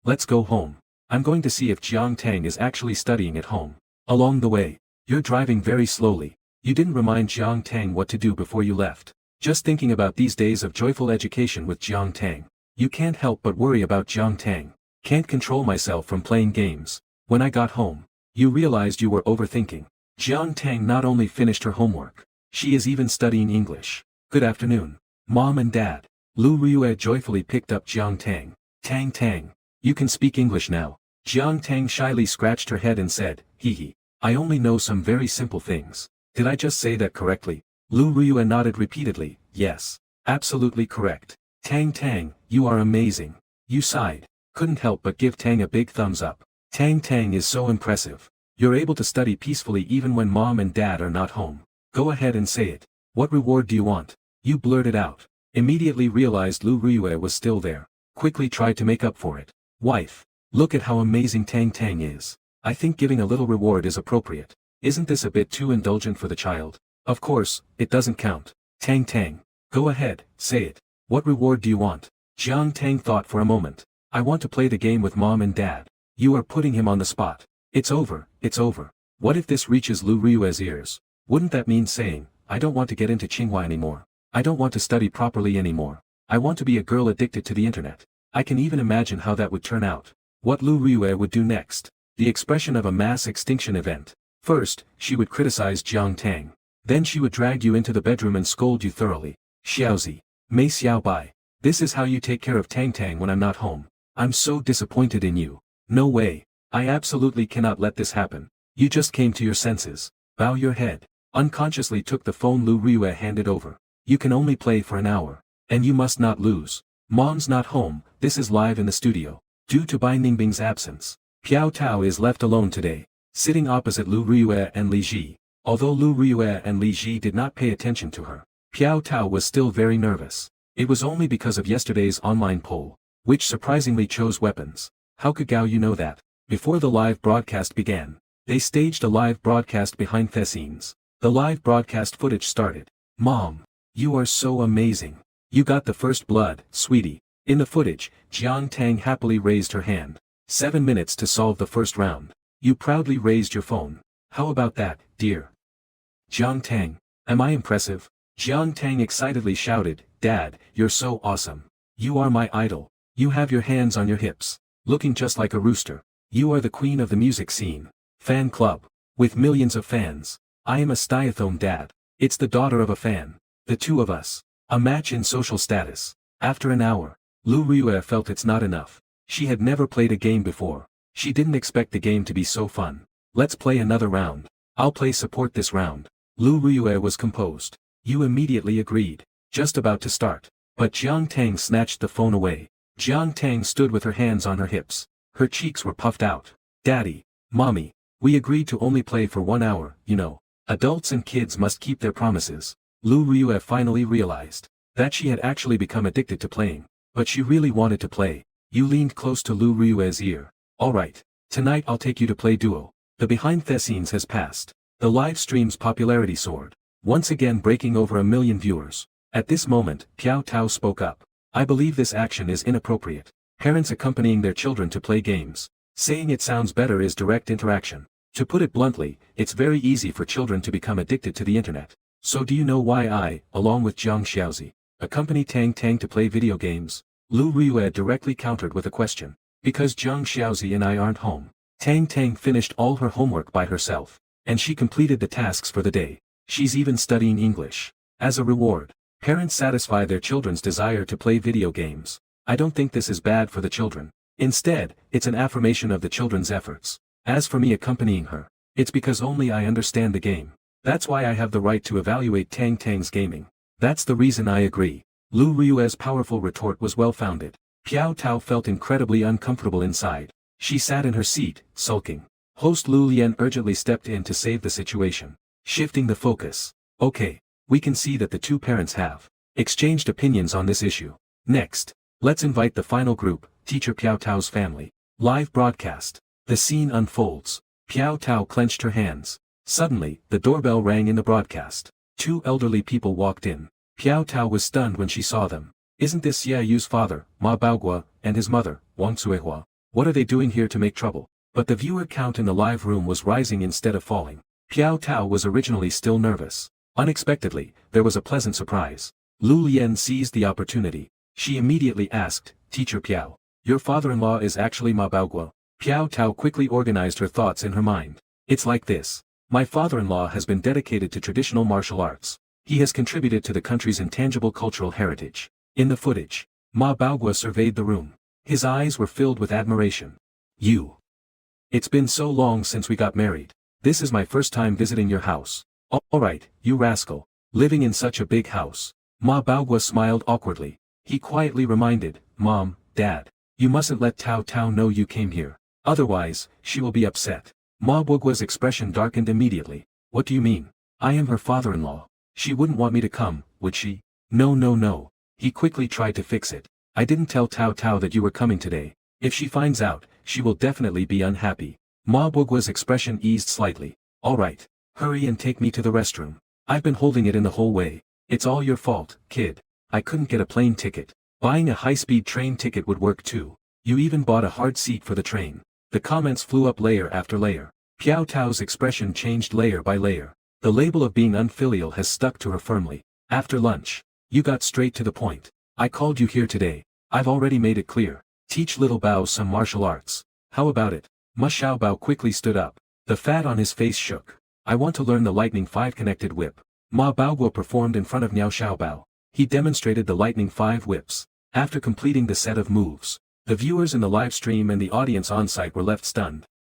Let's go home. I'm going to see if Jiang Tang is actually studying at home. Along the way, you're driving very slowly. You didn't remind Jiang Tang what to do before you left. Just thinking about these days of joyful education with Jiang Tang. You can't help but worry about Jiang Tang. Can't control myself from playing games. When I got home, you realized you were overthinking. Jiang Tang not only finished her homework, she is even studying English. Good afternoon, Mom and Dad. Lu Ryue joyfully picked up Jiang Tang. Tang Tang, you can speak English now. Jiang Tang shyly scratched her head and said, hee hee. I only know some very simple things. Did I just say that correctly? Lu Ryue nodded repeatedly, yes. Absolutely correct. Tang Tang, you are amazing. You sighed. Couldn't help but give Tang a big thumbs up. Tang Tang is so impressive. You're able to study peacefully even when Mom and Dad are not home. Go ahead and say it. What reward do you want? You blurted out. Immediately realized Lu Ryue was still there. Quickly tried to make up for it. Wife. Look at how amazing Tang Tang is. I think giving a little reward is appropriate. Isn't this a bit too indulgent for the child? Of course, it doesn't count. Tang Tang. Go ahead, say it. What reward do you want? Jiang Tang thought for a moment. I want to play the game with Mom and Dad. You are putting him on the spot. It's over, it's over. What if this reaches Lu Ryue's ears? Wouldn't that mean saying, I don't want to get into Tsinghua anymore. I don't want to study properly anymore. I want to be a girl addicted to the internet. I can even imagine how that would turn out. What Lu Ryue would do next. The expression of a mass extinction event. First, she would criticize Jiang Tang. Then she would drag you into the bedroom and scold you thoroughly. Xiaozi. Mei Xiaobai. This is how you take care of Tang Tang when I'm not home. I'm so disappointed in you. No way. I absolutely cannot let this happen. You just came to your senses. Bow your head. Unconsciously took the phone Lu Ryue handed over. You can only play for an hour. And you must not lose. Mom's not home, this is live in the studio. Due to Bai Ningbing's absence, Piao Tao is left alone today, sitting opposite Lu Ryue and Li Ji. Although Lu Ryue and Li Ji did not pay attention to her, Piao Tao was still very nervous. It was only because of yesterday's online poll, which surprisingly chose weapons. How could Gao Yu know that? Before the live broadcast began, they staged a live broadcast behind the scenes. The live broadcast footage started. Mom. You are so amazing. You got the first blood, sweetie. In the footage, Jiang Tang happily raised her hand. 7 minutes to solve the first round. You proudly raised your phone. How about that, dear? Jiang Tang, am I impressive? Jiang Tang excitedly shouted, Dad, you're so awesome. You are my idol. You have your hands on your hips. Looking just like a rooster. You are the queen of the music scene. Fan club. With millions of fans. I am a styrofoam dad. It's the daughter of a fan. The two of us. A match in social status. After an hour, Lu Ryue felt it's not enough. She had never played a game before. She didn't expect the game to be so fun. Let's play another round. I'll play support this round. Lu Ryue was composed. You immediately agreed. Just about to start. But Jiang Tang snatched the phone away. Jiang Tang stood with her hands on her hips. Her cheeks were puffed out. Daddy, Mommy, we agreed to only play for 1 hour, you know. Adults and kids must keep their promises. Lu Ryue finally realized that she had actually become addicted to playing. But she really wanted to play. You leaned close to Lu Ryue's ear. Alright, tonight I'll take you to play duo. The behind the scenes has passed. The live stream's popularity soared. Once again breaking over 1 million viewers. At this moment, Piao Tao spoke up. I believe this action is inappropriate. Parents accompanying their children to play games. Saying it sounds better is direct interaction. To put it bluntly, it's very easy for children to become addicted to the internet. So do you know why I, along with Jiang Xiaozi, accompany Tang Tang to play video games? Lu Ryue directly countered with a question. Because Jiang Xiaozi and I aren't home. Tang Tang finished all her homework by herself. And she completed the tasks for the day. She's even studying English. As a reward, parents satisfy their children's desire to play video games. I don't think this is bad for the children. Instead, it's an affirmation of the children's efforts. As for me accompanying her, it's because only I understand the game. That's why I have the right to evaluate Tang Tang's gaming. That's the reason I agree. Lu Ryue's powerful retort was well-founded. Piao Tao felt incredibly uncomfortable inside. She sat in her seat, sulking. Host Lu Lian urgently stepped in to save the situation. Shifting the focus. Okay, we can see that the two parents have exchanged opinions on this issue. Next, let's invite the final group, Teacher Piao Tao's family. Live broadcast. The scene unfolds. Piao Tao clenched her hands. Suddenly, the doorbell rang in the broadcast. 2 elderly people walked in. Piao Tao was stunned when she saw them. Isn't this Xia Yu's father, Ma Baogua, and his mother, Wang Cuihua? What are they doing here to make trouble? But the viewer count in the live room was rising instead of falling. Piao Tao was originally still nervous. Unexpectedly, there was a pleasant surprise. Lu Lian seized the opportunity. She immediately asked, Teacher Piao, your father-in-law is actually Ma Baogua? Piao Tao quickly organized her thoughts in her mind. It's like this. My father-in-law has been dedicated to traditional martial arts. He has contributed to the country's intangible cultural heritage. In the footage, Ma Baogua surveyed the room. His eyes were filled with admiration. You. It's been so long since we got married. This is my first time visiting your house. Alright, you rascal. Living in such a big house. Ma Baogua smiled awkwardly. He quietly reminded, Mom, Dad, you mustn't let Tao Tao know you came here. Otherwise, she will be upset. Ma Baogua's expression darkened immediately. What do you mean? I am her father-in-law. She wouldn't want me to come, would she? No. He quickly tried to fix it. I didn't tell Tao Tao that you were coming today. If she finds out, she will definitely be unhappy. Ma Baogua's expression eased slightly. Alright. Hurry and take me to the restroom. I've been holding it in the whole way. It's all your fault, kid. I couldn't get a plane ticket. Buying a high-speed train ticket would work too. You even bought a hard seat for the train. The comments flew up layer after layer. Piao Tao's expression changed layer by layer. The label of being unfilial has stuck to her firmly. After lunch. You got straight to the point. I called you here today. I've already made it clear. Teach little Bao some martial arts. How about it? Ma Xiaobao quickly stood up. The fat on his face shook. I want to learn the Lightning 5 connected whip. Ma Baogua performed in front of Niao Xiaobao. He demonstrated the Lightning 5 whips. After completing the set of moves, the viewers in the live stream and the audience on site were left stunned.